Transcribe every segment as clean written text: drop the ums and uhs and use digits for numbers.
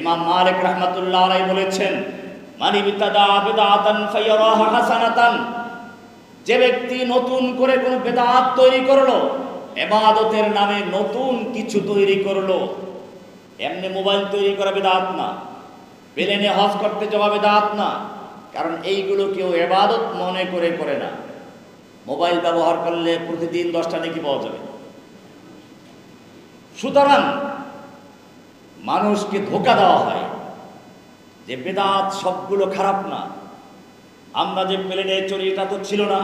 ইমাম মালিক রাহমাতুল্লাহ আলাইহি বলেছেন, মানি বিতাদা বিদআতান ফায়ারাহা হাসানাতান, যে ব্যক্তি নতুন করে কোনো বিদআত তৈরি করলো, ইবাদতের নামে নতুন কিছু তৈরি করলো। এমনি মোবাইল তৈরি করা বিদআত না, প্লেনে হজ করতে যাওয়া বিদআত না, কারণ এইগুলো কেউ ইবাদত মনে করে করে না। মোবাইল ব্যবহার করলে প্রতিদিন 10টা নেকি পাওয়া যাবে। সুতরাং মানুষকে ধোঁকা দেওয়া হয় যে বিদআত সবগুলো খারাপ না। আমরা যে প্লেনে চড়ি এটা তো ছিল না,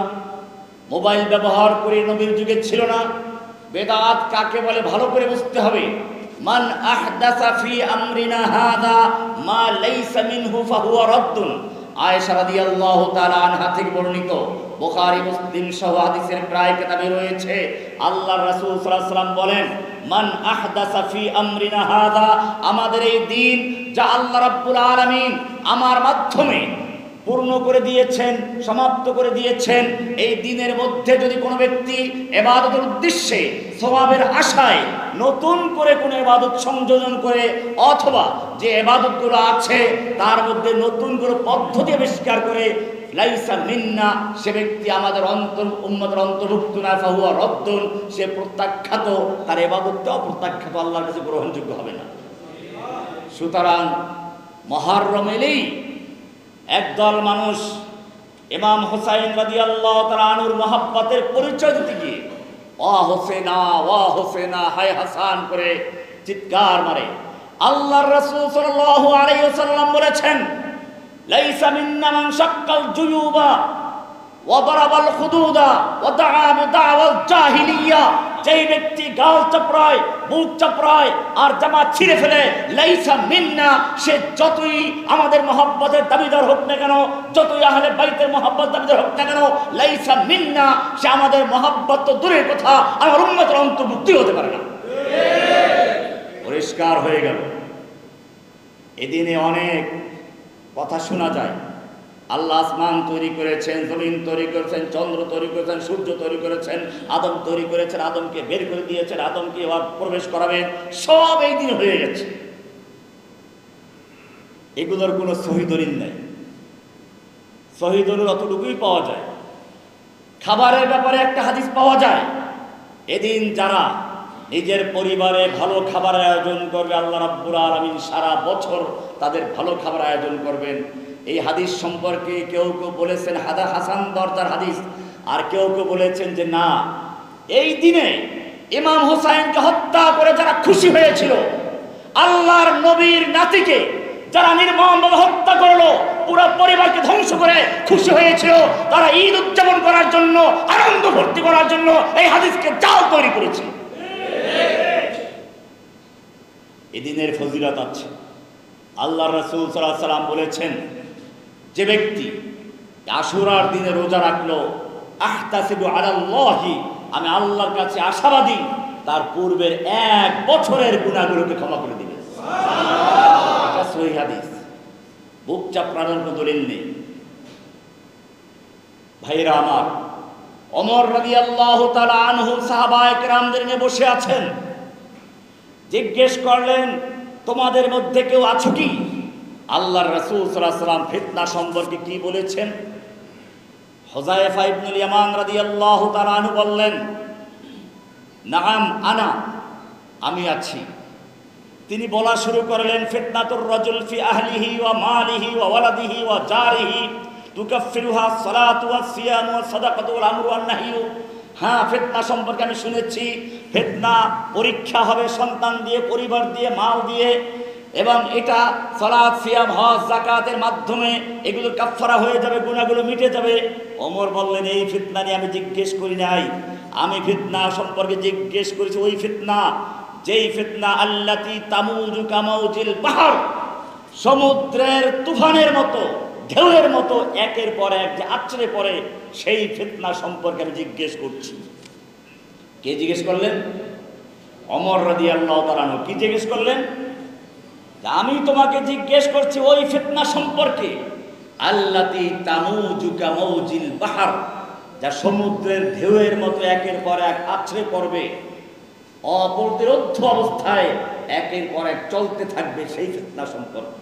মোবাইল ব্যবহার করে নবীর যুগে ছিল না। বিদআত কাকে বলে ভালো করে বুঝতে হবে। মান আহদাসা ফি আমরিনা হাযা মা লাইসা মিনহু ফাহুয়া রাদ্দুন। আয়েশা রাদিয়াল্লাহু তাআলা আনহা থেকে বর্ণিত, বুখারী মুসলিম সহ হাদিসের প্রায় কিতাবে রয়েছে, আল্লাহর রাসূল সাল্লাল্লাহু আলাইহি ওয়াসাল্লাম বলেন, মান আহদাসা ফি আমরিনা হাযা, আমাদের এই দিন যা আল্লাহ রাব্বুল আলামিন আমার মাধ্যমে পূর্ণ করে দিয়েছেন, সমাপ্ত করে দিয়েছেন, এই দিনের মধ্যে যদি কোনো ব্যক্তি ইবাদতের উদ্দেশ্যে সওয়াবের আশায় নতুন করে কোনো ইবাদত সংযোজন করে, অথবা যে ইবাদতগুলো আছে তার মধ্যে নতুন করে পদ্ধতি আবিষ্কার করে, লাইসা মিন্না, সে ব্যক্তি আমাদের উম্মতের অন্তর্ভুক্ত না, ফাহুয়া রাদ্দুন, সে প্রত্যাখ্যাত, তার ইবাদতটা প্রত্যাখ্যাত, আল্লাহর কাছে গ্রহণযোগ্য হবে না। সুতরাং মুহররম এলেই একদল মানুষ ইমাম হুসাইন রাদিয়াল্লাহু তাআলা আনহুর মহব্বতের পরিচয় দিতে গিয়ে ওয়া হোসেনা হায় হাসান করে চিৎকার মারে। আল্লাহর রাসূল সাল্লাল্লাহু আলাইহি ওয়াসাল্লাম বলেছেন, লাইসা মিন্না মান শাক্কাল জুয়ুবা ওয়া দারাবাল খুদুদা ওয়া দাআ বিদাওয়াল জাহিলিয়া, যেই ব্যক্তি গাল চাপড়ায়, বুক চাপড়ায় আর জামা ছিঁড়ে ফেলে, লাইসা মিন্না, সে যতই আমাদের মহব্বতের দাবিদার হোক না কেন, যতই আহলে বাইতের মহব্বত দাবিদার হোক না কেন, লাইসা মিন্না, সে আমাদের মহব্বত তো দূরের কথা, আমার উম্মতের অন্তর্ভুক্তি হতে পারে না। পরিষ্কার হয়ে গেল। এদিনে অনেক কথা শোনা যায়, আল্লাহ আসমান তৈরি করেছেন, জমিন তৈরি করেছেন, চন্দ্র তৈরি করেছেন, সূর্য তৈরি করেছেন, আদম তৈরি করেছেন, আদমকে বের করে দিয়েছেন, আদমকে এবার প্রবেশ করাবেন, সব এই দিন হয়ে গেছে। এগুলোর কোনো সহি দলিল নেই। সহি দলিল অতটুকুই পাওয়া যায়। খাবারের ব্যাপারে একটা হাদিস পাওয়া যায়, এদিন যারা নিজের পরিবারে ভালো খাবার আয়োজন করবে, আল্লাহ রাব্বুল আলামিন সারা বছর তাদের ভালো খাবার আয়োজন করবেন। এই হাদিস সম্পর্কে কেউ কেউ বলেছেন হাসান দরজার হাদিস, আর কেউ কেউ বলেছেন যে না, এই দিনে ইমাম হুসাইনকে হত্যা করে যারা খুশি হয়েছিল, আল্লাহর নবীর নাতিকে যারা নির্মমভাবে হত্যা করলো, পুরো পরিবারকে ধ্বংস করে খুশি হয়েছিল, তারা ঈদ উদযাপন করার জন্য, আনন্দ ভর্তি করার জন্য এই হাদিসকে জাল তৈরি করেছে। এদিনের ফজিলত আছে। আল্লাহর রাসূল সাল্লাল্লাহু আলাইহি ওয়াসাল্লাম বলেছেন, যে ব্যক্তি আশুরার দিনে রোজা রাখলো, আহতাসিবু আলাল্লাহি, আমি আল্লাহর কাছে আশাবাদী তার পূর্বের 1 বছরের গুনাহগুলোকে ক্ষমা করে দিবেন। এটা সহিহ হাদিস, বুক চাপড়ানোর কোনো দলিল নেই। ভাইরা আমার, ওমর রাদিয়াল্লাহু তাআলা আনহু সাহাবায়ে কেরামদের নিয়ে বসে আছেন, জিজ্ঞেস করলেন, তোমাদের মধ্যে কেউ আছো কি? আল্লাহর রাসূল সাল্লাল্লাহু আলাইহি ওয়াসাল্লাম ফিতনা সম্পর্কে কি বলেছেন? হুযায়ফা ইবনুল ইয়ামান রাদিয়াল্লাহু তাআলা আনহু বললেন, নাআম আনা, আমি আছি। তিনি বলা শুরু করলেন, ফিতনাতুর রাজুল ফি আহলিহি ওয়া মালিহি ওয়া ওয়ালাদিহি ওয়া জারিহি তুকাফিরুহা সালাতু ওয়াস সিয়াম ওয়াস সাদাকাতু ওয়াল আমরু ওয়ান নাহয়ু। হ্যাঁ, ফিতনা সম্পর্কে আমি শুনেছি, ফিতনা পরীক্ষা হবে সন্তান দিয়ে, পরিবার দিয়ে, মাল দিয়ে, এবং এটা সালাত, সিয়াম, হজ, যাকাতের মাধ্যমে এগুলোর কাফফারা হয়ে যাবে, গুনাহগুলো মিটে যাবে। ওমর বললেন, এই ফিতনা নিয়ে আমি জিজ্ঞেস করি নাই, আমি ফিতনা সম্পর্কে জিজ্ঞেস করেছি ওই ফিতনা, যেই ফিতনা আল্লাতী তামুজু কামাউজিল বাহর, সমুদ্রের তুফানের মতো, ঢেউয়ের মতো একের পর এক যে আছড়ে পড়ে, সেই ফিতনা সম্পর্কে আমি জিজ্ঞেস করছি। কে জিজ্ঞেস করলেন? ওমর রাদিয়াল্লাহু তাআলা আনহু। কি জিজ্ঞেস করলেন? আমি তোমাকে জিজ্ঞেস করছি ওই ফিতনা সম্পর্কে, আল্লাতী তামুজু কামাউজিল বাহর, যা সমুদ্রের ঢেউয়ের মতো একের পর এক আছড়ে পড়বে, অপ্রতিরোধ্য অবস্থায় একের পর এক চলতে থাকবে সেই ফিতনা সম্পর্কে।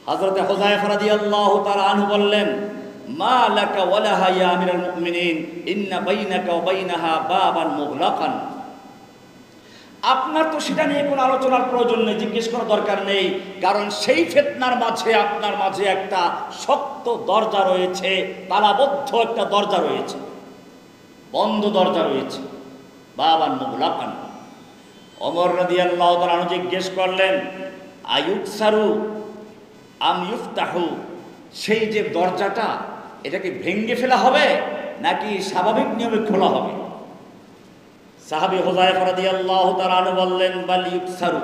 হযরত হুযায়ফা রাদিয়াল্লাহু তাআলা আনহু বললেন, মা লাকা ওয়া লাহা ইয়া আমিরাল মুমিনিন ইন্না বাইনাকা ওয়া বাইনাহা বাবান মুগলাকান। আপনার তো সেটা নিয়ে কোনো আলোচনার প্রয়োজন নেই, জিজ্ঞেস করার দরকার নেই, কারণ সেই ফিতনার মাঝে আপনার মাঝে একটা শক্ত দরজা রয়েছে, তালাবদ্ধ একটা দরজা রয়েছে, বন্ধ দরজা রয়েছে, বাবান মুগলাকান। ওমর রাদিয়াল্লাহু তাআলা আনহু জিজ্ঞেস করলেন, আয়ুকসারু আম ইফতাহু, সেই যে দরজাটা এটাকে ভেঙে ফেলা হবে নাকি স্বাভাবিক নিয়মে খোলা হবে? সাহাবী হুযায়ফা রাদিয়াল্লাহু তাআলা আনহু বললেন, বাল ইউকসারু,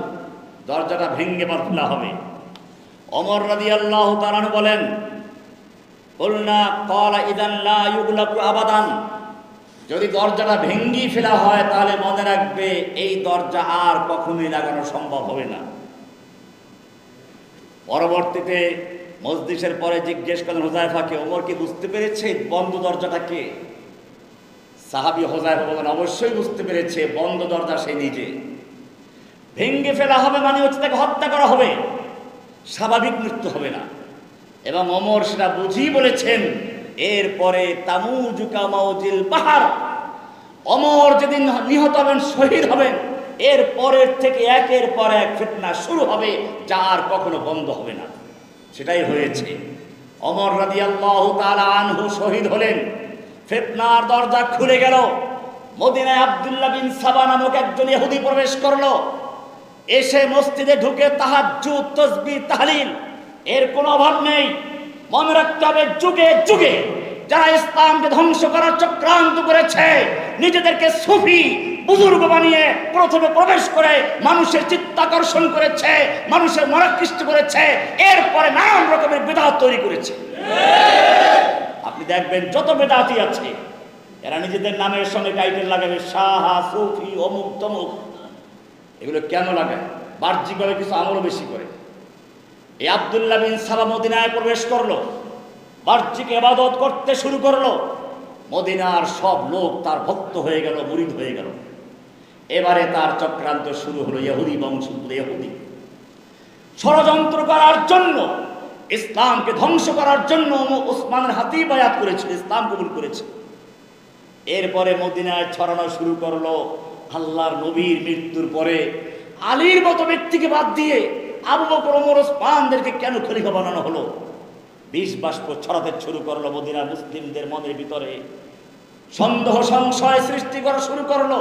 দরজাটা ভেঙে ফেলা হবে। ওমর রাদিয়াল্লাহু তাআলা আনহু বলেন, কুলনা ক্বালা ইদান লা ইউগলাকু আবাদান, যদি দরজাটা ভেঙে ফেলা হয় তাহলে মনে রাখবে এই দরজা আর কখনোই লাগানো সম্ভব হবে না। পরবর্তীতে মজলিসের পরে জিজ্ঞেস করলেন হুযায়ফাকে, ওমর কি বুঝতে পেরেছে বন্ধ দরজাটাকে? সাহাবী হুযায়ফা বলেন, অবশ্যই বুঝতে পেরেছে, বন্ধ দরজা সে নিজে। ভেঙে ফেলা হবে মানে হচ্ছে তাকে হত্যা করা হবে, স্বাভাবিক মৃত্যু হবে না। এবং ওমর সেটা বুঝিয়ে বলেছেন, এরপরে তামুজুকা মাউজিল পাহাড়, ওমর যেদিন নিহত হবেন, শহীদ হবেন, এর পরের থেকে একের পর এক ফিতনা শুরু হবে, যা আর কখনো বন্ধ হবে না। সেটাই হয়েছে। ওমর রাদিয়াল্লাহু তাআলা আনহু শহীদ হলেন, ফিতনার দরজা খুলে গেল। মদিনায় আব্দুল্লাহ বিন সাবা নামক একজন ইহুদি প্রবেশ করলো, এসে মসজিদে ঢুকে তাহাজ্জুদ, তাসবিহ, তাহলিল, এর কোনো অভাব নেই। মনে রাখতে হবে, যুগে যুগে যারা ইসলামকে ধ্বংস করার চক্রান্ত করেছে, নিজেদেরকে সুফি বুজুর্গ বানিয়ে প্রথমে প্রবেশ করে মানুষের চিত্তাকর্ষণ করেছে, মানুষের মনাকৃষ্ট করেছে, এরপরে নানান রকমের বিদআত তৈরি করেছে। আপনি দেখবেন যত বেদাতি আছে এরা নিজেদের নামের সঙ্গে টাইটেল লাগাবে, শাহ, সুফি, অমুক তমুক। এগুলো কেন লাগায়? বাহ্যিকভাবে কিছু আমলও বেশি করে। এই আব্দুল্লাহ বিন সাবা মদিনায় প্রবেশ করলো, বাহ্যিক ইবাদত করতে শুরু করলো, মদিনার সব লোক তার ভক্ত হয়ে গেল, মুরিদ হয়ে গেল। এবারে তার চক্রান্ত শুরু হলো ইহুদি বংশোদ্ভূত ইহুদি, ষড়যন্ত্র করার জন্য, ইসলামকে ধ্বংস করার জন্য উসমানের হাতেই বায়াত করেছিল, ইসলাম কবুল করেছে। এরপরে মদিনায় ছড়ানো শুরু করলো, আল্লাহর নবীর মৃত্যুর পরে আলীর মতো ব্যক্তিকে বাদ দিয়ে আবু বকর, ওমর, ওসমানদেরকে কেন খলিফা বানানো হলো? বিষ বাষ্প ছড়াতে শুরু করলো মদিনার মুসলিমদের মনের ভিতরে, সন্দেহ সংশয় সৃষ্টি করা শুরু করলো।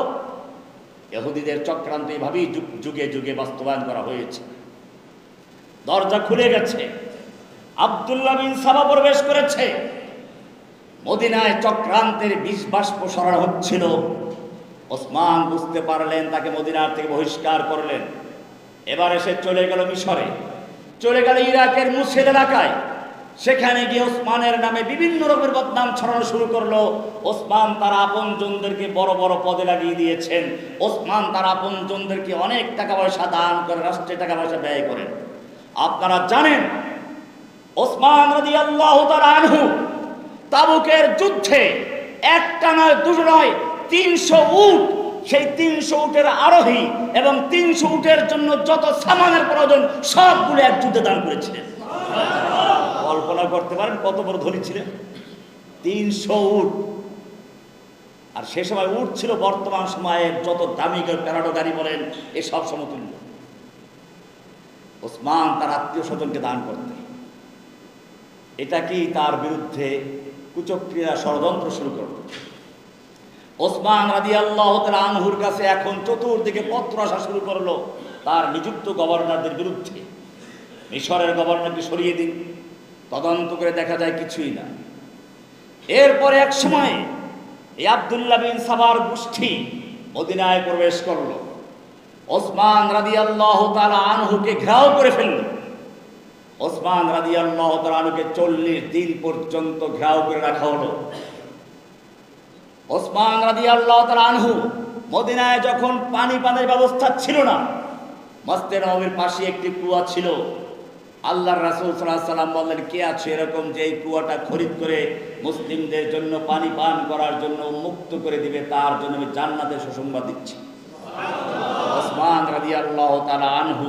ইহুদিদের চক্রান্ত এইভাবেই যুগে যুগে বাস্তবায়ন করা হয়েছে। দরজা খুলে গেছে, আব্দুল্লাহ বিন সাবা প্রবেশ করেছে মদিনায়, চক্রান্তের বিষ বাষ্প ছড়ানো হচ্ছিল। ওসমান বুঝতে পারলেন, তাকে মদিনার থেকে বহিষ্কার করলেন। এবারে সে চলে গেল মিশরে, চলে গেল ইরাকের মুসিল এলাকায়। সেখানে গিয়ে ওসমানের নামে বিভিন্ন রকমের বদনাম ছড়ানো শুরু করলো। ওসমান তার আপনজনদেরকে বড় বড় পদে লাগিয়ে দিয়েছেন, ওসমান তার আপনজনদেরকে অনেক টাকা পয়সা দান করে, রাষ্ট্রের টাকা পয়সা ব্যয় করেন। আপনারা জানেন ওসমান রাদিয়াল্লাহু তাআলা আনহু তাবুকের যুদ্ধে একটা নয়, দুটো নয়, 300 উট, সেই 300 উটের আরোহী এবং 300 উটের জন্য যত সামানের প্রয়োজন সবগুলো এক যুদ্ধে দান করেছিলেন। কল্পনা করতে পারেন কত বড় ধনী ছিলেন? 300 উট। আর সে সময় উট ছিল বর্তমান সময়ের যত দামি প্যারাডো গাড়ি বলেন, এসব সমতুল্য। ওসমান তার আত্মীয় স্বজনকে দান করতেন। এটা কি তার বিরুদ্ধে কুচক্রীরা ষড়যন্ত্র শুরু করল। ওসমান রাদিয়াল্লাহু তাআলা আনহুর কাছে এখন চতুর্দিকে পত্র আসা শুরু করলো তার নিযুক্ত গভর্নরদের বিরুদ্ধে। মিশরের গভর্নরকে সরিয়ে দিন, তদন্ত করে দেখা যায় কিছুই না। এরপরে এক সময় এই আব্দুল্লাহ বিন সাবার গোষ্ঠী মদিনায় প্রবেশ করলো, ওসমান রাদিয়াল্লাহু তাআলা আনহুকে ঘেরাও করে ফেলল। ওসমান রাদিয়াল্লাহু তাআলা আনহুকে 40 দিন পর্যন্ত ঘেরাও করে রাখা হলো। ওসমান রাদিয়াল্লাহু তাআলা আনহু মদিনায় যখন পানির ব্যবস্থা ছিল না, মসজিদে নববীর পাশে একটি কুয়া ছিল। আল্লাহর রাসূল সাল্লাল্লাহু আলাইহি ওয়াসাল্লাম বললেন, কে আছে এরকম যে এই কুয়াটা খরিদ করে মুসলিমদের জন্য পানি পান করার জন্য মুক্ত করে দিবে, তার জন্য আমি জান্নাতের সুসংবাদ দিচ্ছি। ওসমান রাদিয়াল্লাহু তাআলা আনহু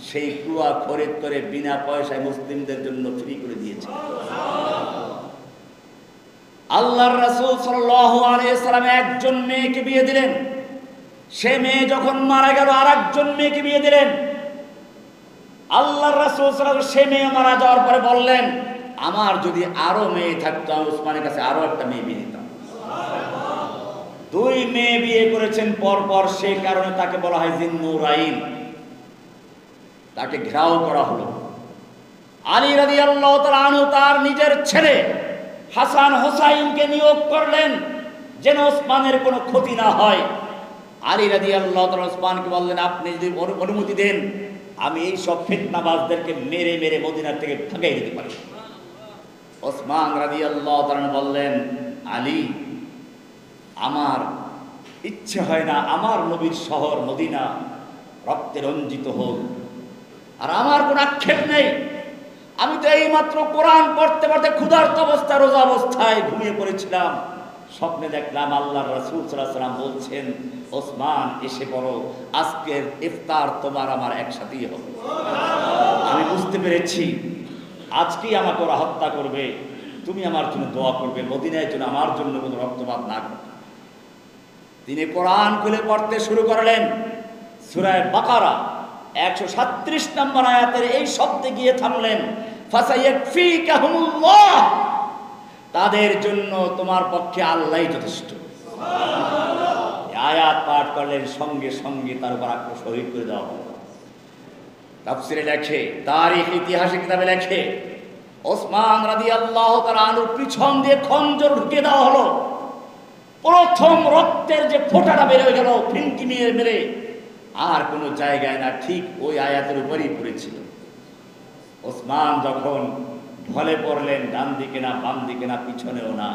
সেই কুয়া খরিদ করে বিনা পয়সায় মুসলিমদের জন্য ফ্রি করে দিয়েছে। আল্লাহর রাসূল সাল্লাল্লাহু আলাইহি সাল্লাম একজন মেয়েকে বিয়ে দিলেন, সে মেয়ে যখন মারা গেল আরেকজন মেয়েকে বিয়ে দিলেন। আল্লাহর রাসূল সাল্লাল্লাহু আলাইহি ওয়াসাল্লাম সে মেয়ে মারা যাওয়ার পরে বললেন, আমার যদি আরো মেয়ে থাকতো আমি ওসমানের কাছে আরো একটা মেয়ে বিয়ে দিতাম। দুই মেয়ে বিয়ে করেছেন পর পর, সেই কারণে তাকে বলা হয় জিন্নুরাইন, তাকে ঘেরাও করা হলো। আলী রাদিয়াল্লাহু তাআলা আনহু তার নিজের ছেলে হাসান হোসাইনকে নিয়োগ করলেন যেন ওসমানের কোনো ক্ষতি না হয়। আলী রাদিয়াল্লাহু তাআলা ওসমানকে বললেন, আপনি যদি অনুমতি দেন আমি এই সব ফিতনাবাজদেরকে মেরে মেরে মদিনা থেকে ভাগাই দিতে পারি। ওসমান রাদিয়াল্লাহু তাআলা বললেন, আলী, আমার ইচ্ছে হয় না আমার নবীর শহর মদিনা রক্তে রঞ্জিত হোক, আর আমার কোনো আক্ষেপ নেই। আমি তো এই মাত্র কোরআন পড়তে পড়তে ক্ষুধার্ত অবস্থায় রোজা অবস্থায় ঘুমিয়ে পড়েছিলাম, স্বপ্নে দেখলাম আল্লাহর রাসূল সাল্লাল্লাহু আলাইহি ওয়াসাল্লাম বলছেন, ওসমান এসে পড়ো, আজকের ইফতার তোমার আমার একসাথেই হবে। আমি বুঝতে পেরেছি আজকেই আমাকে ওরা হত্যা করবে, তুমি আমার জন্য দোয়া করবে, মদিনায় যেন আমার জন্য কোনো রক্তপাত না ঘটে। তিনি কোরআন খুলে পড়তে শুরু করলেন। সূরা বাকারা 137 নম্বর আয়াতের এই শব্দে গিয়ে থামলেন, ফাসায়াকফিকাহুমুল্লাহ, তাদের জন্য তোমার পক্ষে আল্লাহই যথেষ্ট। আয়াত পাঠ করলেন, সঙ্গে সঙ্গে তার উপর আক্রোশ শহীদ করে দেওয়া হলো। তাফসীরে লেখে, তারিখ ইতিহাসে কিতাবে লেখে, ওসমান রাদিয়াল্লাহু তাআলা আনহুর পিছন দিয়ে খঞ্জর ঢুকিয়ে দেওয়া হলো। প্রথম রক্তের যে ফোঁটাটা বের হয়ে গেল ফিনকি মেরে মেরে, আর কোনো জায়গায় না, ঠিক ওই আয়াতের উপরই পড়েছিল। ওসমান যখন ঢলে পড়লেন, ডান দিকে না বাম দিকে না পিছনেও না,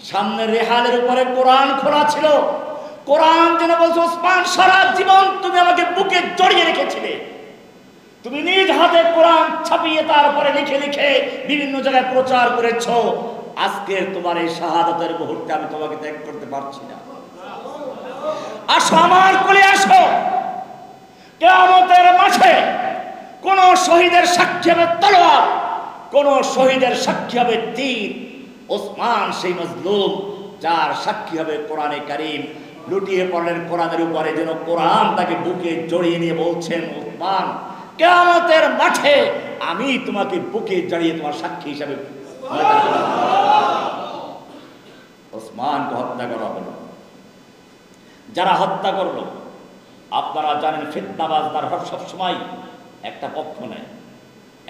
সামনের রেহালের উপরে কোরআন খোলা ছিল। কোরআন যেন বলছে, ওসমান সারা জীবন তুমি আমাকে বুকে জড়িয়ে রেখেছিলে, তুমি নিজ হাতে কোরআন ছাপিয়ে তারপরে লিখে লিখে বিভিন্ন জায়গায় প্রচার করেছো, আজকের তোমার এই শাহাদাতের মুহূর্তে আমি তোমাকে ত্যাগ করতে পারছি না। আসো আমার কোলে আসো, কিয়ামতের মাঠে কোন শহীদের সাক্ষী হবে তলোয়ার, কোন শহীদের সাক্ষী হবে তীর। ওসমান সেই মজলুম যার সাক্ষী হবে কোরআনে কারীম। লুটিয়ে পড়লেন কোরআনের উপরে, যেন কোরআন তাকে বুকে জড়িয়ে নিয়ে বলছেন, ওসমান কিয়ামতের মাঠে আমি তোমাকে বুকে জড়িয়ে তোমার সাক্ষী হিসাবে। ওসমানকে হত্যা করা হলো। যারা হত্যা করলো আপনারা জানেন, ফিতনাবাজ তার সবসময় একটা পক্ষ নেয়,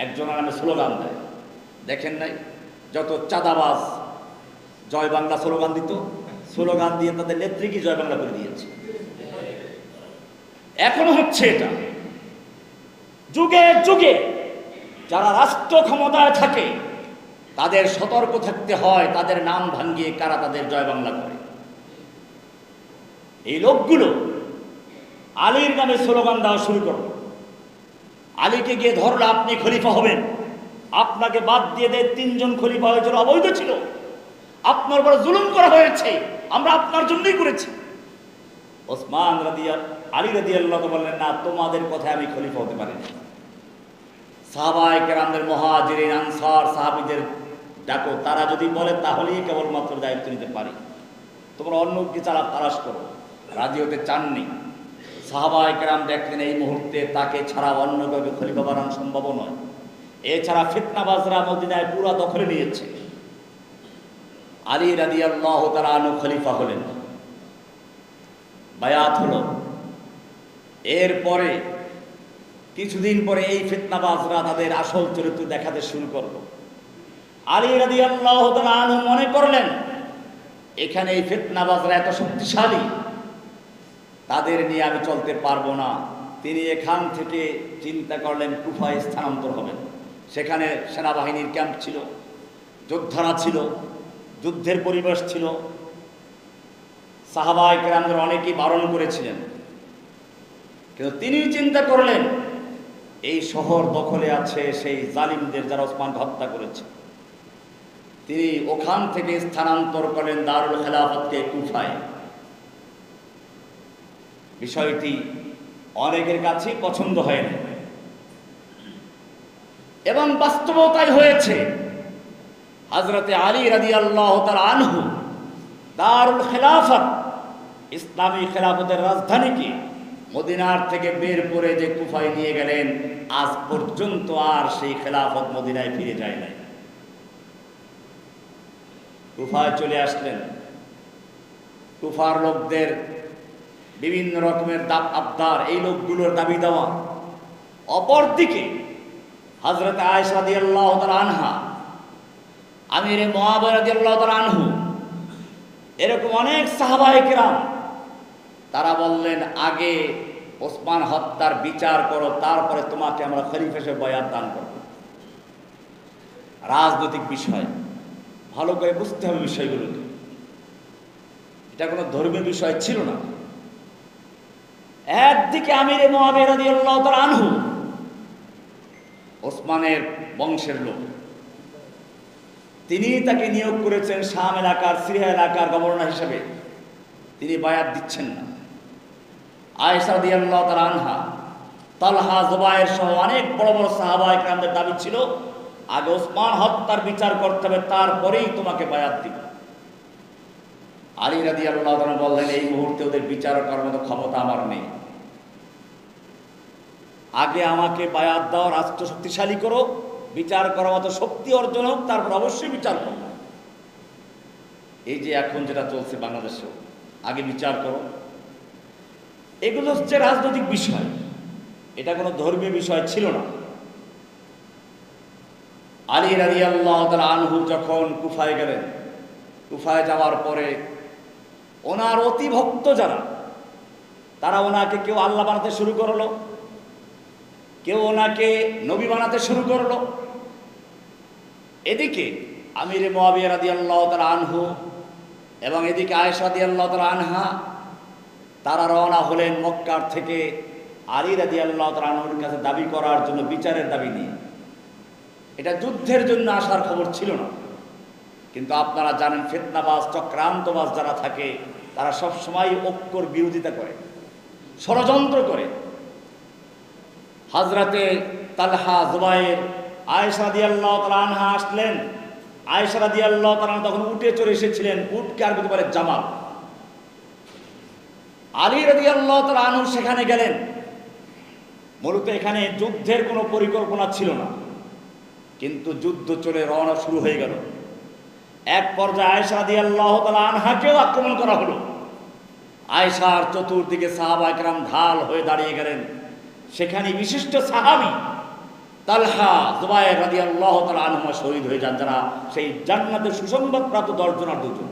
একজনের নামে স্লোগান দেয়। দেখেন নাই যত চাঁদাবাজ জয় বাংলা স্লোগান দিত, স্লোগান দিয়ে তাদের নেত্রীকে জয় বাংলা করে দিয়েছে। এখনো হচ্ছে এটা। যুগে যুগে যারা রাষ্ট্র ক্ষমতায় থাকে তাদের সতর্ক থাকতে হয়, তাদের নাম ভাঙিয়ে কারা তাদের জয় বাংলা করে। এই লোকগুলো আলীর নামে স্লোগান দেওয়া শুরু করলো। আলীকে গিয়ে ধরলো, আপনি খলিফা হবেন, আপনাকে বাদ দিয়ে দেয় 3 জন খলিফা হয়েছিল, অবৈধ ছিল, আপনার উপর জুলুম করা হয়েছে, আমরা আপনার জন্যই করেছি। ওসমান আলী রাদিয়াল্লাহু বললেন, না, তোমাদের কথায় আমি খলিফা হতে পারি না। সাহাবায়ে কেরামদের, মুহাজিরিন আনসার সাহাবীদের ডাকো, তারা যদি বলে তাহলেই কেবলমাত্র দায়িত্ব নিতে পারি, তোমরা অন্য কি তালাশ করো। রাজি হতে চাননি। সাহাবায়ে কেরাম দেখলেন এই মুহূর্তে তাকে ছাড়া অন্য কাউকে খলিফা বানানো সম্ভব নয়। এছাড়া ফিতনাবাজরা মদিনায় পুরা দখলে নিয়েছে। আলী রাদিয়াল্লাহু তাআলা আনহু খলিফা হলেন, বায়াত হলো। এরপরে কিছুদিন পরে এই ফিতনাবাজরা তাদের আসল চরিত্র দেখাতে শুরু করলো। আলী রাদিয়াল্লাহু তাআলা আনহু মনে করলেন এখানে এই ফিতনাবাজরা এত শক্তিশালী, তাদের নিয়ে আমি চলতে পারবো না। তিনি এখান থেকে চিন্তা করলেন কুফায় স্থানান্তর হবেন। সেখানে সেনাবাহিনীর ক্যাম্প ছিল, যোদ্ধারা ছিল, যুদ্ধের পরিবেশ ছিল। সাহাবায়ে কেরামদের অনেকেই বারণ করেছিলেন, কিন্তু তিনি চিন্তা করলেন এই শহর দখলে আছে সেই জালিমদের যারা ওসমানকে হত্যা করেছে। তিনি ওখান থেকে স্থানান্তর করেন দারুল খেলাফতকে কুফায়। বিষয়টি অনেকের কাছে পছন্দ হয় না, এবং বাস্তবতাই হয়েছে। হযরতে আলী রাদিয়াল্লাহু তাআলা আনহু দারুল খেলাফত, ইসলামী খেলাফতের রাজধানীকে মদিনার থেকে বের করে যে কুফায় নিয়ে গেলেন, আজ পর্যন্ত আর সেই খেলাফত মদিনায় ফিরে যায় নাই। কুফায় চলে আসলেন। কুফার লোকদের বিভিন্ন রকমের আবদার, এই লোকগুলোর দাবি দেওয়া। অপরদিকে হযরত আয়েশা রাদিয়াল্লাহু তাআলা আনহা, আমিরে মুআবিয়া রাদিয়াল্লাহু তাআলা আনহু, এরকম অনেক সাহাবায়ে কেরাম, তারা বললেন আগে ওসমান হত্যার বিচার করো, তারপরে তোমাকে আমরা খলিফা হিসেবে বয়াত দান করব। রাজনৈতিক বিষয়, ভালো করে বুঝতে হবে বিষয়গুলোকে। এটা কোনো ধর্মীয় বিষয় ছিল না। একদিকে আমিরে মুআবিয়া রাদিয়াল্লাহু তাআলা আনহু ওসমানের বংশের লোক, তিনি তাকে নিয়োগ করেছেন শাম এলাকার, সিরিয়া এলাকার গভর্নর হিসেবে, তিনি বায়াত দিচ্ছেন না। আয়েশা রাদিয়াল্লাহু তাআলা আনহা, তালহা, জুবায়ের সহ অনেক বড় বড় সাহাবায়ে কেরামদের দাবি ছিল আগে ওসমান হত্যার বিচার করতে হবে, তারপরেই তোমাকে বায়াত দিব। আলী রাদিয়াল্লাহু তাআলা বললেন এই মুহূর্তে ওদের বিচার করার মতো ক্ষমতা আমার নেই, আগে আমাকে বায়াত দাও, রাষ্ট্র শক্তিশালী করো, বিচার করার মতো শক্তি অর্জন হোক, তারপর অবশ্যই বিচার করো। এই যে এখন যেটা চলছে বাংলাদেশেও, আগে বিচার করো। এগুলো হচ্ছে রাজনৈতিক বিষয়, এটা কোনো ধর্মীয় বিষয় ছিল না। আলী রাদিয়াল্লাহু তাআলা আনহু যখন কুফায় গেলেন, কুফায় যাওয়ার পরে ওনার অতি ভক্ত যারা, তারা ওনাকে কেউ আল্লাহ বানাতে শুরু করলো, কেউ ওনাকে নবী বানাতে শুরু করলো। এদিকে আমিরে মুআবিয়া রাদিয়াল্লাহু তাআলা আনহু এবং এদিকে আয়েশা রাদিয়াল্লাহু তাআলা আনহা, তারা রওনা হলেন মক্কার থেকে আলী রাদিয়াল্লাহু তাআলা আনহুর কাছে দাবি করার জন্য, বিচারের দাবি নিয়ে। এটা যুদ্ধের জন্য আসার খবর ছিল না, কিন্তু আপনারা জানেন ফিতনাবাজ, চক্রান্তবাজ যারা থাকে, তারা সবসময় ঐক্যর বিরোধিতা করে, ষড়যন্ত্র করে। হযরতে তালহা, জুবায়ের, আয়েশা রাদিয়াল্লাহু তাআলা আনহা আসলেন। আয়েশা রাদিয়াল্লাহু তাআলা তখন উটে চড়ে এসেছিলেন, উটকে আরবিতে বলে জামাল। আলী রাদিয়াল্লাহু তাআলা আনহু সেখানে গেলেন। মূলত এখানে যুদ্ধের কোনো পরিকল্পনা ছিল না, কিন্তু যুদ্ধ চলে রওনা শুরু হয়ে গেল। এক পর্যায়ে আয়েশা রাদিয়াল্লাহু তাআলা আনহাকেও আক্রমণ করা হলো। আয়েশার চতুর্দিকে সাহাবায়ে কেরাম ঢাল হয়ে দাঁড়িয়ে গেলেন। সেখানে বিশিষ্ট সাহাবী তালহা, জুবায়ের রাদিয়াল্লাহু তাআলা আনহুমা শহীদ হয়ে যান, যারা সেই জান্নাতের সুসংবাদ প্রাপ্ত 10 জন আর 2 জন।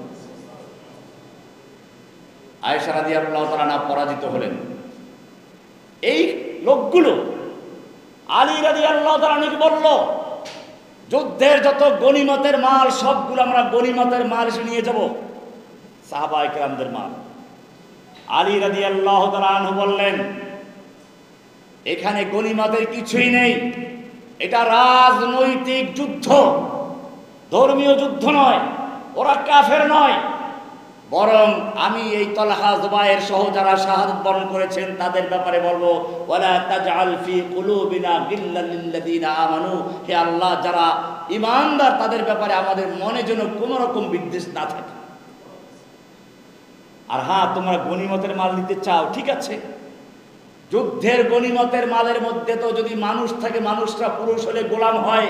আয়েশা রাদিয়াল্লাহু তাআলা আনহা পরাজিত হলেন। এই লোকগুলো আলী রাদিয়াল্লাহু তাআলা আনহুকে বলল, যুদ্ধের যত গনিমতের মাল সবগুলো আমরা গনিমতের মাল এসে নিয়ে যাব, সাহাবায়ে কেরামদের মাল। আলী রাদিয়াল্লাহু তাআলা আনহু বললেন, এখানে গনিমতের কিছুই নেই, এটা রাজনৈতিক যুদ্ধ, ধর্মীয় যুদ্ধ নয়, ওরা কাফের নয়, বরং আমি এই তালহা, জুবায়ের সহ যারা শাহাদাত বরণ করেছেন তাদের ব্যাপারে বলবো, ওয়ালা তাজআল ফি কুলুবিনা গিল্লাল লিল্লাযিনা আমানু, হে আল্লাহ, যারা ঈমানদার তাদের ব্যাপারে আমাদের মনে যেন কোনো রকম বিদ্বেষ না থাকে। আর হ্যাঁ, তোমরা গনিমতের মাল নিতে চাও, ঠিক আছে, যুদ্ধের গনিমতের মালের মধ্যে তো যদি মানুষ থাকে, মানুষরা পুরুষ হলে গোলাম হয়,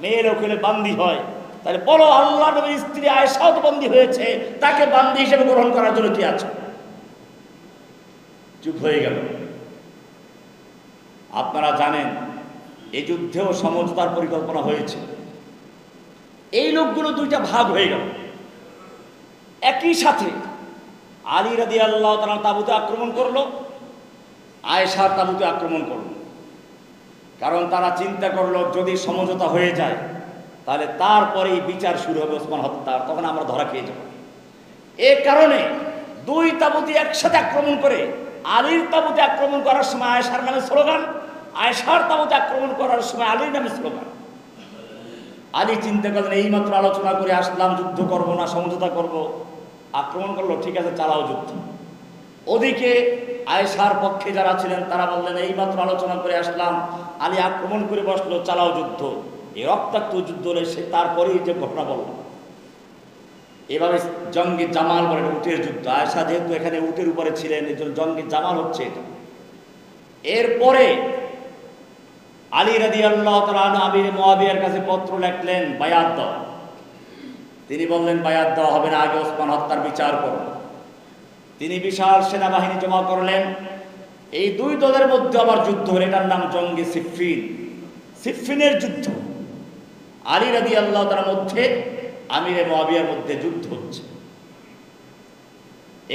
মেয়ে লোক হলে বান্দী হয়, তাহলে বলো আল্লাহ নবীর স্ত্রী আয়েশাও তো বন্দী হয়েছে, তাকে বান্দী হিসেবে গ্রহণ করার জন্য কি আছে? চুপ হয়ে গেল। আপনারা জানেন এই যুদ্ধেও সমঝোতার পরিকল্পনা হয়েছে। এই লোকগুলো দুইটা ভাগ হয়ে গেল। একই সাথে আলী রাদিয়াল্লাহু তাআলা তাঁবুতে আক্রমণ করলো, আয়েশার তাঁবুতে আক্রমণ করলো। কারণ তারা চিন্তা করলো যদি সমঝোতা হয়ে যায় তাহলে তারপরেই বিচার শুরু হবে ওসমান হত্যার, তখন আমরা ধরা খেয়ে যাব। এ কারণে দুই তাঁবুতে একসাথে আক্রমণ করে, আলীর তাঁবুতে আক্রমণ করার সময় আয়েশার নামে স্লোগান, আয়েশার তাঁবুতে আক্রমণ করার সময় আলীর নামে স্লোগান। আলী চিন্তা করলেন এইমাত্র আলোচনা করে আসলাম, যুদ্ধ করব না সমঝোতা করব, আক্রমণ করলো, ঠিক আছে চালাও যুদ্ধ। ওদিকে আয়েশার পক্ষে যারা ছিলেন তারা বললেন এইমাত্র আলোচনা করে আসলাম, আলী আক্রমণ করে বসলো, চালাও যুদ্ধ। এই রক্তাক্ত যুদ্ধ হলে সে তারপরেই যে ঘটনা বলল। এভাবে জঙ্গি জামাল বলে উটের যুদ্ধ। আয়েশা যেহেতু এখানে উটের উপরে ছিলেন, এই জন্য জঙ্গি জামাল হচ্ছে এটা। এরপরে আলী রাদিয়াল্লাহু তাআলা আমির মুআবিয়ার কাছে পত্র লিখলেন বায়াত দাও। তিনি বললেন বায়াত দেওয়া হবে না, আগে ওসমান হত্যার বিচার করো। তিনি বিশাল সেনাবাহিনী জমা করলেন। এই দুই দলের মধ্যে আবার যুদ্ধ হলো, এটার নাম জঙ্গি সিফফিন, সিফফিনের যুদ্ধ। আলী রাদিয়াল্লাহু তাআলার মধ্যে আমিরে মুআবিয়ার মধ্যে যুদ্ধ হচ্ছে।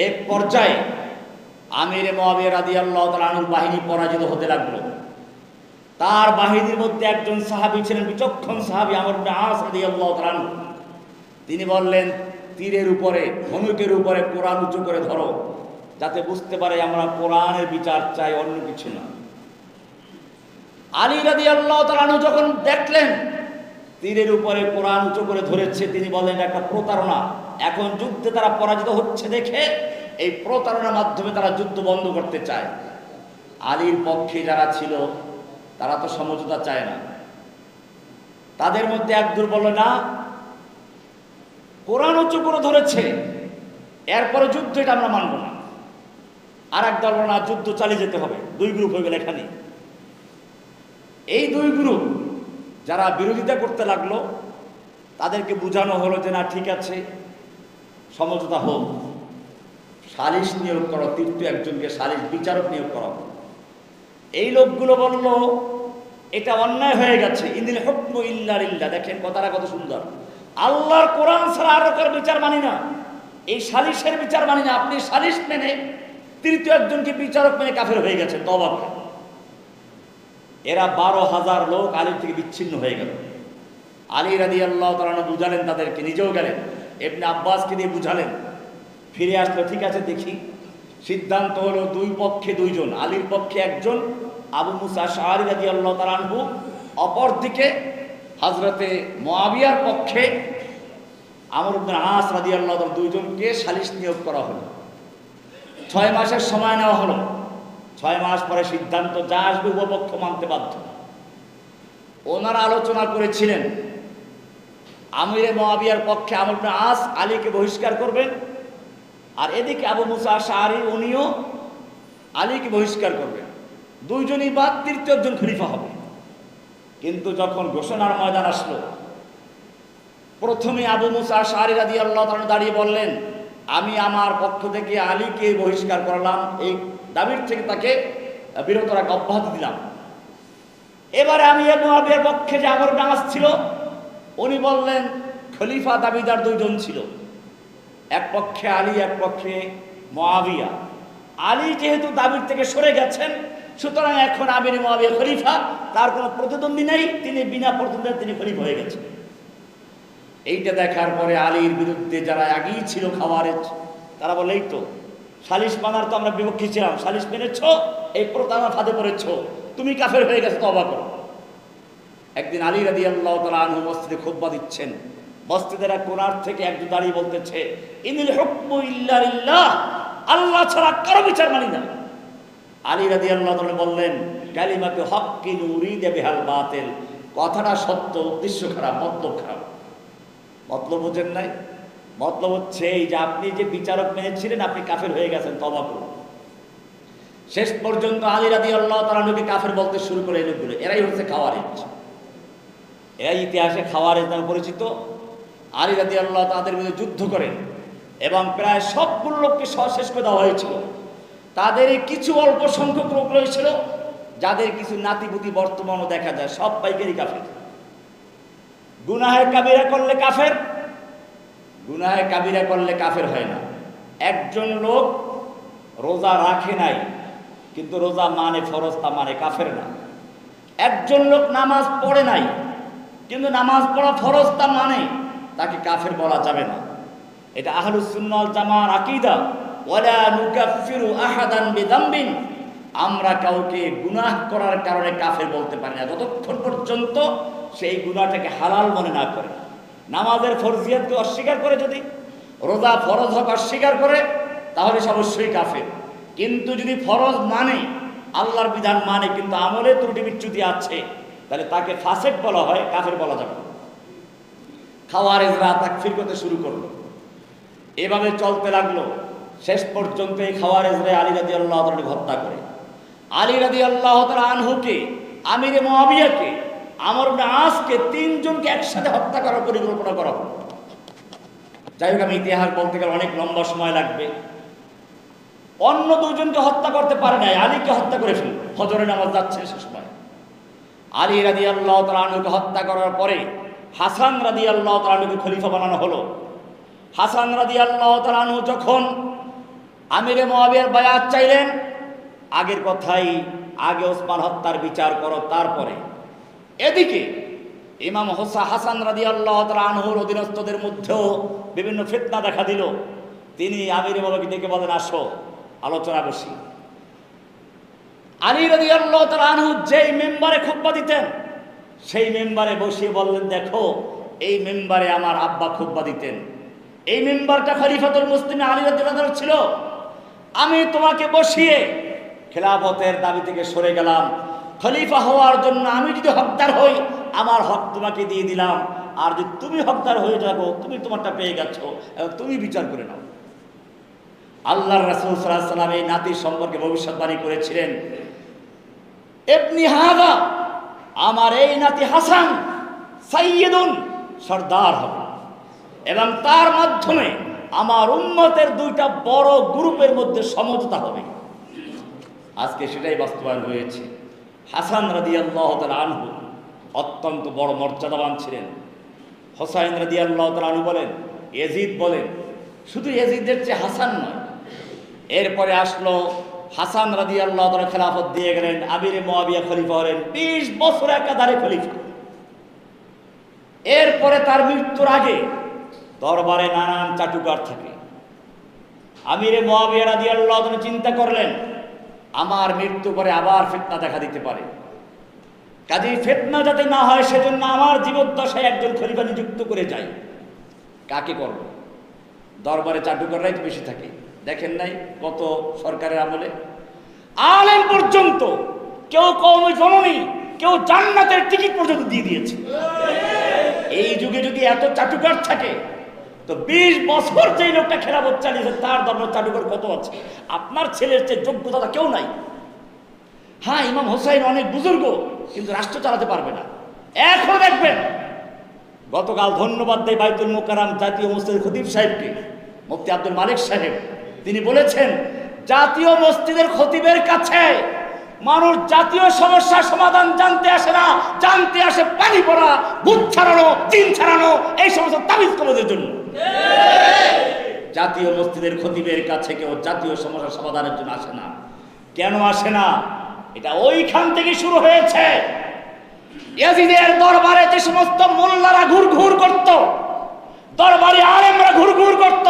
এক পর্যায়ে আমিরে মুআবিয়া রাদিয়াল্লাহু তাআলা আনহুর বাহিনী পরাজিত হতে লাগলো। তার বাহিনীর মধ্যে একজন সাহাবী ছিলেন, বিচক্ষণ সাহাবী আমর ইবনে আস রাদিয়াল্লাহু তাআলা আনহু। তিনি বললেন তীরের উপরে, ধনুকের উপরে কোরআন উঁচু করে ধরো, যাতে বুঝতে পারে আমরা কোরআনের বিচার চাই, অন্য কিছু না। আলী রাদিয়াল্লাহু তাআলা আনহু যখন দেখলেন তীরের উপরে কোরআন উঁচু করে ধরেছে, তিনি বললেন একটা প্রতারণা। এখন যুদ্ধে তারা পরাজিত হচ্ছে দেখে এই প্রতারণার মাধ্যমে তারা যুদ্ধ বন্ধ করতে চায়। আলীর পক্ষে যারা ছিল তারা তো সমঝোতা চায় না। তাদের মধ্যে একদল বলল না, কোরআন উঁচু করে ধরেছে, এরপরে যুদ্ধ এটা আমরা মানব না। আর এক দল বলল না, যুদ্ধ চালিয়ে যেতে হবে। দুই গ্রুপ হয়ে গেল এখানে। এই দুই গ্রুপ যারা বিরোধিতা করতে লাগলো, তাদেরকে বোঝানো হলো যে না ঠিক আছে, সমঝোতা হোক, সালিশ নিয়োগ করো, তৃতীয় একজনকে সালিশ বিচারক নিয়োগ করো। এই লোকগুলো বলল এটা অন্যায় হয়ে গেছে, ইনিল হুকমু ইল্লা লিল্লাহ। দেখেন কথাটা কত সুন্দর, আল্লাহর কোরআন ছাড়া আর কারো বিচার মানি না, এই সালিশের বিচার মানি না। আপনি সালিশ মেনে তৃতীয় একজনকে বিচারক মেনে কাফের হয়ে গেছে, তওবা করেন। এরা 12,000 লোক আলীর থেকে বিচ্ছিন্ন হয়ে গেল। আলী রাদিয়াল্লাহু তাআলা বুঝালেন তাদেরকে, নিজেও গেলেন, ইবনে আব্বাসকে দিয়ে বুঝালেন। ফিরে আসলো, ঠিক আছে দেখি। সিদ্ধান্ত হলো দুই পক্ষে দুইজন, আলীর পক্ষে একজন আবু মুসা আশআরী রাদিয়াল্লাহু তাআলা আনহু, অপরদিকে হযরতে মুআবিয়ার পক্ষে আমর ইবনে আস রাদিয়াল্লাহু তাআলা, দুইজনকে সালিশ নিয়োগ করা হলো। 6 মাসের সময় নেওয়া হলো। 6 মাস পরে সিদ্ধান্ত যা আসবে উভপক্ষ মানতে বাধ্য। ওনারা আলোচনা করেছিলেন আমিরে মুআবিয়ার পক্ষে আমর ইবনে আস আলীকে বহিষ্কার করবেন, আর এদিকে আবু মুসা আশআরী উনিও আলীকে বহিষ্কার করবেন। দুইজনই বাদ, তৃতীয় একজন খলিফা হবে। কিন্তু যখন ঘোষণার ময়দান আসলো, প্রথমে আবু মুসা আশআরী রাদিয়াল্লাহু তাআলা দাঁড়িয়ে বললেন আমি আমার পক্ষ থেকে আলীকে বহিষ্কার করলাম, এই দাবির থেকে তাকে বিরত রাখা অব্যাহতি দিলাম। এবারে আমি মুআবিয়ার পক্ষে যে আমর ইবনে আস ছিল, উনি বললেন খলিফা দাবিদার দুইজন ছিল, এক পক্ষে আলী, এক পক্ষে মুআবিয়া। আলী যেহেতু দাবির থেকে সরে গেছেন, সুতরাং এখন আমির মুআবিয়া খলিফা, তার কোনো প্রতিদ্বন্দ্বী নেই, তিনি বিনা প্রতিদ্বন্দ্বিতায় তিনি খলিফা হয়ে গেছেন। এইটা দেখার পরে আলীর বিরুদ্ধে যারা আগেই ছিল খাওয়ারেজ, তারা বলে এই তো সালিশ মানার তো আমরা বিপক্ষে ছিলাম, সালিশ মেনেছ, এই প্রতারণা ফাঁদে পড়েছ, তুমি কাফের হয়ে গেছো, তওবা করো। একদিন আলী রাদিয়াল্লাহু তাআলা আনহু মসজিদে খুতবা দিচ্ছেন। মসজিদের এক কোণার থেকে একজন দাঁড়িয়ে বলতেছে ইনিল হুকমু ইল্লা লিল্লাহ, আল্লাহ ছাড়া কারো বিচার মানি না। আলী রাদিয়াল্লাহু তাআলা বললেন কালিমাতু হাক্কিন উরিদা বিহাল বাতিল, কথাটা সত্য, উদ্দেশ্য খারাপ, মতলব খারাপ। মতলব বোঝেন নাই? মতলব হচ্ছে এই যে আপনি যে বিচারক মেনেছিলেন, আপনি কাফের হয়ে গেছেন, তওবা করুন। শেষ পর্যন্ত আলী রাদিয়াল্লাহু তাআলা নবীকে কাফের বলতে শুরু করে এই লোকগুলো। এরাই হচ্ছে খাওয়ারিজ, এরাই ইতিহাসে খাওয়ারিজ নামে পরিচিত। আলী রাদিয়াল্লাহু তাআলা তাদের বিরুদ্ধে যুদ্ধ করেন এবং প্রায় সবগুলো লোককে শেষ করে দেওয়া হয়েছিল। তাদের কিছু অল্প সংখ্যক লোক রয়েছিল যাদের কিছু নাতিপুতি বর্তমানও দেখা যায়, সব পাইকারি কাফের। গুনাহে কাবিরা করলে কাফের, গুনাহে কাবিরা করলে কাফের হয় না। একজন লোক রোজা রাখে নাই কিন্তু রোজা মানে, ফরজ তা মানে, কাফের না। একজন লোক নামাজ পড়ে নাই কিন্তু নামাজ পড়া ফরজ তা মানে, তাকে কাফের বলা যাবে না। এটা আহলুস সুন্নাহ ওয়াল জামাআর আকীদা। ওয়ালা নুকাফিরু আহাদান বিযামবিন, আমরা কাউকে গুনাহ করার কারণে কাফের বলতে পারি না যতক্ষণ পর্যন্ত সেই গুনাহটাকে হালাল মনে না করে। নামাজের ফরজিয়াতকে অস্বীকার করে, যদি রোজা ফরজ হক অস্বীকার করে, তাহলে সে অবশ্যই কাফের। কিন্তু যদি ফরজ মানে, আল্লাহর বিধান মানে, কিন্তু আমলে ত্রুটি বিচ্যুতি আছে, তাহলে তাকে ফাসেক বলা হয়, কাফের বলা যাবে না। খাওয়ারেজরা তাকফির করতে শুরু করলো, এভাবে চলতে লাগলো। শেষ পর্যন্ত এই খাওয়ারেজরা আলী রাদিয়াল্লাহু তাআলাকে হত্যা করে। আলী রাদিয়াল্লাহু তাআলা আনহুকে, আমিরে মুআবিয়াকে, আমর ইবনে আসকে, তিনজনকে একসাথে হত্যা করার পরিকল্পনা করা হলো। যাই হোক, আমি ইতিহাস বলতে গেলে অনেক লম্বা সময় লাগবে। অন্য দুজনকে হত্যা করতে পারে নাই, আলীকে হত্যা করে ফেলল। ফজরের নামাজ যাচ্ছে সে সময় আলী রাদিয়াল্লাহু তাআলা আনহুকে হত্যা করার পরে হাসান রাদিয়াল্লাহু তাআলা আনহুকে খলিফা বানানো হলো। হাসান রাদিয়াল্লাহু তাআলা আনহু যখন আমিরে মুআবিয়ার বায়াত চাইলেন, আগের কথাই, আগে ওসমান হত্যার বিচার করো, তারপরে। এদিকে ইমাম হাসান রাদিয়াল্লাহু তাআলা আনহুর অধীনস্থদের মধ্যেও বিভিন্ন ফিতনা দেখা দিল। তিনি আমিরে মুআবিয়াকে ডেকে বলেন, আসো আলোচনা বসি। আলী রাদিয়াল্লাহু তাআলা আনহু যেই মেম্বারে খুতবা দিতেন, সেই মেম্বারে বসিয়ে বললেন, দেখো এই মেম্বারে আমার আব্বা খুতবা দিতেন, এই মেম্বারটা খলিফাতুল মুসলিমিন আলী রাদিয়াল্লাহু তাআলা ছিল। আমি তোমাকে বসিয়ে খেলাফতের দাবি থেকে সরে গেলাম, খলিফা হওয়ার জন্য আমি যদি হকদার হই, আমার হক তোমাকে দিয়ে দিলাম, আর যদি তুমি হকদার হয়ে যাবো, তুমি তোমারটা পেয়ে গেছো, তুমি বিচার করে নাও। আল্লাহর রাসূল সাল্লাল্লাহু আলাইহি ওয়াসাল্লাম এই নাতি সম্পর্কে ভবিষ্যৎবাণী করেছিলেন, ইবনি হাদা, আমার এই নাতি হাসান সাইয়্যিদুন, সরদার হবে, এবং তার মাধ্যমে আমার উম্মতের দুইটা বড় গ্রুপের মধ্যে সমঝোতা হবে। আজকে সেটাই বাস্তবায়ন হয়েছে। হাসান রাদিয়াল্লাহু তাআলা আনহু অত্যন্ত বড় মর্যাদাবান ছিলেন। হোসাইন রাদিয়াল্লাহু তাআলা আনহু বলেন, ইয়াজিদ বলেন, শুধু ইয়াজিদের চেয়ে হাসান নয়। এরপরে আসলো হাসান রাদিয়াল্লাহু তাআলা খেলাফত দিয়ে গেলেন, আমিরে মুআবিয়া খলিফা হলেন, 20 বছর একাধারে খলিফা। এরপরে তার মৃত্যুর আগে দরবারে নানান চাটুকার থাকে। আমিরে মুআবিয়া রাদিয়াল্লাহু তাআলা চিন্তা করলেন, আমার মৃত্যু পরে আবার ফিতনা দেখা দিতে পারে, কাজেই ফিতনা যাতে না হয় সেজন্য আমার জীবদ্দশায় একজন খলিফা নিযুক্ত করে যাই। কাকে করব? দরবারে চাটুকাররাই তো বেশি থাকে। দেখেন নাই কত সরকারের আমলে আলেম পর্যন্ত, কেউ কওমি জননী, কেউ জান্নাতের টিকিট পর্যন্ত দিয়ে দিয়েছে। এই যুগে যদি এত চাটুকার থাকে, তো 20 বছর যেই লোকটা খেলাফত চালিয়েছে তার দরবার চাটুকার কত আছে? আপনার ছেলের চেয়ে যোগ্যতা কেউ নাই। হ্যাঁ, ইমাম হোসাইন অনেক বুজুর্গ, কিন্তু রাষ্ট্র চালাতে পারবে না। এখন দেখবেন, গতকাল ধন্যবাদ দেয় বাইতুল মুকাররম জাতীয় মসজিদের খতিব সাহেবকে, মুফতি আব্দুল মালিক সাহেব। তিনি বলেছেন, জাতীয় মসজিদের খতিবের কাছে মানুষ জাতীয় সমস্যার সমাধান জানতে আসে না, জানতে আসে পানি পড়া, ভূত ছাড়ানো, জিন ছাড়ানো, এই সমস্ত তাবিজ কবজের জন্য। জাতীয় মসজিদের খতিবের কাছে কেউ জাতীয় সমস্যার সমাধানের জন্য আসে না। কেন আসে না? এটা ওইখান থেকে শুরু হয়েছে। ইয়াজিদের দরবারে যে সমস্ত মোল্লারা ঘুরঘুর করত, দরবারে আলেমরা ঘুরঘুর করত,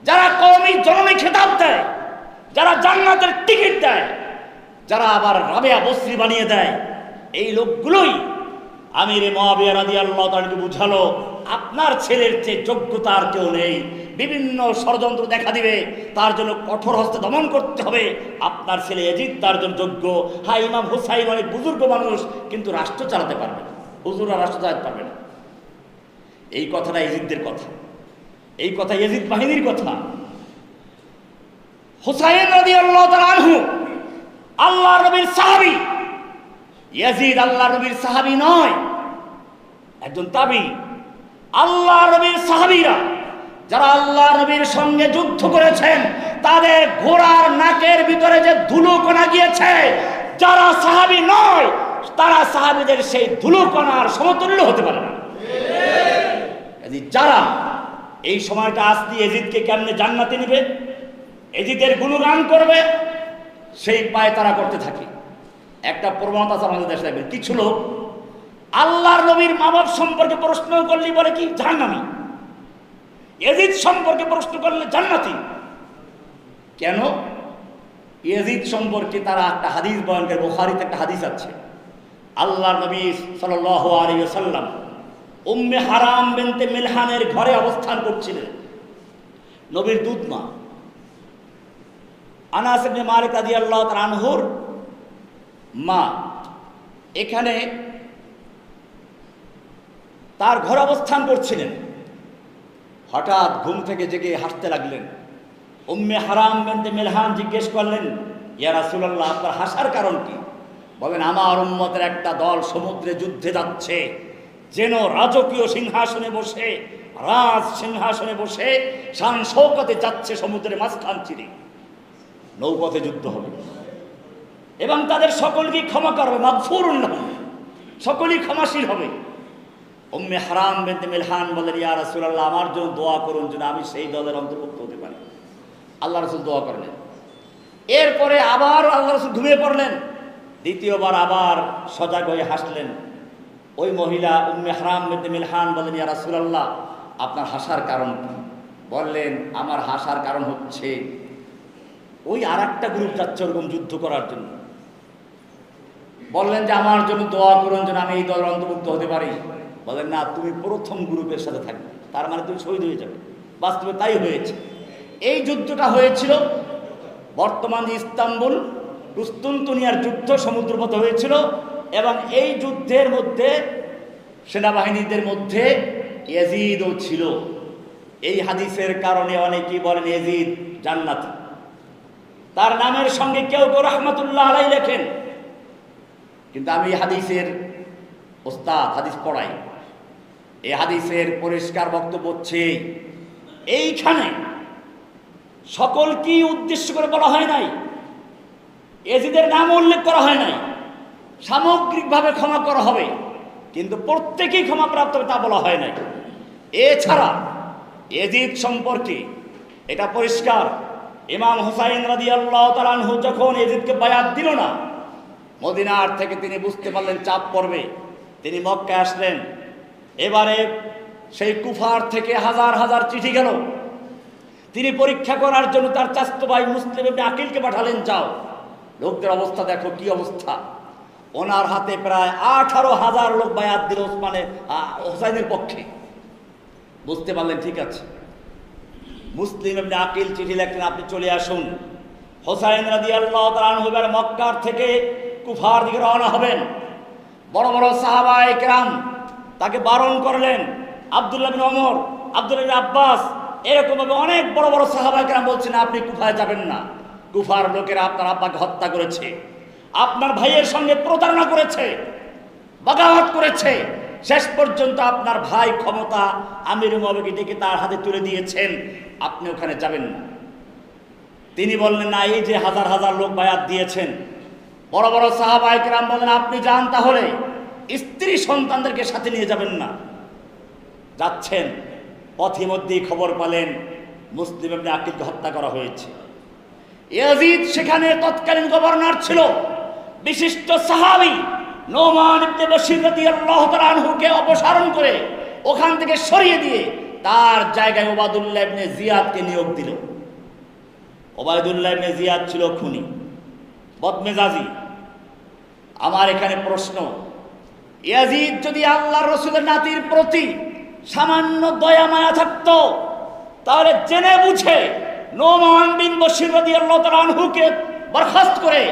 যারা কওমি জননী খেতাব দেয়, যারা জান্নাতের টিকিট দেয়, যারা আবার রাবেয়া বসরি বানিয়ে দেয়, এই লোকগুলোই আমিরে মুআবিয়া রাদিয়াল্লাহু তাআলাকে বুঝালো, আপনার ছেলের চেয়ে যোগ্যতা আর কেউ নেই, বিভিন্ন ষড়যন্ত্র দেখা দিবে, তার জন্য কঠোর হস্তে দমন করতে হবে। আপনার ছেলে ইয়াজিদ তার জন্য যোগ্য। হ্যাঁ, ইমাম হুসাইন অনেক বুজুর্গ মানুষ, কিন্তু রাষ্ট্র চালাতে পারবে না, হুজুররা রাষ্ট্র চালাতে পারবে না। এই কথাটা ইয়াজিদের কথা, এই কথা ইয়াজিদ বাহিনীর কথা। হুসাইন রাদিয়াল্লাহু তাআলা আনহু আল্লাহর নবীর সাহাবী, ইয়াজিদ আল্লাহর নবীর সাহাবী নয়, একজন তাবী। আল্লাহর নবীর সাহাবীরা যারা আল্লাহর নবীর সঙ্গে যুদ্ধ করেছেন, তাদের ঘোড়ার নাকের ভিতরে যে ধুলোকণা গিয়েছে, যারা সাহাবী নয় তারা সাহাবীদের সেই ধুলোকণার সমতুল্য হতে পারে না। যারা এই সময়টা আসতে ইয়াজিদকে কেমনে জান্নাতে নেবে, ইয়াজিদের গুণগান করবে, সেই পায় তারা করতে থাকে। একটা প্রবণতা আছে আমাদের দেশে, দেখবেন কিছু লোক আল্লাহর নবীর মা বাপ সম্পর্কে প্রশ্ন করলে বলে কি জাহান্নামী, ইয়াজিদ সম্পর্কে প্রশ্ন করলে জান্নাতি। কেন? ইয়াজিদ সম্পর্কে তারা একটা হাদিস বয়ান করে। বুখারীতে একটা হাদিস আছে, আল্লাহর নবী সাল্লাল্লাহু আলাইহি ওয়াসাল্লাম উম্মে হারাম বিনতে মিলহানের ঘরে অবস্থান করছিলেন, নবীর দুধ মা। আনাস ইবনে মালিক রাদিয়াল্লাহু তাআলা আনহুর মা এখানে তার ঘর অবস্থান করছিলেন। হঠাৎ ঘুম থেকে জেগে হাসতে লাগলেন। উম্মে হারাম বিনতে মিলহান জিজ্ঞেস করলেন, ইয়া রাসূলুল্লাহ, আপনার হাসার কারণ কি? বলেন, আমার উম্মতের একটা দল সমুদ্রে যুদ্ধে যাচ্ছে, যেন রাজকীয় সিংহাসনে বসে, রাজ সিংহাসনে বসে শান শৌকতে যাচ্ছে সমুদ্রের মাঝখান চিরে। নৌপথে যুদ্ধ হবে এবং তাদের সকলকেই ক্ষমা করবে, মাগফুরুন লাহুম, সকলেই ক্ষমাশীল হবে। উম্মে হারাম বিনতে মিলহান বলেন, ইয়া রাসূলুল্লাহ, আমার জন্য দোয়া করুন যেন আমি সেই দলের অন্তর্ভুক্ত হতে পারি। আল্লাহ রাসূল দোয়া করলেন। এরপরে আবার আল্লাহ রাসূল ঘুমিয়ে পড়লেন। দ্বিতীয়বার আবার সজাগ হয়ে হাসলেন। ওই মহিলা উম্মে হারাম বিনতে মিলহান বলেন, ইয়া রাসূলুল্লাহ, আপনার হাসার কারণ কি? বললেন, আমার হাসার কারণ হচ্ছে ওই আর একটা গ্রুপ যাচ্ছে ওরকম যুদ্ধ করার জন্য। বললেন যে আমার জন্য দোয়া করুন যেন আমি এই দলের অন্তর্ভুক্ত হতে পারি। বলেন, না, তুমি প্রথম গ্রুপের সাথে থাকবে, তার মানে তুমি শহীদ হয়ে যাবে। বাস্তবে তাই হয়েছে। এই যুদ্ধটা হয়েছিল বর্তমান ইস্তাম্বুল কুস্তুনতুনিয়ার যুদ্ধ সমুদ্রপথে হয়েছিল এবং এই যুদ্ধের মধ্যে সেনাবাহিনীদের মধ্যে ইয়াজিদও ছিল। এই হাদিসের কারণে অনেকেই বলেন ইয়াজিদ জান্নাতি। তার নামের সঙ্গে কেউ কেউ রাহমাতুল্লাহ আলাইহি লেখেন, কিন্তু আমি হাদিসের ওস্তাদ, হাদিস পড়াই। এই হাদিসের পরিষ্কার বক্তব্য হচ্ছে এইখানে সকলকেই উদ্দেশ্য করে বলা হয় নাই, ইয়াজিদের নাম উল্লেখ করা হয় নাই। সামগ্রিকভাবে ক্ষমা করা হবে, কিন্তু প্রত্যেকেই ক্ষমাপ্রাপ্ত হবে তা বলা হয় নাই। এছাড়া ইয়াজিদ সম্পর্কে এটা পরিষ্কার, ইমাম হুসাইন রাদিয়াল্লাহু তাআলা আনহু যখন ইয়াজিদকে বায়াত দিল না, মদিনার থেকে তিনি বুঝতে পারলেন চাপ পড়বে, তিনি মক্কায় আসলেন। এবারে সেই কুফার থেকে হাজার হাজার চিঠি গেল। তিনি পরীক্ষা করার জন্য তার চাচাতো ভাই মুসলিম ইবনে আকিলকে পাঠালেন, যাও লোকদের অবস্থা দেখো কি অবস্থা। ওনার হাতে প্রায় 18,000 লোক বায়াত দিল হুসাইনের পক্ষে। বুঝতে পারলেন ঠিক আছে। মুসলিম ইবনে আকিল চিঠি লিখলেন, আপনি চলে আসুন। হুসাইন রাদিয়াল্লাহু তাআলা আনহু মক্কার থেকে কুফার দিকে রওনা হবেন। বড় বড় সাহাবায়ে কেরাম তাকে বারণ করলেন। আব্দুল্লাহ বিন ওমর, আব্দুল্লাহ বিন আব্বাস, এরকমভাবে অনেক বড় বড় সাহাবায়ে কেরাম বলছেন, আপনি কুফায় যাবেন না। কুফার লোকেরা আপনার আব্বাকে হত্যা করেছে, আপনার ভাইয়ের সঙ্গে প্রতারণা করেছে, বাগাওয়াত করেছে। শেষ পর্যন্ত আপনার ভাই ক্ষমতা আমির মুআবিয়াকে ডেকে তার হাতে তুলে দিয়েছেন, আপনি ওখানে যাবেন না। তিনি বললেন, না, এই যে হাজার হাজার লোক বায়াত দিয়েছেন। বড় বড় সাহাবায়ে কেরাম বলেন, আপনি যান, তাহলে স্ত্রী সন্তানদেরকে সাথে নিয়ে যাবেন না। যাচ্ছেন, পথে মধ্যেই খবর পেলেন মুসলিম ইবনে আকিলকে হত্যা করা হয়েছে। ইয়াজিদ সেখানে তৎকালীন গভর্নর ছিল, বিশিষ্ট সাহাবী নোমান ইবনে বশীর রাদিয়াল্লাহু তাআলা আনহুকে অপসারণ করে ওখান থেকে সরিয়ে দিয়ে তার জায়গায় ওবায়দুল্লাহ ইবনে জিয়াদকে নিয়োগ দিল। ওবায়দুল্লাহ ইবনে জিয়াদ ছিল খুনি, বদমেজাজি। আমার এখানে প্রশ্ন, ইয়াজিদ যদি আল্লাহর রাসূলের নাতির প্রতি সামান্য দয়া মায়া থাকতো, তাহলে জেনে বুঝে নোমান বিন বশীর রাদিয়াল্লাহু তাআলা আনহুকে বরখাস্ত করে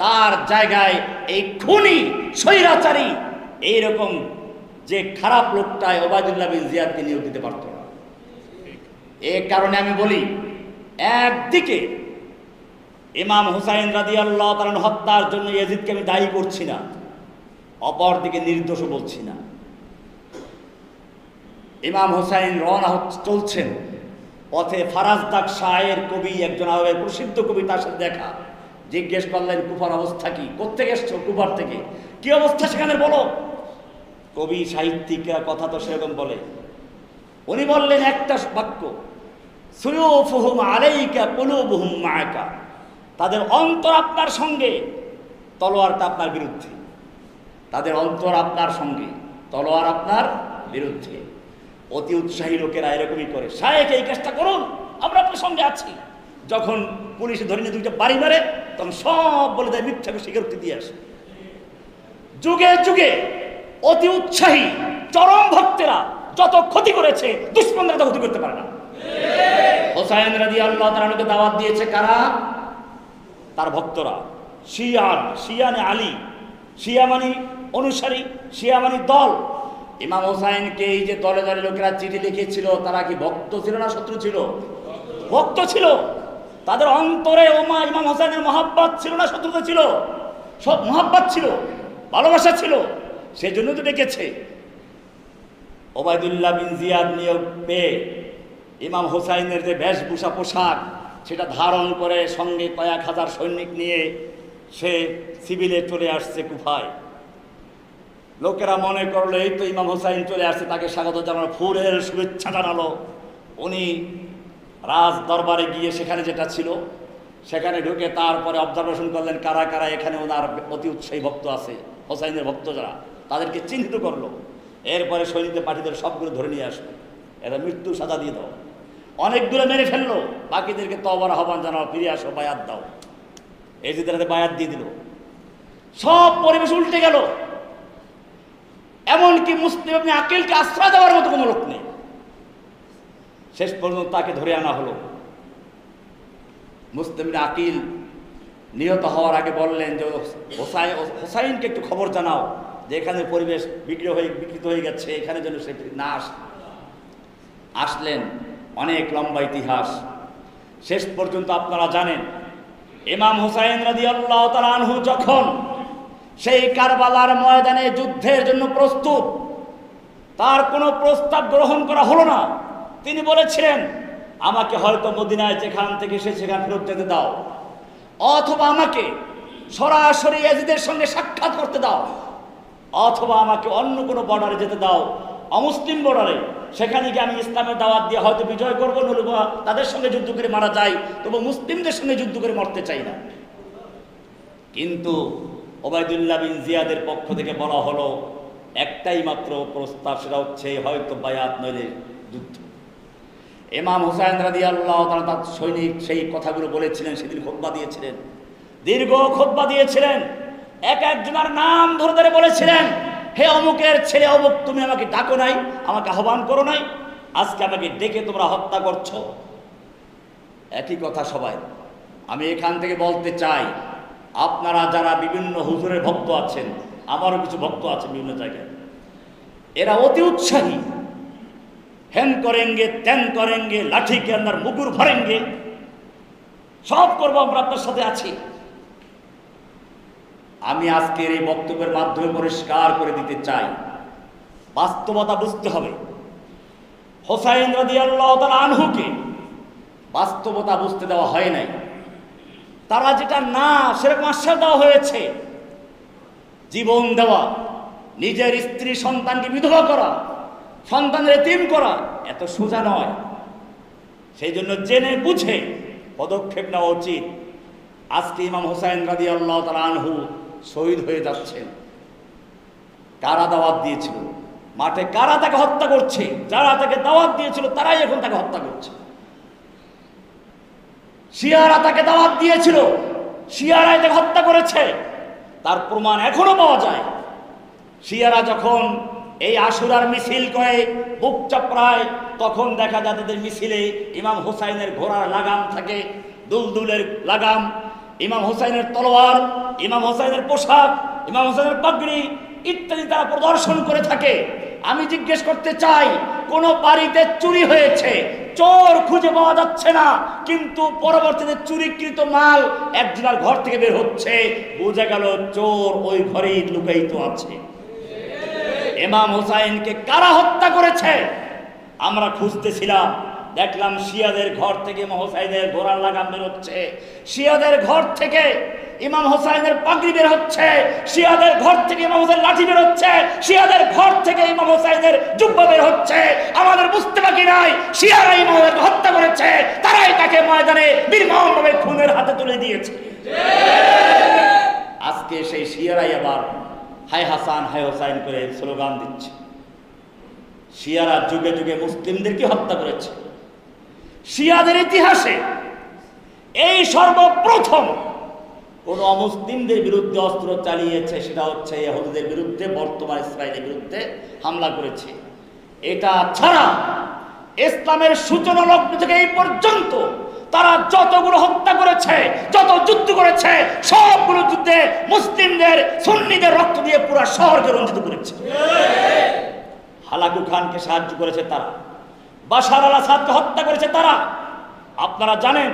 তার জায়গায় এই খুনি স্বৈরাচারী এইরকম যে খারাপ লোকটায় ওবায়দুল্লাহ বিন জিয়াদকে নিয়োগ দিতে পারত না। এই কারণে আমি বলি, একদিকে ইমাম হুসাইন রাদিয়াল্লাহু তাআলা হত্যার জন্য ইয়াজিদকে আমি দায়ী করছি না, অপরদিকে নির্দোষ বলছি না। ইমাম হুসাইন রওনা চলছেন, পথে ফারাজদাক শায়ের কবি, একজন আরবের প্রসিদ্ধ কবি, তার সাথে দেখা। জিজ্ঞেস করলেন, কুফার অবস্থা কি? কোত্থেকে এসছো? কুফার থেকে। কি অবস্থা সেখানে বলো। কবি সাহিত্যিকরা কথা তো সেরকম বলে। উনি বললেন একটা বাক্য, সুয়ুফুহুম আলাইকা কুলুবুহুম মাআকা। তাদের অন্তর আপনার সঙ্গে, তলোয়ারটা আপনার বিরুদ্ধে। তাদের অন্তর আপনার সঙ্গে, তলোয়ার আপনার বিরুদ্ধে। অতি উৎসাহী লোকেরা এরকমই করে, শায়েখ এই কাজটা করুন, আমরা আপনার সঙ্গে আছি। যখন পুলিশে ধরে নিয়ে দুইটা বাড়ি মারে, তখন সব বলে দেয়, মিথ্যাকে স্বীকারোক্তি দিয়ে আসে। যুগে যুগে অতি উৎসাহী চরম ভক্তেরা যত ক্ষতি করেছে, দুশমনরা তত ক্ষতি করতে পারে না। হুসাইন রাদিয়াল্লাহু তাআলা দাওয়াত দিয়েছে কারা? তার ভক্তরা। শিয়ানে আলী, শিয়া মানে অনুসারী, শিয়া মানে দল। ইমাম হোসাইনকে এই যে দলে দলে লোকেরা চিঠি লিখেছিল, তারা কি ভক্ত ছিল না শত্রু ছিল? ভক্ত ছিল। তাদের অন্তরে ইমাম হোসাইনের মহাব্বত ছিল না শত্রুতা ছিল? সব মহাব্বত ছিল, ভালোবাসা ছিল, সেই জন্য তো ডেকেছে। ওবায়দুল্লাহ বিন জিয়াদ নিয়োগ পেয়ে ইমাম হোসাইনের যে বেশভূষা পোশাক, সেটা ধারণ করে সঙ্গে কয়েক হাজার সৈনিক নিয়ে সে সিভিলে চলে আসছে কুফায়। লোকেরা মনে করলো এই তো ইমাম হোসাইন চলে আসছে, তাকে স্বাগত জানালো, ফুলের শুভেচ্ছা জানালো। উনি রাজ দরবারে গিয়ে সেখানে যেটা ছিল সেখানে ঢুকে তারপরে অবজারভেশন করলেন কারা কারা এখানে ওনার অতি উৎসাহী ভক্ত আছে, হোসাইনের ভক্ত যারা, তাদেরকে চিহ্নিত করলো। এরপরে সৈনিকদের পার্টিদের সবগুলো ধরে নিয়ে আসলো, এরা মৃত্যু সাজা দিয়ে দাও। অনেকগুলো মেরে ফেললো, বাকিদেরকে তওবার আহ্বান জানাও, ফিরে আসো, বায়াত দাও। এই যে তাদের বায়াত দিয়ে দিল, সব পরিবেশ উল্টে গেল। এমনকি মুসলিম ইবনে আকিলকে আশ্রয় দেওয়ার মতো কোনো লোক নেই। শেষ পর্যন্ত তাকে ধরে আনা হলো। মুসলিম ইবনে আকিল নিহত হওয়ার আগে বললেন যে হোসাইনকে একটু খবর জানাও যে এখানে পরিবেশ বিকৃত হয়ে গেছে, এখানে যেন সে না আসে। আসলেন, অনেক লম্বা ইতিহাস। শেষ পর্যন্ত আপনারা জানেন ইমাম হুসাইন রাদিয়াল্লাহু তাআলা আনহু যখন সেই কারবালার ময়দানে যুদ্ধের জন্য প্রস্তুত, তার কোনো প্রস্তাব গ্রহণ করা হলো না। তিনি বলেছিলেন আমাকে হয়তো মদিনায় যেখান থেকে সেখানে ফেরত যেতে দাও, অথবা আমাকে সরাসরি ইয়াজিদের সঙ্গে সাক্ষাৎ করতে দাও, অথবা আমাকে অন্য কোনো বর্ডারে যেতে দাও, অমুসলিম বর্ডারে। সেখানে গিয়ে আমি ইসলামের দাওয়াত দিয়ে হয়তো বিজয় করবো, নতুবা তাদের সঙ্গে যুদ্ধ করে মারা যায়, তবু মুসলিমদের সঙ্গে যুদ্ধ করে মরতে চাই না। কিন্তু ওবায়দুল্লাহ বিন জিয়াদের পক্ষ থেকে বলা হলো একটাই মাত্র প্রস্তাব, সেটা হচ্ছে হয়তো বায়াত নইলে যুদ্ধ। ইমাম হুসাইন রাদিয়াল্লাহু তাআলা তার সৈনিক সেই কথাগুলো বলেছিলেন, সেদিন খুতবা দিয়েছিলেন, দীর্ঘ খুতবা দিয়েছিলেন। এক একজনের নাম ধরে ধরে বলেছিলেন, হে অমুকের ছেলে অমুক, তুমি আমাকে ডাকো নাই, আমাকে আহ্বান করো নাই, আজকে আমাকে ডেকে তোমরা হত্যা করছো। একই কথা সবাই। আমি এখান থেকে বলতে চাই, আপনারা যারা বিভিন্ন হুজুরের ভক্ত আছেন, আমারও কিছু ভক্ত আছে বিভিন্ন জায়গায়, এরা অতি উৎসাহী, হেন করেঙ্গে তেন করেঙ্গে, লাঠি কে আন্দার মুগুর ভরেঙ্গে, সব করবো, আমরা আপনার সাথে আছি। আমি আজকের এই বক্তব্যের মাধ্যমে পরিষ্কার করে দিতে চাই, বাস্তবতা বুঝতে হবে। হোসাইন রাদিয়াল্লাহু তাআলা আনহুকে বাস্তবতা বুঝতে দেওয়া হয় নাই। তারা যেটা না সেরকম আশ্বাস দেওয়া হয়েছে। জীবন দেওয়া, নিজের স্ত্রী সন্তানকে বিধবা করা, সন্তানের এতিম করা এত সোজা নয়। সেই জন্য জেনে বুঝে পদক্ষেপ নেওয়া উচিত। আজকে ইমাম হোসাইন রাদিয়াল্লাহু তাআলা আনহু শহীদ হয়ে যাচ্ছেন। কারা দাওয়াত দিয়েছিল? মাঠে কারা তাকে হত্যা করছে? যারা তাকে দাওয়াত দিয়েছিল তারাই এখন তাকে হত্যা করছে। শিয়ারা তাকে দাওয়াত দিয়েছিল, শিয়ারাই তাকে হত্যা করেছে, তার প্রমাণ এখনো পাওয়া যায়। শিয়ারা যখন এই আশুরার মিছিল করে বুক চাপড়ায়, তখন দেখা যায় তাদের মিছিলে ইমাম হোসাইনের ঘোড়ার লাগাম থাকে, দুলদুলের লাগাম, ইমাম হোসাইনের তলোয়ার, ইমাম হোসাইনের পোশাক, ইমাম হোসাইনের পাগড়ি ইত্যাদি তারা প্রদর্শন করে থাকে। আমি জিজ্ঞেস করতে চাই, কোন বাড়িতে চুরি হয়েছে, চোর খুঁজে পাওয়া যাচ্ছে না, কিন্তু পরবর্তীতে চুরিকৃত মাল একজনের ঘর থেকে বের হচ্ছে, বোঝা গেল চোর ওই ঘরেই লুকায়িত আছে। ইমাম হোসাইনকে কারা হত্যা করেছে আমরা খুঁজতেছিলাম, দেখলাম শিয়াদের ঘর থেকে ইমাম হোসাইনের ঘোড়ার লাগাম বের হচ্ছে, শিয়াদের ঘর থেকে ইমাম হোসাইনের পাগড়ি বের হচ্ছে, শিয়াদের ঘর থেকে ইমাম হোসাইন লাঠি বের হচ্ছে, শিয়াদের ঘর থেকে ইমাম হোসাইনের জুব্বা বের হচ্ছে। আমাদের বুঝতে বাকি নাই, শিয়ারা ইমামকে হত্যা করেছে, তারাই তাকে ময়দানে নির্মমভাবে খুনের হাতে তুলে দিয়েছে। আজকে সেই শিয়ারাই আবার হায় হাসান হায় হোসাইন করে স্লোগান দিচ্ছে। শিয়ারা যুগে যুগে মুসলিমদেরকে হত্যা করেছে। শিয়াদের ইতিহাসে এই সর্বপ্রথম কোন অমুসলিমদের বিরুদ্ধে অস্ত্র চালিয়েছে, সেটা হচ্ছে ইহুদিদের বিরুদ্ধে, বর্তমান ইসরায়েলের বিরুদ্ধে হামলা করেছে। এটা ছাড়া ইসলামের সূচনা লগ্ন থেকে এই পর্যন্ত তারা যতগুলো হত্যা করেছে, যত যুদ্ধ করেছে, সবগুলো যুদ্ধে মুসলিমদের সুন্নিদের রক্ত দিয়ে পুরো শহরকে রঞ্জিত করেছে। হালাকু খানকে সাহায্য করেছে তারা, বাশার আল আসাদকে হত্যা করেছে তারা। আপনারা জানেন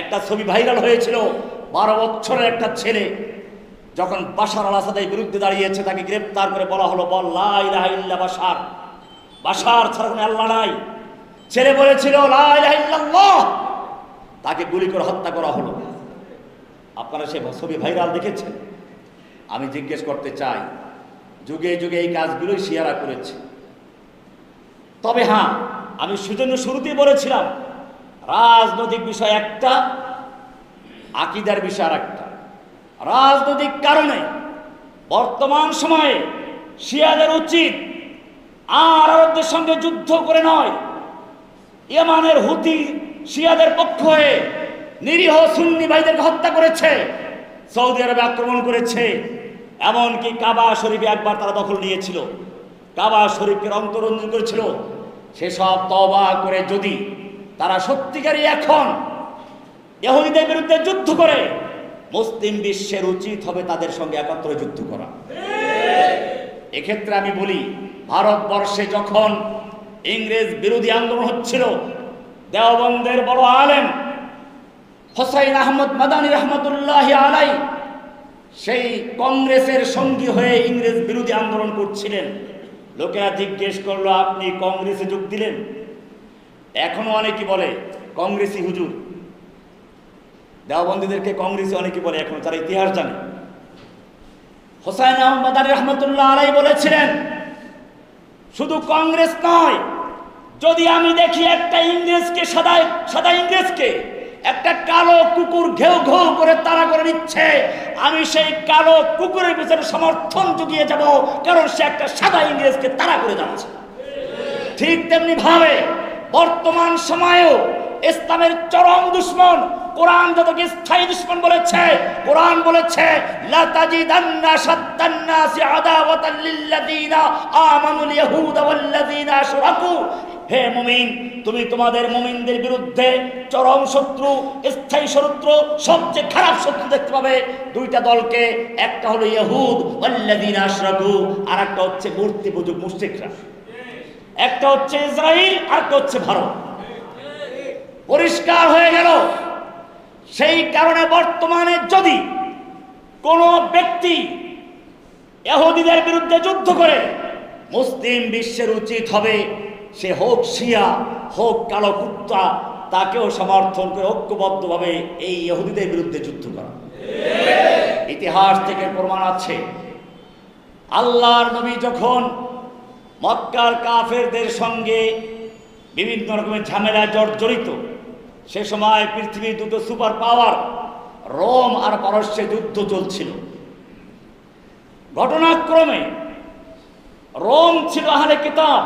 একটা ছবি ভাইরাল হয়েছিল, 12 বছরের একটা ছেলে যখন বাশার আল আসাদের বিরুদ্ধে দাঁড়িয়েছে তাকে গ্রেফতার করে বলা হলো, বল লা ইলাহা ইল্লা বাশার, বাশার ছাড়া কোনো আল্লাহ নাই। ছেলে বলেছিল লা ইলাহা ইল্লাল্লাহ, তাকে গুলি করে হত্যা করা হলো। আপনারা সে ছবি ভাইরাল দেখেছেন? আমি জিজ্ঞেস করতে চাই, যুগে যুগে এই কাজগুলোই শিয়ারা করেছে। তবে হ্যাঁ, আমি সেজন্য শুরুতেই বলেছিলাম রাজনৈতিক বিষয় একটা, আকীদার বিষয় আর একটা। রাজনৈতিক কারণে বর্তমান সময়ে শিয়াদের উচিত আর আরবদের সঙ্গে যুদ্ধ করে নয়, ইয়েমানের হুতি শিয়াদের পক্ষ হয়ে নিরীহ সুন্নি ভাইদেরকে হত্যা করেছে, সৌদি আরবে আক্রমণ করেছে, এমনকি কাবা শরীফে একবার তারা দখল নিয়েছিল, কাবা শরীফকে রংতরঞ্জন করেছিল। সেসব তওবা করে যদি তারা সত্যিকারই এখন ইহুদিদের বিরুদ্ধে যুদ্ধ করে, মুসলিম বিশ্বের উচিত হবে তাদের সঙ্গে একত্রে যুদ্ধ করা। এক্ষেত্রে আমি বলি, ভারতবর্ষে যখন ইংরেজ বিরোধী আন্দোলন হচ্ছিল, দেওবন্দের বড় আলেম হোসাইন আহমদ মাদানী রহমতুল্লাহ আলাই সেই কংগ্রেসের সঙ্গী হয়ে ইংরেজ বিরোধী আন্দোলন করছিলেন। লোকেরা জিজ্ঞেস করলো, আপনি কংগ্রেসে যোগ দিলেন? এখনো অনেকে বলে কংগ্রেসি হুজুর, দেওবন্দীদেরকে কংগ্রেসি অনেকে বলে, এখন তারা ইতিহাস জানে। হোসাইন আহমদ মাদানী রহমতুল্লাহ আলাই বলেছিলেন, শুধু কংগ্রেস নয়, যদি আমি দেখি একটা ইংরেজকে সাদা ইংরেজকে একটা কালো কুকুর ঘেউ ঘেউ করে তাড়া করে নিচ্ছে, আমি সেই কালো কুকুরের পিছনে সমর্থন জুগিয়ে যাব, কারণ সে একটা সাদা ইংরেজকে তাড়া করে যাচ্ছে। ঠিক তেমনি ভাবে বর্তমান সময়েও ইসলামের চরম দুশমন কোরআন যতকে স্থায়ী দুশমন বলেছে, কোরআন বলেছে লা তাজিদান্না শাদ্দান নাসি আদাওয়াতাল লিল্লাযিনা আমানুল ইয়াহুদা ওয়াল্লাযিনা আশরাকু। হে মুমিন, তুমি তোমাদের মুমিনদের বিরুদ্ধে চরম শত্রু, স্থায়ী শত্রু, সবচেয়ে খারাপ শত্রু দেখতে পাবে দুইটা দলকে। একটা হলো ইহুদ ওয়াল্লাযিনা আশরাকু, আর একটা হচ্ছে মূর্তি পূজক মুশরিকরা। একটা হচ্ছে ইসরাইল, আর একটা হচ্ছে ভারত। পরিষ্কার হয়ে গেল। সেই কারণে বর্তমানে যদি কোনো ব্যক্তি ইহুদিদের বিরুদ্ধে যুদ্ধ করে, মুসলিম বিশ্বের উচিত হবে সে হোক শিয়া হোক কালো কুত্তা, তাকেও সমর্থন করে ঐক্যবদ্ধভাবে এই ইহুদিদের বিরুদ্ধে যুদ্ধ করা। ইতিহাস থেকে প্রমাণ আছে, আল্লাহর নবী যখন মক্কার কাফেরদের সঙ্গে বিভিন্ন রকমের ঝামেলায় জর্জরিত, সে সময় পৃথিবীর দুটো সুপার পাওয়ার রোম আর পারস্যে যুদ্ধ চলছিল। ঘটনাক্রমে রোম ছিল আহলে কিতাব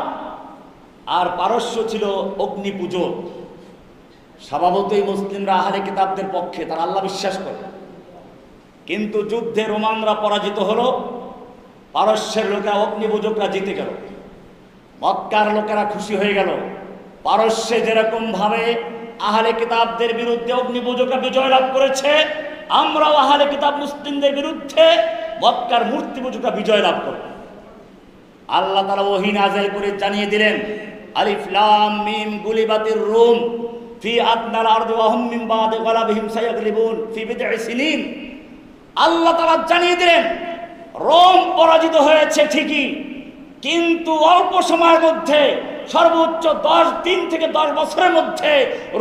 আর পারস্য ছিল অগ্নি পূজক। স্বভাবতই মুসলিমরা আহলে কিতাবদের পক্ষে, তারা আল্লাহ বিশ্বাস করে। কিন্তু যুদ্ধে রোমানরা পরাজিত হলো, পারস্যের লোকেরা অগ্নি পূজকরা জিতে গেল। মক্কার লোকেরা খুশি হয়ে গেল। পারস্যে যেরকম ভাবে আহলে কিতাবদের বিরুদ্ধে অগ্নি পূজকরা বিজয় লাভ করেছে, আমরাও আহলে কিতাব মুসলিমদের বিরুদ্ধে মক্কার মূর্তি পূজকরা বিজয় লাভ করব। আল্লাহ তাআলা ওহী নাযিল করে জানিয়ে দিলেন, আলিফ লাম মিম গুলিবাতির রুম ফি আদনাল আরদি ওয়া হুম মিন বাদি গালাবিহিম সায়াগলিবুন ফি বিদ'i সিনিন। আল্লাহ তাআলা জানিয়ে দিলেন, রোম পরাজিত হয়েছে ঠিকই, কিন্তু অল্প সময়ের মধ্যে, সর্বোচ্চ 10 দিন থেকে 10 বছরের মধ্যে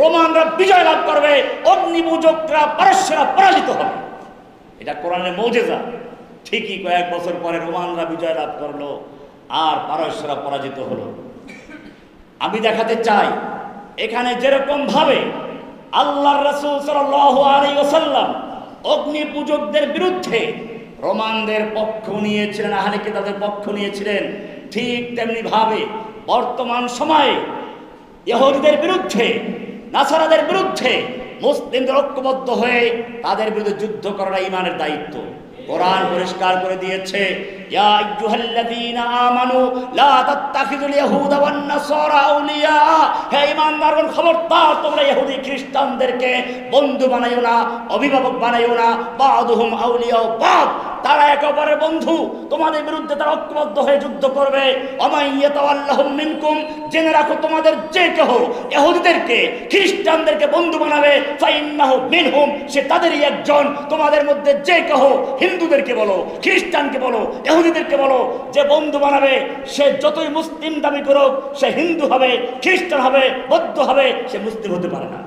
রোমানরা বিজয় লাভ করবে, অগ্নিপূজকরা পারস্যরা পরাজিত হবে। এটা কোরআনের মুজিজা। ঠিকই কয়েক বছর পরে রোমানরা বিজয় লাভ করলো আর পারস্যরা পরাজিত হলো। আমি দেখাতে চাই, এখানে যেরকম ভাবে আল্লাহর রাসূল সাল্লাল্লাহু আলাইহি ওয়াসাল্লাম অগ্নি পূজকদের বিরুদ্ধে রোমানদের পক্ষ নিয়েছিলেন, আহলে কিতাবদের পক্ষ নিয়েছিলেন, ঠিক তেমনি ভাবে বর্তমান সময়ে ইহুদিদের বিরুদ্ধে, নাসারাদের বিরুদ্ধে মুসলিমদের ঐক্যবদ্ধ হয়ে তাদের বিরুদ্ধে যুদ্ধ করাটা ঈমানের দায়িত্ব। কোরআন পরিষ্কার করে দিয়েছে, ইয়া আইয়ুহাল্লাযীনা আমানু লা তাত্তাখিযুল ইয়াহুদা ওয়ান নাসারা আউলিয়া, হে ঈমানদারগণ খবরদার তোমরা ইহুদি খ্রিস্টানদেরকে বন্ধু বানাইও না, অভিভাবক বানাইও না। বাদুহুম আউলিয়া বাদ, তারা একে অপরের বন্ধু, তোমাদের বিরুদ্ধে তারা ঐক্যবদ্ধ হয়ে যুদ্ধ করবে। ওয়ামাইয়াতাওয়াল্লাহুম মিনকুম, জেনে রাখো তোমাদের যে কেহ ইহুদিদেরকে খ্রিস্টানদেরকে বন্ধু বানাবে ফাইন্নাহু মিনহুম, সে তাদেরই একজন। তোমাদের মধ্যে যে কেহ হিন্দুদেরকে বলো, খ্রিস্টানকে বলো, ইহুদিদেরকে বলো, যে বন্ধু বানাবে সে যতই মুসলিম দাবি করুক, সে হিন্দু হবে, খ্রিস্টান হবে, বৌদ্ধ হবে, সে মুসলিম হতে পারে না।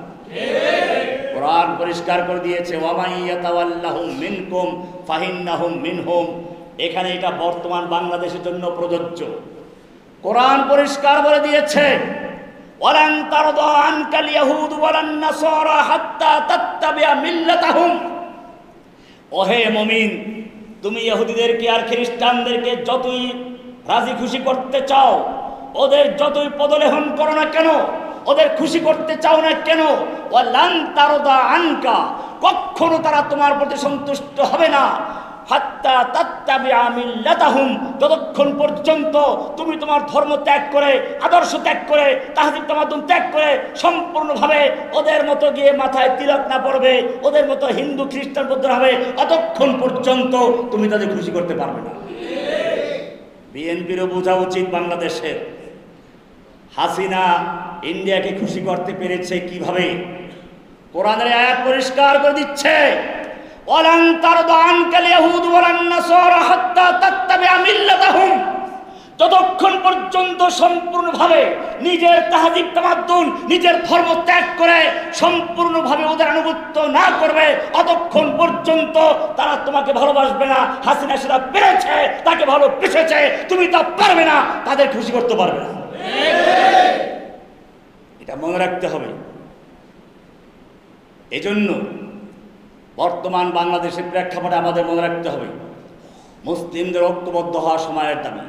কোরআন পরিষ্কার করে দিয়েছে ওয়ামাইয়াতাওয়াল্লাহুম মিনকুম ফাইন্নাহুম মিনহুম। এখানে এটা বর্তমান বাংলাদেশের জন্য প্রযোজ্য। কোরআন পরিষ্কার বলে দিয়েছে ওয়ালান তারদা আনকাল ইয়াহুদ ওয়ালান নাসারা হাত্তা তাত্তাবিআ মিল্লাতাহুম। ওহে মুমিন, তুমি ইহুদিদেরকে আর খ্রিস্টানদেরকে যতই রাজি খুশি করতে চাও, ওদের যতই পদলেহন করো না কেন, ওদের খুশি করতে চাও না কেন, ওয়ালান তারদা আনকা, কখনো তারা তোমার প্রতি সন্তুষ্ট হবে না, হাত্তা তাত্তাবিআ মিল্লাতাহুম, যতক্ষণ পর্যন্ত তুমি তোমার ধর্ম ত্যাগ করে, আদর্শ ত্যাগ করে, তাহজিব তামাদ্দুন ত্যাগ করে সম্পূর্ণভাবে ওদের মতো গিয়ে মাথায় তিলক না পড়বে, ওদের মতো হিন্দু খ্রিস্টান বৌদ্ধ হবে, ততক্ষণ পর্যন্ত তুমি তাদের খুশি করতে পারবে না। বিএনপিরও বোঝা উচিত বাংলাদেশের, হাসিনা ইন্ডিয়াকে খুশি করতে পেরেছে কিভাবে। কোরআনের আয়াত পরিষ্কার করে দিচ্ছে ওয়ালান তারদা আনকাল ইয়াহুদ ওয়ালান নাসারা হাত্তা তাত্তাবিআ মিল্লাতাহুম, যতক্ষণ পর্যন্ত সম্পূর্ণভাবে নিজের তাহজিব তামাদ্দুন, নিজের ধর্ম ত্যাগ করে সম্পূর্ণভাবে ওদের আনুগত্য না করবে, ততক্ষণ পর্যন্ত তারা তোমাকে ভালোবাসবে না। হাসিনা সেটা পেরেছে, তাকে ভালোবেসেছে, তুমি তা পারবে না, তাদের খুশি করতে পারবে না। এটা মনে রাখতে হবে। এজন্য বর্তমান বাংলাদেশের প্রেক্ষাপটে আমাদের মনে রাখতে হবে মুসলিমদের ঐক্যবদ্ধ হওয়া সময়ের দাবি।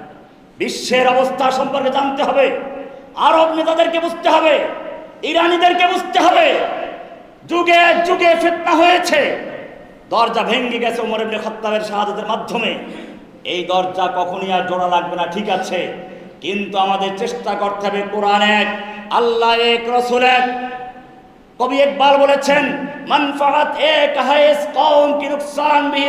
বিশ্বের অবস্থা সম্পর্কে জানতে হবে, আরব নেতাদেরকে বুঝতে হবে, ইরানিদেরকে বুঝতে হবে। যুগে যুগে ফিতনা হয়েছে, দরজা ভেঙে গেছে ওমর ইবনে খাত্তাবের শাহাদাতের মাধ্যমে। এই দরজা কখনই আর জোড়া লাগবে না, ঠিক আছে, কিন্তু আমাদের চেষ্টা করতে হবে কোরআন এক, আল্লাহ এক, রাসূল এক। কবি ইকবাল বলেছেন মানফাআত এক है इस कौम की नुकसान भी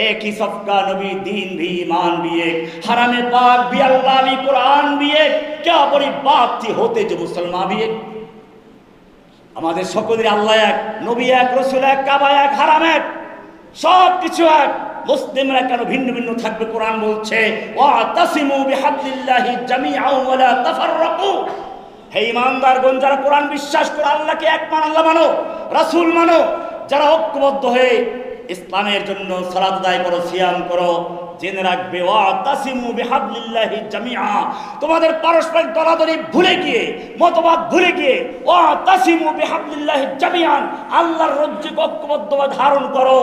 एक ही सबका नबी दीन भी ईमान भी एक, हराम पाक भी अल्लाह भी कुरान भी एक, क्या बड़ी बात थी होते जो मुसलमान भी एक। আমাদের সকলের আল্লাহ এক, নবী এক, রাসূল এক, কাবা এক, হারাম এক, সব কিছু এক। মুসলিমরা কেন ভিন্ন ভিন্ন থাকবে? কোরআন বলছে ওয়াতাসিমু বিহাবলিল্লাহি জামিআন ওয়া লা তাফাররাকু। হে ঈমানদারগণ, যারা কোরআন বিশ্বাস করে আল্লাহকে এক মান, আল্লাহ মানো, রাসূল মানো, যারা ঐক্যবদ্ধ হয়ে ইসলামের জন্য সালাত আদায় করো, সিয়াম করো, জেনে রাখবে ওয়াতাসিমু বিহাবলিল্লাহি জামিআ, তোমাদের পারস্পরিক দলাদলি ভুলে গিয়ে, মতবাদ ভুলে গিয়ে ওয়াতাসিমু বিহাবলিল্লাহি জামিআন, আল্লাহর রজ্জুকে ঐক্যবদ্ধভাবে ধারণ করো,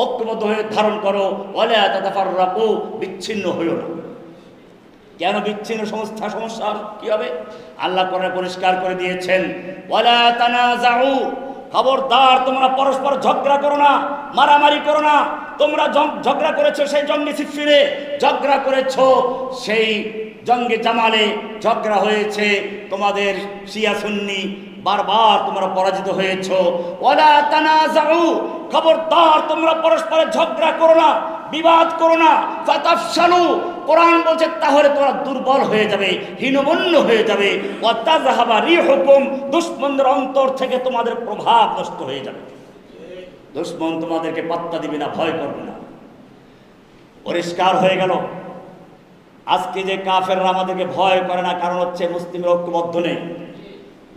ঐক্যবদ্ধ হয়ে ধারণ করো, ওয়ালা তাতাফাররাকু, বিচ্ছিন্ন হইও না। কেন বিচ্ছিন্ন সমস্যা কি হবে? আল্লাহ কোরআনে পরিষ্কার করে দিয়েছেন ওয়ালা তানাজাউ, খবরদার তোমরা পরস্পর ঝগড়া করো না, মারামারি করো না। তোমরা ঝগড়া করেছো সেই জঙ্গে সিফিরে, ঝগড়া করেছো সেই জঙ্গে জামালে, ঝগড়া হয়েছে তোমাদের শিয়া সুন্নি, বারবার তোমরা পরাজিত হয়েছো। ওয়ালা তানাজাউ, খবরদার তোমরা পরস্পর ঝগড়া করো না, বিবাদ করো না। ফাতাফশালু, কোরআন বলছে তাহলে তোমরা দুর্বল হয়ে যাবে, হীনমন্য হয়ে যাবে। ওয়া তাযহাবা রিহুকুম, দুশমনদের অন্তর থেকে তোমাদের প্রভাব নষ্ট হয়ে যাবে। দুশমন তোমাদেরকে পাত্তা দিবে না, ভয় করবে না। পরিষ্কার হয়ে গেল আজকে যে কাফেররা আমাদেরকে ভয় করে না, কারণ হচ্ছে মুসলিমের ঐক্যবদ্ধ নেই।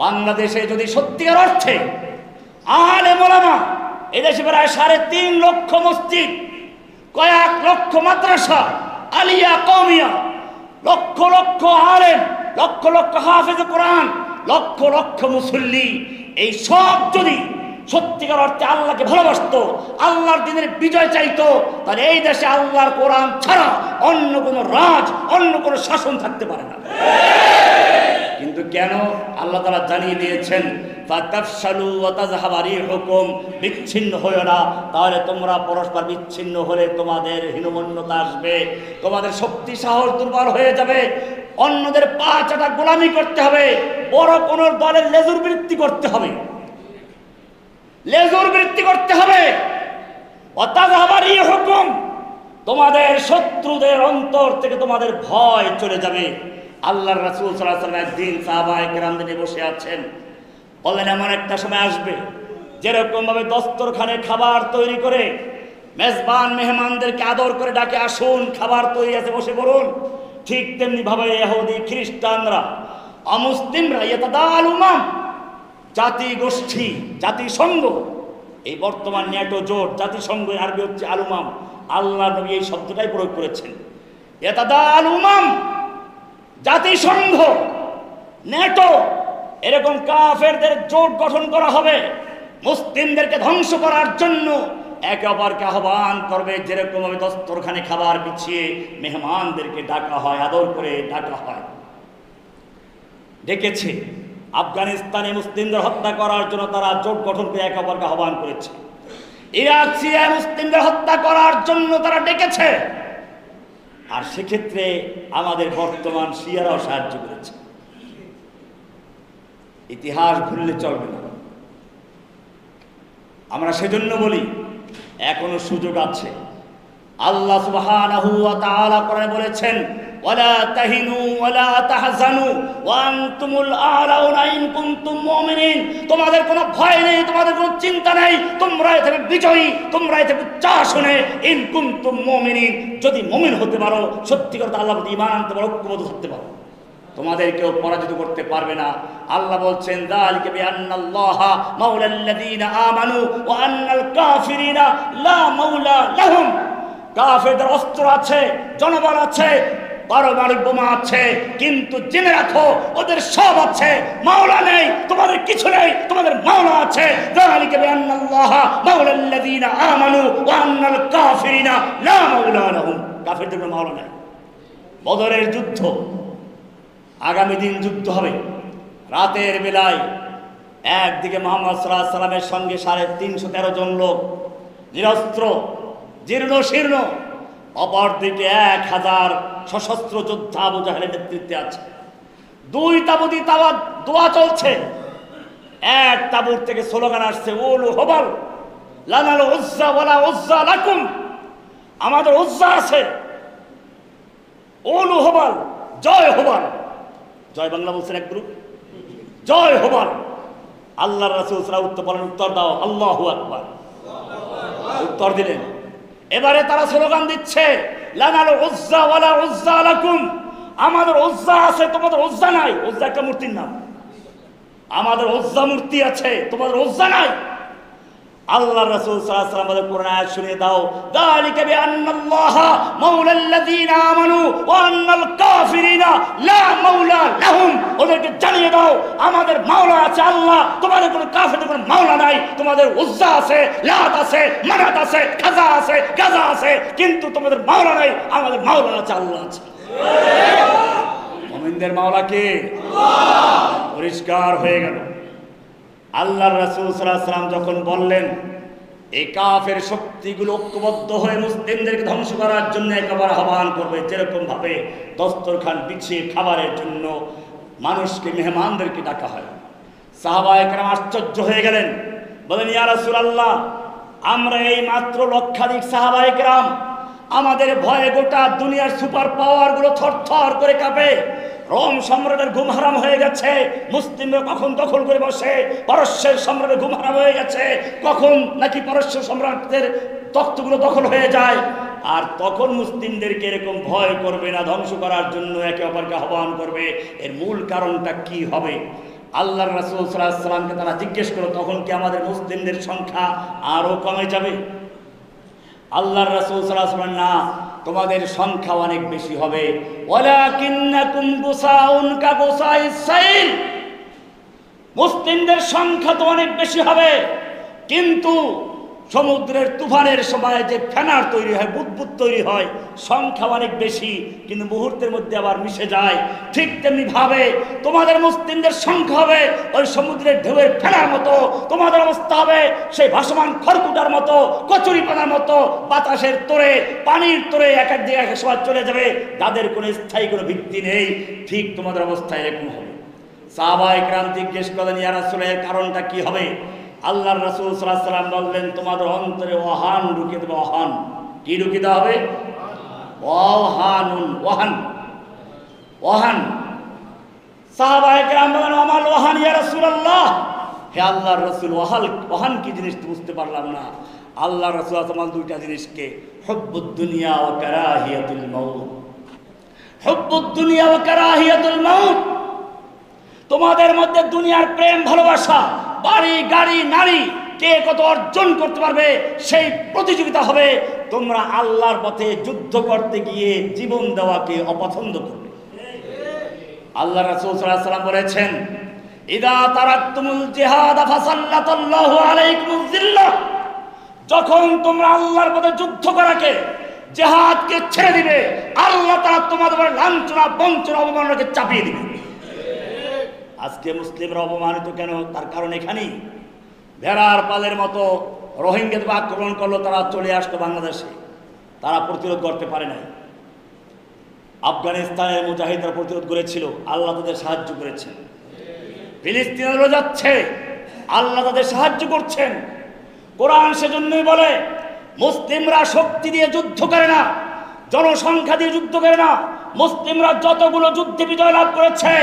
বাংলাদেশে যদি সত্যিকার অর্থে আলেম ওলামা, এদেশে প্রায় 3.5 লক্ষ মসজিদ, কয়েক লক্ষ মাদ্রাসা, আলিয়া কওমিয়া, লক্ষ লক্ষ আলেম, লক্ষ লক্ষ হাফেজ কোরআন, লক্ষ লক্ষ মুসল্লি, এই সব যদি সত্যিকার অর্থে আল্লাহকে ভালোবাসতো, আল্লাহর দিনের বিজয় চাইতো, তাহলে এই দেশে আল্লাহর কোরআন ছাড়া অন্য কোনো রাজ, অন্য কোনো শাসন থাকতে পারে না। কিন্তু কেন? আল্লাহ তাআলা জানিয়ে দিয়েছেন ফাতাফশালু ওয়া তাযহাবা রিহুকুম, বিচ্ছিন্ন হয়ো না, তাহলে তোমরা পরস্পর বিচ্ছিন্ন হলে তোমাদের হীনমন্যতা আসবে, তোমাদের শক্তি সাহস দুর্বল হয়ে যাবে, অন্যদের পা চাটা গোলামি করতে হবে, বড় কোন দলের লেজুর বৃত্তি করতে হবে, লেজুর বৃত্তি করতে হবে। ওয়া তাযহাবা রিহুকুম, তোমাদের শত্রুদের অন্তর থেকে তোমাদের ভয় চলে যাবে। আল্লাহর রাসূল সাল্লাল্লাহু আলাইহি ওয়াসাল্লাম একদিন সাহাবায়ে কেরামদের নিয়ে বসে আছেন, বললেন এমন একটা সময় আসবে যেরকম ভাবে দস্তরখানে খাবার তৈরি করে মেজবান মেহমানদেরকে আদর করে ডাকে, আসুন খাবার তৈরি আছে বসে পড়ুন, ঠিক তেমনি ভাবে ইহুদি খ্রিস্টানরা অমুসলিমরা ইয়াতাদালুমাম, জাতি গোষ্ঠী জাতিসংঘ, এই বর্তমান ন্যাটো জোট জাতিসংঘ আরবি হচ্ছে আলুমাম, আল্লাহ নবী এই শব্দটাই প্রয়োগ করেছেন। ইয়াতাদালুমাম জাতিসংঘ ন্যাটো এরকম কাফেরদের জোট গঠন করা হবে মুসলিমদেরকে ধ্বংস করার জন্য, একে অপরকে আহ্বান করবে, যেরকম ভাবে দস্তরখানে খাবার বিছিয়ে মেহমানদেরকে ডাকা হয়, আদর করে ডাকা হয়। ডেকেছে আফগানিস্তানে মুসলিমদের হত্যা করার জন্য, তারা জোট গঠন করে একে অপরকে আহ্বান করেছে। ইরাক সিরিয়ায় মুসলিমদের হত্যা করার জন্য তারা ডেকেছে, আর সেক্ষেত্রে আমাদের বর্তমান শিয়ারাও সাহায্য করেছে। ইতিহাস ভুললে চলবে না। আমরা সেজন্য বলি এখনো সুযোগ আছে। আল্লাহ সুবহানাহু ওয়া তাআলা কোরআনে বলেছেন, ওয়ালা তাহিনু ওয়ালা তাহজানু ওয়া আনতুমুল আ'লাউনা ইন কুনতুম মুমিনিন, তোমাদের কোনো ভয় নেই, তোমাদের কোনো চিন্তা নেই, তোমরা এতে বিজয়ী, তোমরা এতে উচ্চাসনে, ইন কুনতুম মুমিনিন, যদি মুমিন হতে পারো, সত্যিকার আল্লাহর প্রতি ঈমান আনতে পারো, ঐক্যবদ্ধ থাকতে পারো, তোমাদের কেউ পরাজিত করতে পারবে না। আল্লাহ বলছেন, যালিকা বিআন্নাল্লাহা মাওলাল্লাযীনা আমানু ওয়া আন্নাল কাফিরিনা লা মাওলা লাহুম, কাফেরদের অস্ত্র আছে, জনবল আছে, পারমাণবিক বোমা আছে, কিন্তু জেনে রাখো ওদের সব আছে, মাওলা নেই, তোমাদের কিছু নেই, তোমাদের মাওলা আছে। যালিকা বিআন্নাল্লাহা মাওলাল্লাযীনা আমানু ওয়া আন্নাল কাফিরিনা লা মাওলা লাহুম, কাফেরদের কোনো মাওলা নাই। বদরের যুদ্ধ, আগামী দিন যুদ্ধ হবে। রাতের বেলায় একদিকে মুহাম্মদ সাল্লাল্লাহু আলাইহি সাল্লামের সঙ্গে 313 জন লোক নিরস্ত্র জীর্ণ শীর্ণ, অপরদিকে 1000 সশস্ত্র যোদ্ধা আবু জাহেলের নেতৃত্বে আছে। দুই তাবুতে দোয়া চলছে। এক তাবুর থেকে স্লোগান আসছে, উলু হবাল লানাল উজ্জা ওয়ালা উজ্জা লাকুম, আমাদের উজ্জা আছে, উলু হবাল, জয় হবাল, জয় বাংলা বলছেন এক গ্রুপ, জয় হবাল। আল্লাহর রাসূল সাল্লাল্লাহু আলাইহি ওয়াসাল্লাম বলেন, উত্তর দাও, আল্লাহু আকবার। উত্তর দিলেন। এবারে তারা স্লোগান দিচ্ছে, লানাল উজ্জা ওয়ালা উজ্জা লাকুম, আমাদের উজ্জা আছে, তোমাদের উজ্জা নাই। উজ্জা একটা মূর্তির নাম, আমাদের উজ্জা মূর্তি আছে, তোমাদের উজ্জা নাই। আল্লাহর রাসূল সাল্লাল্লাহু আলাইহি ওয়াসাল্লাম কোরআন আয়াত শুনিয়ে দাও, যালিকা বিআন্নাল্লাহা মাওলাল্লাযীনা আমানু ওয়া আন্নাল কাফিরিনা লা মাওলা লাহুম, ওদেরকে জানিয়ে দাও আমাদের মাওলা আছে আল্লাহ, তোমাদের কোনো কাফেরদের কোনো মাওলা নাই। তোমাদের উজ্জা আছে, লাত আছে, মানাত আছে, খাজা আছে, গাজা আছে, কিন্তু তোমাদের মাওলা নাই, আমাদের মাওলা আছে, আল্লাহ আছে। মুমিনদের মাওলা কে? আল্লাহ। পরিষ্কার হয়ে গেল। আল্লাহর রাসূল সাল্লাল্লাহু আলাইহি ওয়াসাল্লাম যখন বললেন এই কাফের শক্তিগুলো ঐক্যবদ্ধ হয়ে মুসলিমদেরকে ধ্বংস করার জন্য একেবারে আহ্বান করবে, যেরকম ভাবে দস্তরখান বিছিয়ে খাবারের জন্য মানুষকে মেহমানদেরকে ডাকা হয়, সাহাবায়ে কেরাম আশ্চর্য হয়ে গেলেন, বলেন ইয়া রাসূলুল্লাহ, আমরা এই মাত্র লক্ষাধিক সাহাবায়ে কেরাম, আমাদের ভয়ে গোটা দুনিয়ার সুপার পাওয়ার গুলো থরথর করে কাঁপে। রোম সম্রাটের ঘুম হারাম হয়ে গেছে, মুসলিমরা কখন দখল করে বসে, পারস্যের সম্রাটের ঘুম হারাম হয়ে গেছে, কখন নাকি পারস্য সম্রাটদের তখ্তগুলো দখল হয়ে যায়। আর তখন মুসলিমদেরকে এরকম ভয় করবে না, ধ্বংস করার জন্য একে অপরকে আহ্বান করবে। এর মূল কারণটা কি হবে? আল্লাহর রাসূল সাল্লাল্লাহু আলাইহি ওয়াসাল্লামকে তারা জিজ্ঞেস করলো, তখন কি আমাদের মুসলিমদের সংখ্যা আরো কমে যাবে? আল্লাহর রাসূল সাল্লাল্লাহু আলাইহি ওয়াসাল্লাম, না, তোমাদের সংখ্যা অনেক বেশি হবে। ওয়ালাকিন্নাকুম গুসাউন কাগুসাইস সাইল, মুসলিমদের সংখ্যা তো অনেক বেশি হবে, কিন্তু সমুদ্রের তুফানের সময় যে ফেনার তৈরি হয়, বুদবুদ তৈরি হয়, সংখ্যা অনেক বেশি কিন্তু মুহূর্তের মধ্যে আবার মিশে যায়, ঠিক তেমনি ভাবে তোমাদের মুসলিমদের সংখ্যা হবে ওই সমুদ্রের ঢেউয়ের ফেনার মতো, তোমাদের অবস্থা হবে সেই ভাসমান খড়কুটার মতো, কচুরিপানার মতো, বাতাসের তোরে, পানির তোরে এক এক জায়গায় সবাই চলে যাবে, যাদের কোনো স্থায়ী কোনো ভিত্তি নেই। ঠিক তোমাদের অবস্থা এরকম হবে। সাহাবায়ে কেরাম জিজ্ঞেস করলেন, ইয়া রাসূলুল্লাহ, এর কারণটা কি হবে? আল্লাহর রাসূল সাল্লাল্লাহু আলাইহি ওয়াসাল্লাম বললেন, তোমাদের অন্তরে ওহান ঢুকিয়ে দেবে। ওহান কি ঢুকিয়ে দেওয়া হবে? ওহানুন, ওহান, ওহান। সাহাবায়ে কেরাম বলেন, আমাল ওহান ইয়া রাসূলুল্লাহ, হে আল্লাহর রাসূল, ওহান কি জিনিস বুঝতে পারলাম না। আল্লাহর রাসূল তোমার দুইটা জিনিসকে, হুব্বুদ দুনিয়া ওয়া কারাহিয়াতুল মাউত, হুব্বুদ দুনিয়া ওয়া কারাহিয়াতুল মাউত। তোমাদের মধ্যে দুনিয়ার প্রেম ভালোবাসা, বাড়ি গাড়ি নারী, কে কত অর্জন করতে পারবে সেই প্রতিযোগিতা হবে। তোমরা আল্লাহর পথে যুদ্ধ করতে গিয়ে জীবন দেওয়াকে অপছন্দ করবে। আল্লাহ রাসূল সাল্লাল্লাহু আলাইহি ওয়াসাল্লাম বলেছেন, ইদা তারাকতুমুল জিহাদ ফাসাল্লাতাল্লাহু আলাইকুমুজ জিল্লাহ, যখন তোমরা আল্লাহর পথে যুদ্ধ করাকে, জিহাদকে ছেড়ে দিবে, আল্লাহ তাআলা তোমাদের উপর লাঞ্ছনা, বঞ্চনা, অবমাননাকে চাপিয়ে দিবে। আজকে মুসলিমরা অপমানিত কেন? তার কারণ এখানেই। ভেড়ার পালের মতো রোহিঙ্গাদের আক্রমণ করলো, তারা চলে আসলো বাংলাদেশে, তারা প্রতিরোধ করতে পারে নাই। আফগানিস্তানের মুজাহিদরা প্রতিরোধ করেছিল, আল্লাহ তাদের সাহায্য করেছেন। ফিলিস্তিনেরও যাচ্ছে, আল্লাহ তাদের সাহায্য করছেন। কোরআন সেজন্যই বলে, মুসলিমরা শক্তি দিয়ে যুদ্ধ করে না, জনসংখ্যা দিয়ে যুদ্ধ করে না। মুসলিমরা যতগুলো যুদ্ধে বিজয় লাভ করেছে,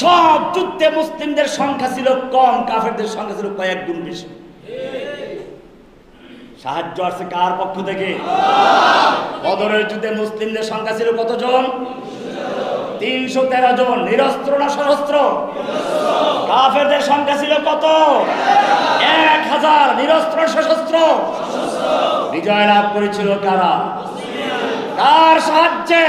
সব যুদ্ধে মুসলিমদের সংখ্যা ছিল কম, কাফেরদের সংখ্যা ছিল কয়েক গুণ বেশি। সাহায্য আসছে কার পক্ষ থেকে? বদরের যুদ্ধে মুসলিমদের সংখ্যা ছিল কতজন? 313 জন। নিরস্ত্র না সশস্ত্র? কাফেরদের সংখ্যা ছিল কত? 1000। নিরস্ত্র সশস্ত্র? বিজয় লাভ করেছিল কারা? কার সাহায্যে?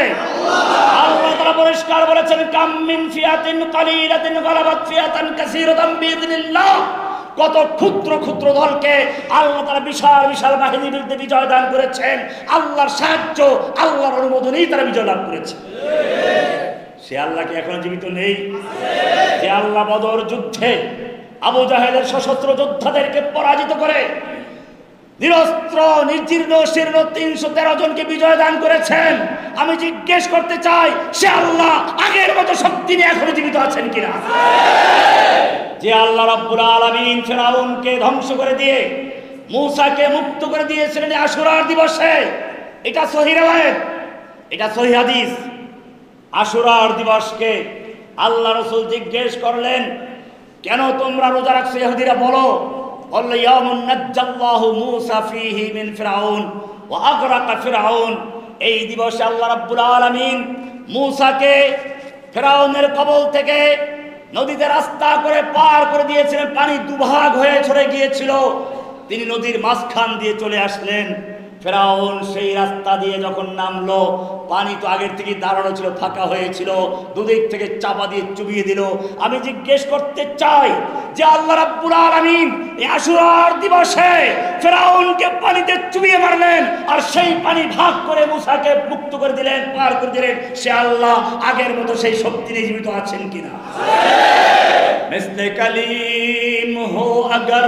আল্লাহ তাআলা পরিষ্কার বলেছেন, কাম মিন ফিয়াতিন কালিলাতিন গালাবাত ফিয়াতান কাসীরাতান বিইذنিল্লাহ। কত ক্ষুদ্র ক্ষুদ্র দলকে আল্লাহ তাআলা বিশাল বিশাল বাহিনীর বিরুদ্ধে বিজয় দান করেছেন। আল্লাহর সাহায্য, আল্লাহর অনুমোদনেই তারা বিজয় লাভ করেছে। সে আল্লাহ কি এখনো জীবিত নেই? যে আল্লাহ বদর যুদ্ধে আবু জাহেলের সশস্ত্র যোদ্ধাদেরকে পরাজিত করে নিরস্ত্র নির্জীর্ণ শীর্ণ 313 জনকে বিজয় দান করেছেন, আমি জিজ্ঞেস করতে চাই, সে আল্লাহ আগের মতো শক্তি নিয়ে এখনো জীবিত আছেন কিনা? যে আল্লাহ রাব্বুল আলামিন ফিরআউনকে ধ্বংস করে দিয়ে মূসাকে মুক্ত করে দিয়েছিলেন আশুরার দিবসে, এটা সহিহ riwayat, এটা সহিহ হাদিস। আশুরার দিবসকে আল্লাহ রাসূল জিজ্ঞেস করলেন, কেন তোমরা রোজা রাখছো? ইহুদিরা বলো, বলল, ইয়াউমুন নাজ্জাল্লাহু মূসা ফীহি মিন ফিরআউন ওয়া আগরাকা ফিরআউন। এই দিবসে আল্লাহ রাব্বুল আলামিন মূসাকে ফিরআউনের কবল থেকে নদীতে রাস্তা করে পার করে দিয়েছিলেন। পানি দুভাগ হয়ে ছড়ে গিয়েছিল, তিনি নদীর মাঝখান দিয়ে চলে আসলেন। ফিরআউন সেই রাস্তা দিয়ে যখন নামলো, পানি তো আগের থেকে দাঁড়ানো ছিল, ফাঁকা হয়েছিল, দুদিক থেকে চাপা দিয়ে চুবিয়ে দিল। আমি জিজ্ঞেস করতে চাই, যে আল্লাহ রাব্বুল আলামিন এই আশুরার দিবসে ফিরআউনকে পানিতে চুবিয়ে মারলেন আর সেই পানি ভাগ করে মূসাকে মুক্ত করে দিলেন, পার করে দিলেন, সে আল্লাহ আগের মতো সেই শক্তি নিয়ে জীবিত আছেন কিনা? মিসলে কালিম হো আগর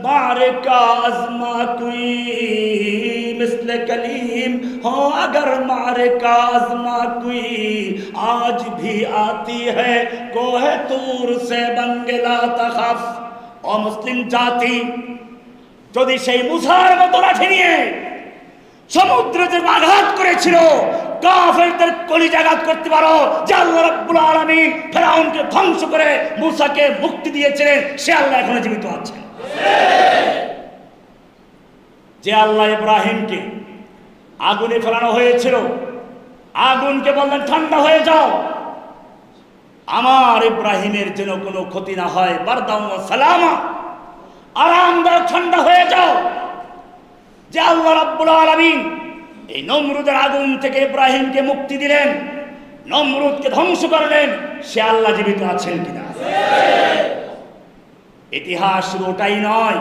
मारे का आजमा कोई, मिसले कलीम हो अगर मारे का आजमा कोई, आज भी आती है कोहे तूर से बंगला तखफ। ও মুসলিম জাতি, যদি সেই মুসার মতো লাঠি নিয়ে সমুদ্রে যে আঘাত করেছিল, কাফেরদের কলিজাঘাত করতে পারো, যে আল্লাহ রাব্বুল আলামিন ফিরআউনকে ধ্বংস করে মূসাকে মুক্তি দিয়েছিলেন, সে আল্লাহ এখনো জীবিত আছেন। যে আল্লাহ ইব্রাহিমকে আগুনে ফেলানো হয়েছিল, আগুনকে বললেন ঠান্ডা হয়ে যাও, আমার ইব্রাহিমের যেন কোনো ক্ষতি না হয়, বারদাম ওয়া সালামা, আরামদায়ক ঠান্ডা হয়ে যাও। যে আল্লাহ রাব্বুল আলামিন এই নমরুদের আগুন থেকে ইব্রাহিমকে মুক্তি দিলেন, নমরুদকে ধ্বংস করলেন, সে আল্লাহ জীবিত আছেন কিনা? ইতিহাস শুধু ওটাই নয়,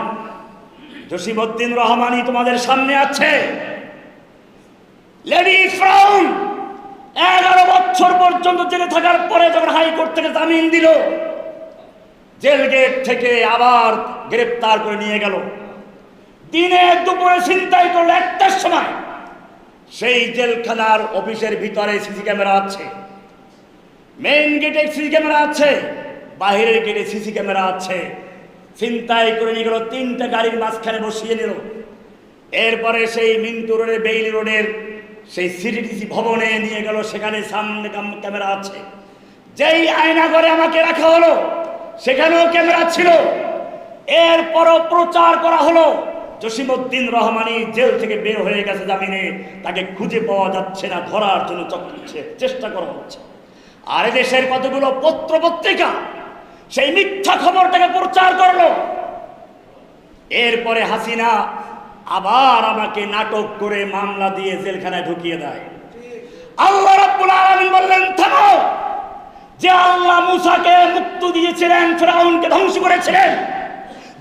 জসিমউদ্দিন রহমানী তোমাদের সামনে আছে। লেডি ফ্রাউন 11 বছর পর্যন্ত জেলে থাকার পরে যখন হাইকোর্ট থেকে জামিন দিল, জেল গেট থেকে আবার গ্রেফতার করে নিয়ে গেল। দিনে দুপুরে ছিনতাই করলো 1টার সময়। সেই জেলখানার অফিসের ভিতরে সিসি ক্যামেরা আছে, মেইন গেটে সিসি ক্যামেরা আছে, বাহিরের গেটে সিসি ক্যামেরা আছে। ছিনতাই করে নিয়ে গেল, 3টা গাড়ির মাঝখানে বসিয়ে নিল। এরপরে সেই মিন্টু রোডের, বেইলি রোডের সেই সিটিডিসি ভবনে নিয়ে গেল, সেখানে সামনে ক্যামেরা আছে। যেই আয়না ঘরে আমাকে রাখা হলো সেখানেও ক্যামেরা ছিল। এরপরও প্রচার করা হলো জসিমউদ্দিন রহমানী জেল থেকে বের হয়ে গেছে জামিনে, তাকে খুঁজে পাওয়া যাচ্ছে না, ধরার জন্য চেষ্টা করা হচ্ছে। আর দেশের কতগুলো পত্র পত্রিকা সেই মিথ্যা খবরটাকে প্রচার করলো। এরপরে হাসিনা আবার আমাকে নাটক করে মামলা দিয়ে জেলখানায় ঢুকিয়ে দেয়। আল্লাহ রাব্বুল আলামিন বললেন, থামো। যে আল্লাহ মুসাকে মুক্তি দিয়েছিলেন, ফিরআউনকে ধ্বংস করেছিলেন,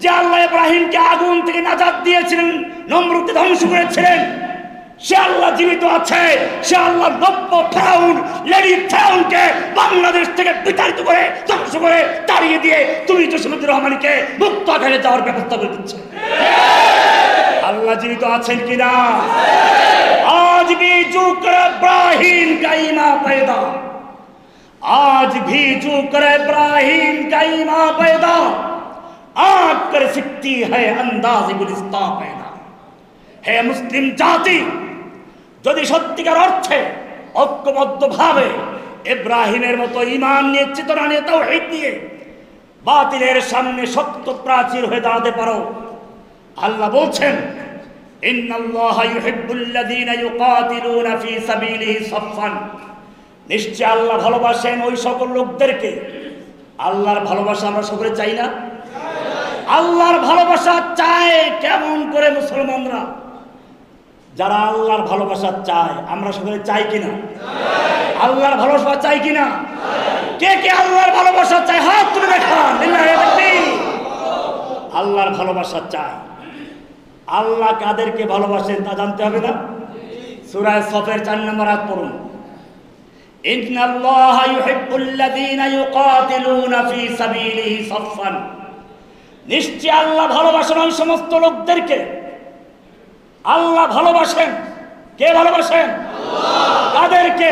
যে আল্লাহ ইব্রাহিমকে আগুন থেকে নাজাত দিয়েছিলেন, নমরুদকে ধ্বংস করেছিলেন, সে আল্লাহ জীবিত আছে। সে আল্লাহ নব্য ফিরআউন, লেডি ফিরআউনকে বাংলাদেশ থেকে বিতাড়িত করে, ধ্বংস করে, তাড়িয়ে দিয়ে তুমি জসিমউদ্দিন রহমানকে মুক্ত আকারে যাওয়ার ব্যবস্থা করে দিচ্ছে। আল্লাহ জীবিত আছেন কিনা? আজ भी जो कर इब्राहिम का ईमान पैदा, आज भी जो कर इब्राहिम का ईमान पैदा, आग कर सकती है अंदाज़ गुलिस्तान पैदा। হে মুসলিম জাতি, যদি সত্যিকার অর্থে ঐক্যবদ্ধভাবে ইব্রাহিমের মতো ঈমান নিয়ে, চেতনা নিয়ে, তাওহীদ নিয়ে বাতিলের সামনে শক্ত প্রাচীর হয়ে দাঁড়াতে পারো, আল্লাহ বলছেন, ইন্নাল্লাহা ইউহিব্বুল্লাযীনা ইউকাতিলুনা ফী সাবিলিহি সাফফান। নিশ্চয় আল্লাহ ভালোবাসেন ওই সকল লোকদেরকে। আল্লাহর ভালোবাসা আমরা সকলে চাই না? আল্লাহর ভালোবাসা চায় কেমন করে মুসলমানরা? যারা আল্লাহর ভালোবাসা চায়, আমরা সকলে চাই কিনা? আল্লাহর ভালোবাসা চাই কিনা? কে কে আল্লাহর ভালোবাসা চায় হাত তুলে দেখান। আল্লাহর ভালোবাসা চায়। আল্লাহ কাদেরকে ভালোবাসেন তা জানতে হবে না? সূরা সফের 4 নম্বর আয়াত পড়ুন। ইন্নাল্লাহা ইউহিব্বুল্লাযীনা ইউকাতিলুনা ফী সাবিলিহি সাফফান। নিশ্চয় আল্লাহ ভালোবাসেন ওই সমস্ত লোকদেরকে। আল্লাহ ভালোবাসেন। কে ভালোবাসেন? আল্লাহ। কাদেরকে?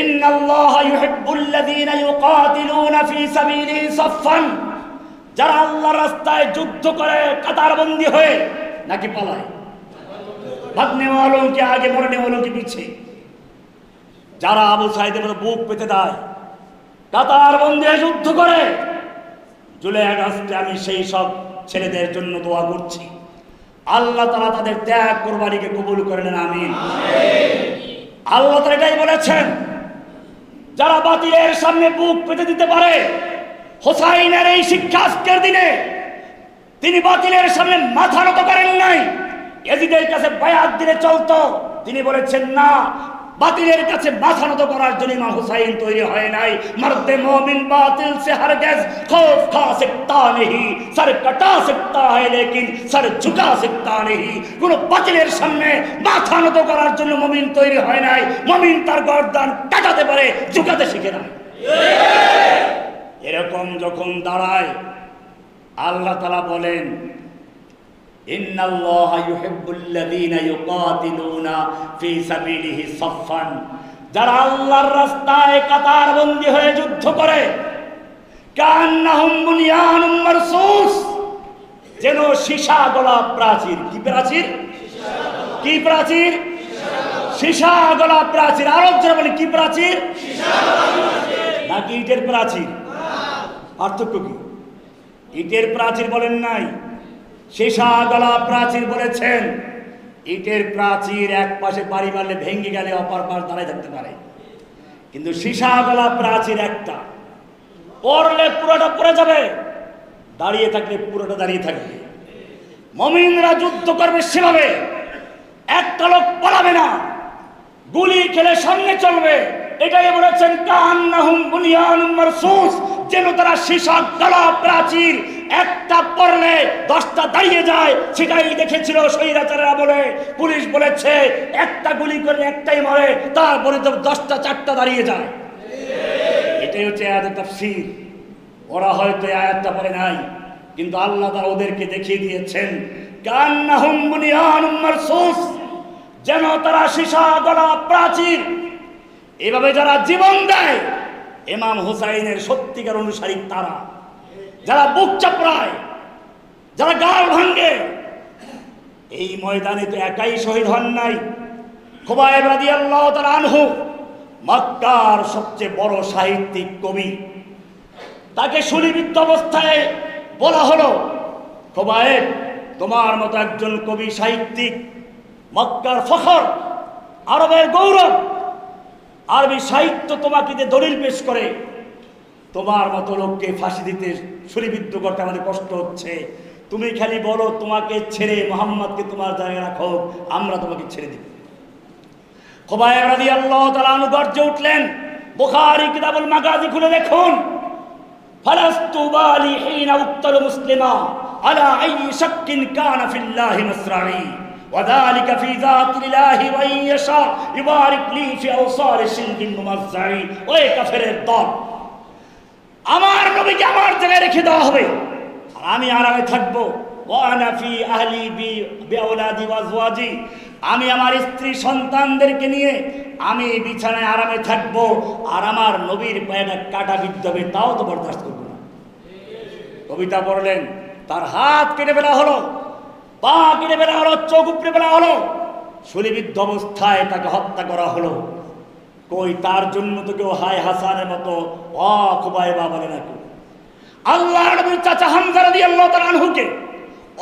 ইন্নাল্লাহা ইউহিব্বুল্লাযীনা ইউকাতিলুনা ফী সাবিলিহি সাফফান। যারা আল্লাহর রাস্তায় যুদ্ধ করে কাতারবন্দি হয়ে, নাকি পালায়? ভাগনে ওয়ালোं के आगे मरने वालों के पीछे। যারা আবু সাঈদের মতো বুক পেতে দেয়, কাতারবন্দি হয়ে যুদ্ধ করে, জুলাই আগস্টে আমি সেই সব ছেলেদের জন্য দোয়া করছি। আল্লাহ তাআলা তাদের ত্যাগ কুরবানিকে কবুল করে নেন, আমিন। আল্লাহ তাআলা এটাই বলেছেন, যারা বাতিলের সামনে বুক পেতে দিতে পারে। হোসাইনের এই শিক্ষা আজকের দিনে, তিনি বাতিলের সামনে মাথা নত করেন নাই। ইয়াজিদের কাছে বায়াত দিলে চলতো, তিনি বলেছেন না, বাতিলের কাছে মাথা নত করার জন্য ইমাম হুসাইন তৈরি হয় নাই। মর্দে মুমিন বাতিল সে হরগিজ খৌফ খা सकता नहीं, সর কটা सकता है लेकिन সর ঝুকা सकता नहीं। কোন বাতিলের সামনে মাথা নত করার জন্য মুমিন তৈরি হয় নাই। মুমিন তার গর্দান কাটাতে পারে, ঝুকাতে শিখে নাই। এরকম যখন দাঁড়ায়, আল্লাহ তাআলা বলেন, ইন্নাল্লাহা ইউহিব্বুল্লাযীনা ইউকাতিলুনা ফী সাবিলিহি সাফফান। যারা আল্লাহর রাস্তায় কাতারবন্দি হয়ে যুদ্ধ করে, কান্নাহুম বুনিয়ানুম মারসুস, যেন সীসা গলা প্রাচীর। কি প্রাচীর? কি প্রাচীর? সীসা গলা প্রাচীর। আরো যারা বলে কি প্রাচীর? নাকি ইটের প্রাচীর? পার্থক্য কি? ইটের প্রাচীর বলেন নাই, সীসা গলা প্রাচীর বলেছেন। ইটের প্রাচীর এক পাশে বাড়ি মারলে ভেঙে গেলে অপর পাশ দাঁড়ায় থাকতে পারে, কিন্তু সীসা গলা প্রাচীর একটা, পড়লে পুরোটা পড়ে যাবে, দাঁড়িয়ে থাকলে পুরোটা দাঁড়িয়ে থাকবে। মুমিনরা যুদ্ধ করবে সেভাবে, একটা লোক পালাবে না, গুলি খেলে সামনে চলবে। এটাই বলেছেন কান্নাহুম বুনিয়ানুম মারসুস, যেন তারা সীসা গলা প্রাচীর। একটা পড়লে 10টা দাঁড়িয়ে যায়, সেটাই দেখেছিল স্বৈরাচারের আমলে। পুলিশ বলেছে একটা গুলি করলে একটাই মরে, তারপরে তো 10টা 4টা দাঁড়িয়ে যায়। এটাই হচ্ছে আয়াতের তাফসীর। ওরা হয়তো আয়াতটা পড়ে নাই, কিন্তু আল্লাহ তাআলা ওদেরকে দেখিয়ে দিয়েছেন কান্নাহুম বুনিয়ানুম মারসুস, যেন তারা সীসা গড়া প্রাচীর। এভাবে যারা জীবন দেয় ইমাম হুসাইনের সত্যিকার অনুসারী, তারা যারা বুক চাপড়ায়, যারা গাল ভাঙ্গে, এই ময়দানে তো একাই শহীদ হন নাই। খুবাইব রাদিয়াল্লাহু তাআলা আনহু মক্কার সবচেয়ে বড় সাহিত্যিক কবি, তাকে সুলিবিদ্ধ অবস্থায় বলা হলো, খুবাইব তোমার মতো একজন কবি সাহিত্যিক, মক্কার ফখর, আরবের গৌরব, আরবি সাহিত্য তোমাকে দিয়ে দলিল পেশ করে, তোমার মতো লোককে ফাঁসি দিতে, সুলিবিদ্ধ করতে আমাদের কষ্ট হচ্ছে। তুমি খালি বলো তোমাকে ছেড়ে মুহাম্মদকে তোমার জায়গায় রাখো, আমরা তোমাকে ছেড়ে দিব। খুবাইব রাদিয়াল্লাহু তাআলা আনহু গর্জে উঠলেন। বুখারী কিতাবুল মাগাজি খুলে দেখুন, ফালাস্তু বালি হিনা উক্তালু মুসলিমা আলা আইয়ি শাক্কিন কানা ফিল্লাহি মাসরাঈ ওয়াযালিকা ফি যাতিল্লাহি ওয়া ইয়াশা ইবারিক লি ফি আওসারি শিলবিন মুমাজ্জাই। ওই কাফেরের দল, আমার নবীকে আমার জায়গায় রেখে দেওয়া হবে আর আমি আরামে থাকবো। ওয়া আনা ফি আহলি বিআওলাদি ওয়া আজওয়াজি, আমি আমার স্ত্রী সন্তানদেরকে নিয়ে আমি বিছানায় আরামে থাকবো, আর আমার নবীর পায়ে কাটা বিদ্ধ হবে, তাও তো বরদাস্ত করবো না। কবিতা পড়লেন, তার হাত কেটে ফেলা হলো, পা কেটে ফেলা হলো, চোখ উপড়ে ফেলা হলো, সুলিবিদ্ধ অবস্থায় তাকে হত্যা করা হলো। কই তার জন্য তো কেউ হায় হাসানের মতো খুবাইবা বলে নাকি? আল্লাহর নবীর চাচা হামজা রাদিয়াল্লাহু তাআলা আনহুকে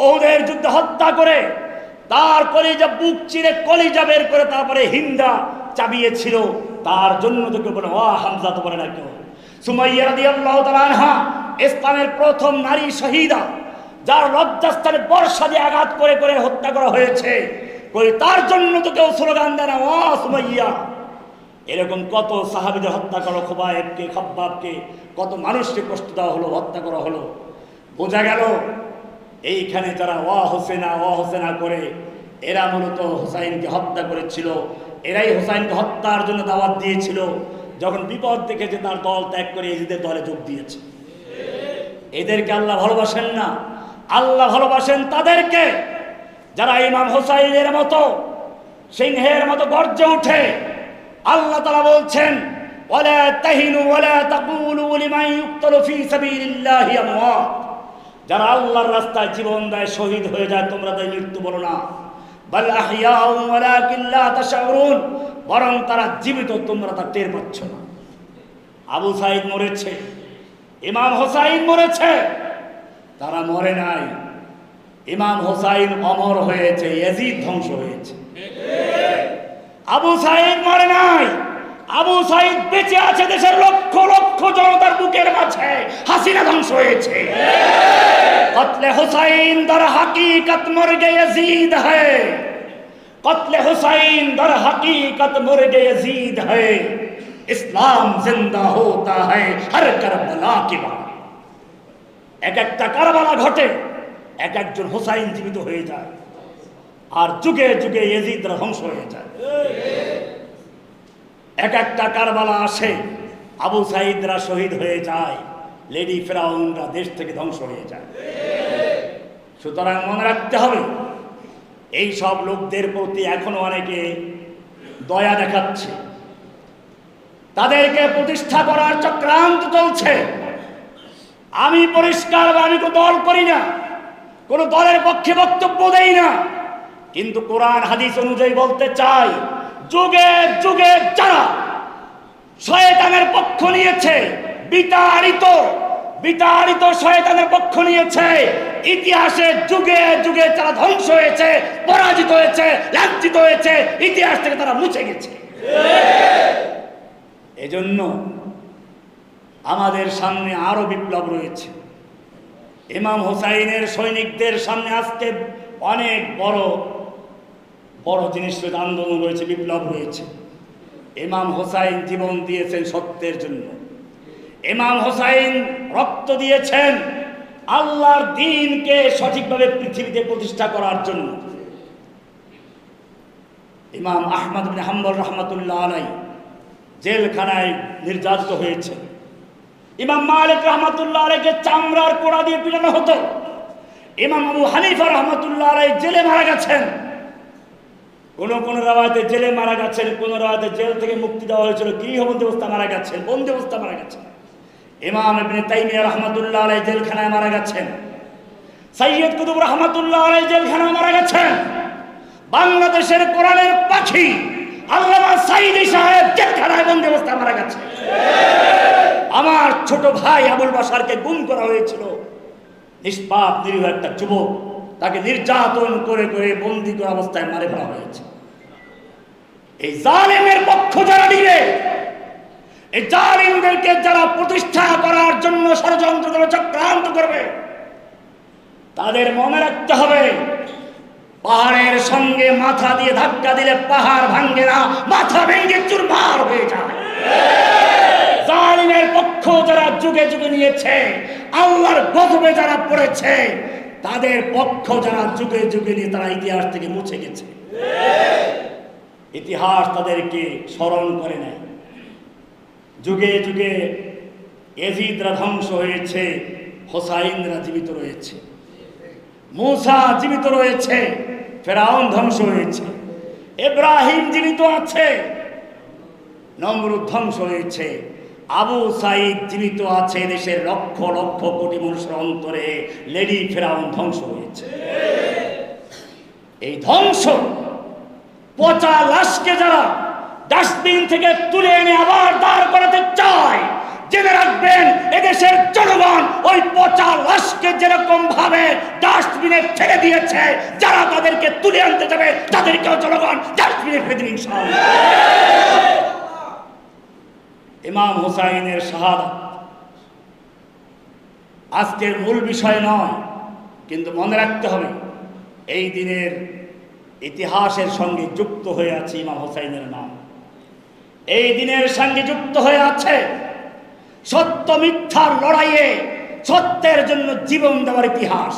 ওদের যুদ্ধে হত্যা করে তার কলিজা বুক চিরে কলিজা বের করে তারপরে হিন্দা চাবিয়েছিল, তার জন্য তো কেউ বলে হামজা তো বলে না কেউ। সুমাইয়া রাদিয়াল্লাহু তাআলা আনহা ইসলামের প্রথম নারী শহীদা, যার লজ্জাস্থানে বর্ষা দিয়ে আঘাত করে করে হত্যা করা হয়েছে, কই তার জন্য তো কেউ স্লোগান দেয় না সুমাইয়া। এরকম কত সাহাবীদের হত্যা করা, খুবাইবকে, খাব্বাবকে, কত মানুষকে কষ্ট দেওয়া হলো, হত্যা করা হলো। বোঝা গেল এইখানে যারা হোসেনা করে, এরা মূলত হুসাইনকে হত্যা করেছিল, এরাই হুসাইনকে হত্যার জন্য দাওয়াত দিয়েছিল। যখন বিপদ দেখেছে তার দল ত্যাগ করে এজিদের দলে যোগ দিয়েছে। এদেরকে আল্লাহ ভালোবাসেন না, আল্লাহ ভালোবাসেন তাদেরকে যারা ইমাম হুসাইনের মতো সিংহের মতো গর্জে উঠে। আল্লাহ তাআলা বলছেন, ওয়ালা তাহিনু ওয়ালা তাকুলু লিমান ইউকতালু ফি সাবিলিল্লাহি আমওয়াত, যারা আল্লাহর রাস্তায় জীবন দেয়, শহীদ হয়ে যায়, তোমরা তাই মৃত্যু বলো না। বাল আহইয়াউ ওয়ালাকিন লা তাশউরুন, বরং তারা জীবিত, তোমরা তা টের পাচ্ছ না। আবু সাঈদ মরেছে, ইমাম হুসাইন মরেছে, তারা মরে নাই। ইমাম হুসাইন অমর হয়েছে, ইয়াজিদ ধ্বংস হয়েছে। আবু সাঈদ মরে নাই, আবু সাঈদ বেঁচে আছে দেশের লক্ষ লক্ষ জনতার বুকের মাঝে। হাসিনা ধ্বংস হয়েছে। কতলে হুসাইন দর হकीकत মুরগে यजीद है, কতলে হুসাইন দর हकीकत মুরগে यजीद है, ইসলাম জিন্দা होता है हर करबला के बाद। এক একটা কারবালা ঘটে, এক একজন হুসাইন জীবিত হয়ে যায়, আর যুগে যুগে ইয়াজিদরা ধ্বংস হয়ে যায়। এক একটা কারবালা আসে, আবু সাঈদরা শহীদ হয়ে যায়, লেডি ফেরাউনরা দেশ থেকে ধ্বংস হয়ে যায়। সুতরাং মনে রাখতে হবে, এই সব লোকদের প্রতি এখনো অনেকে দয়া দেখাচ্ছে, তাদেরকে প্রতিষ্ঠা করার চক্রান্ত চলছে। আমি পরিষ্কার, আমি কোনো দল করি না, কোনো দলের পক্ষে বক্তব্য দেই না, কিন্তু কোরআন হাদিস অনুযায়ী বলতে চাই, যুগে যুগে যারা শয়তানের পক্ষ নিয়েছে, বিতাড়িত শয়তানের পক্ষ নিয়েছে, ইতিহাসে যুগে যুগে তারা ধ্বংস হয়েছে, পরাজিত হয়েছে, লাঞ্ছিত হয়েছে, ইতিহাস থেকে তারা মুছে গেছে। এজন্য আমাদের সামনে আরো বিপ্লব রয়েছে। ইমাম হুসাইনের সৈনিকদের সামনে আজকে অনেক বড় বড় জিনিস রয়েছে, আন্দোলন রয়েছে, বিপ্লব রয়েছে। ইমাম হুসাইন জীবন দিয়েছেন সত্যের জন্য, ইমাম হুসাইন রক্ত দিয়েছেন আল্লাহর দ্বীনকে সঠিকভাবে পৃথিবীতে প্রতিষ্ঠা করার জন্য। ইমাম আহমদ বিন হাম্বল রাহমাতুল্লাহ আলাইহি জেলখানায় নির্যাতিত হয়েছে। ইমাম মালিক রাহমাতুল্লাহ আলাইহিকে চামড়ার কোড়া দিয়ে পিটানো হতো। ইমাম আবু হানিফা রাহমাতুল্লাহ আলাইহি জেলে মারা গেছেন। কোন কোন রাওয়ায়াতে জেলে মারা গেছেন, কোন রাওয়ায়াতে জেল থেকে মুক্তি দেওয়া হয়েছিল, গৃহবন্দী অবস্থা মারা গেছেন, বন্দী অবস্থা মারা গেছেন। ইমাম ইবনে তাইমিয়া রাহমাতুল্লাহ আলাইহি জেলখানায় মারা গেছেন। সাইয়্যিদ কুতুব রাহমাতুল্লাহ আলাইহি জেলখানায় মারা গেছেন। বাংলাদেশের কোরআনের পাখি আল্লামা সাঈদী সাহেব জেলখানায় বন্দী অবস্থায় মারা গেছে। আমার ছোট ভাই আবুল বাশারকে গুম করা হয়েছিল। নিষ্পাপ নিরীহ একটা যুবক, তাকে নির্যাতন করে করে বন্দী করা অবস্থায় মারে ফেলা হয়েছে। এই জালেমের পক্ষ যারা নিবে, এই জালিমদেরকে যারা প্রতিষ্ঠা করার জন্য ষড়যন্ত্র করে চক্রান্ত করবে, তাদের মনে রাখতে হবে পাহাড়ের সঙ্গে মাথা দিয়ে ধাক্কা দিলে পাহাড় ভাঙে না, মাথা ভেঙে চুরমার হয়ে যায়। জালিমের পক্ষ যারা যুগে যুগে নিয়েছে, আল্লাহর গজবে যারা পড়েছে, তাদের পক্ষ যারা যুগে যুগে নিয়ে তারা ইতিহাস থেকে মুছে গেছে। ইতিহাস তাদেরকে স্মরণ করে নাই। যুগে যুগে ইয়াজিদরা ধ্বংস হয়েছে, হোসাইনরা জীবিত রয়েছে, মূসা জীবিত রয়েছে, ফেরাউন ধ্বংস হয়েছে, ইব্রাহিম জীবিত আছে, নমরুদ ধ্বংস হয়েছে, আবু সাইদ জীবিত আছে। দেশের লক্ষ লক্ষ কোটি মানুষের অন্তরে লেডি ফেরাউন ধ্বংস হয়েছে। এই ধ্বংস পচা লাশকে যারা ডাস্টবিন থেকে তুলে এনে আবার দাঁড় করাতে চায়, জেনে রাখবেন এদেশের জনগণ ওই পচা লাশকে যেরকম ভাবে ডাস্টবিনে ফেলে দিয়েছে, যারা তাদেরকে তুলে আনতে যাবে তাদেরকেও জনগণ ডাস্টবিনে ফেলে দিবে ইনশাআল্লাহ। ইমাম হুসাইনের শাহাদাত আজকের মূল বিষয় নয়, কিন্তু মনে রাখতে হবে এই দিনের ইতিহাসের সঙ্গে যুক্ত হয়ে আছে ইমাম হুসাইনের নাম। এই দিনের সঙ্গে যুক্ত হয়ে আছে সত্য মিথ্যার লড়াইয়ে সত্যের জন্য জীবন দেওয়ার ইতিহাস।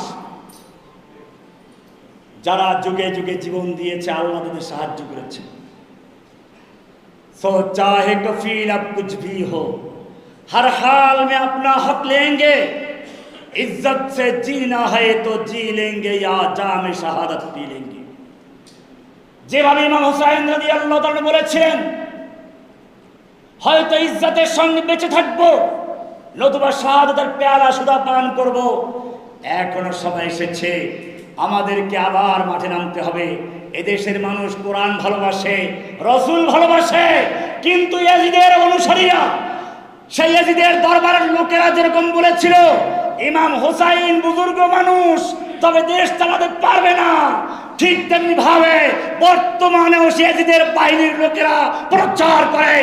যারা যুগে যুগে জীবন দিয়েছে, আল্লাহ তাদের সাহায্য করেছে। सो चाहे कफील अब कुछ भी हो, हर हाल में अपना हक लेंगे, इज्जत से जीना है तो जी लेंगे या जाम शहादत पी लेंगे। যেভাবে ইমাম হুসাইন রাদিয়াল্লাহু তাআলা বলেছেন, হয়তো ইজ্জতের সঙ্গে বেঁচে থাকবো, নতুবা শাহাদাতের পেয়ালা সুদা পান করব। এখনো সময় এসেছে, আমাদেরকে আবার মাঠে নামতে হবে। এদেশের মানুষ কোরআন ভালোবাসে, রসুল ভালোবাসে, কিন্তু ইয়াজিদের অনুসারীরা, সেই ইয়াজিদের দরবারের লোকেরা যেরকম বলেছিল ইমাম হুসাইন বুজুর্গ মানুষ, তবে দেশ চালাতে পারবে না, ঠিক তেমনি ভাবে বর্তমানেও ইয়াজিদের বাহিনীর লোকেরা প্রচার করে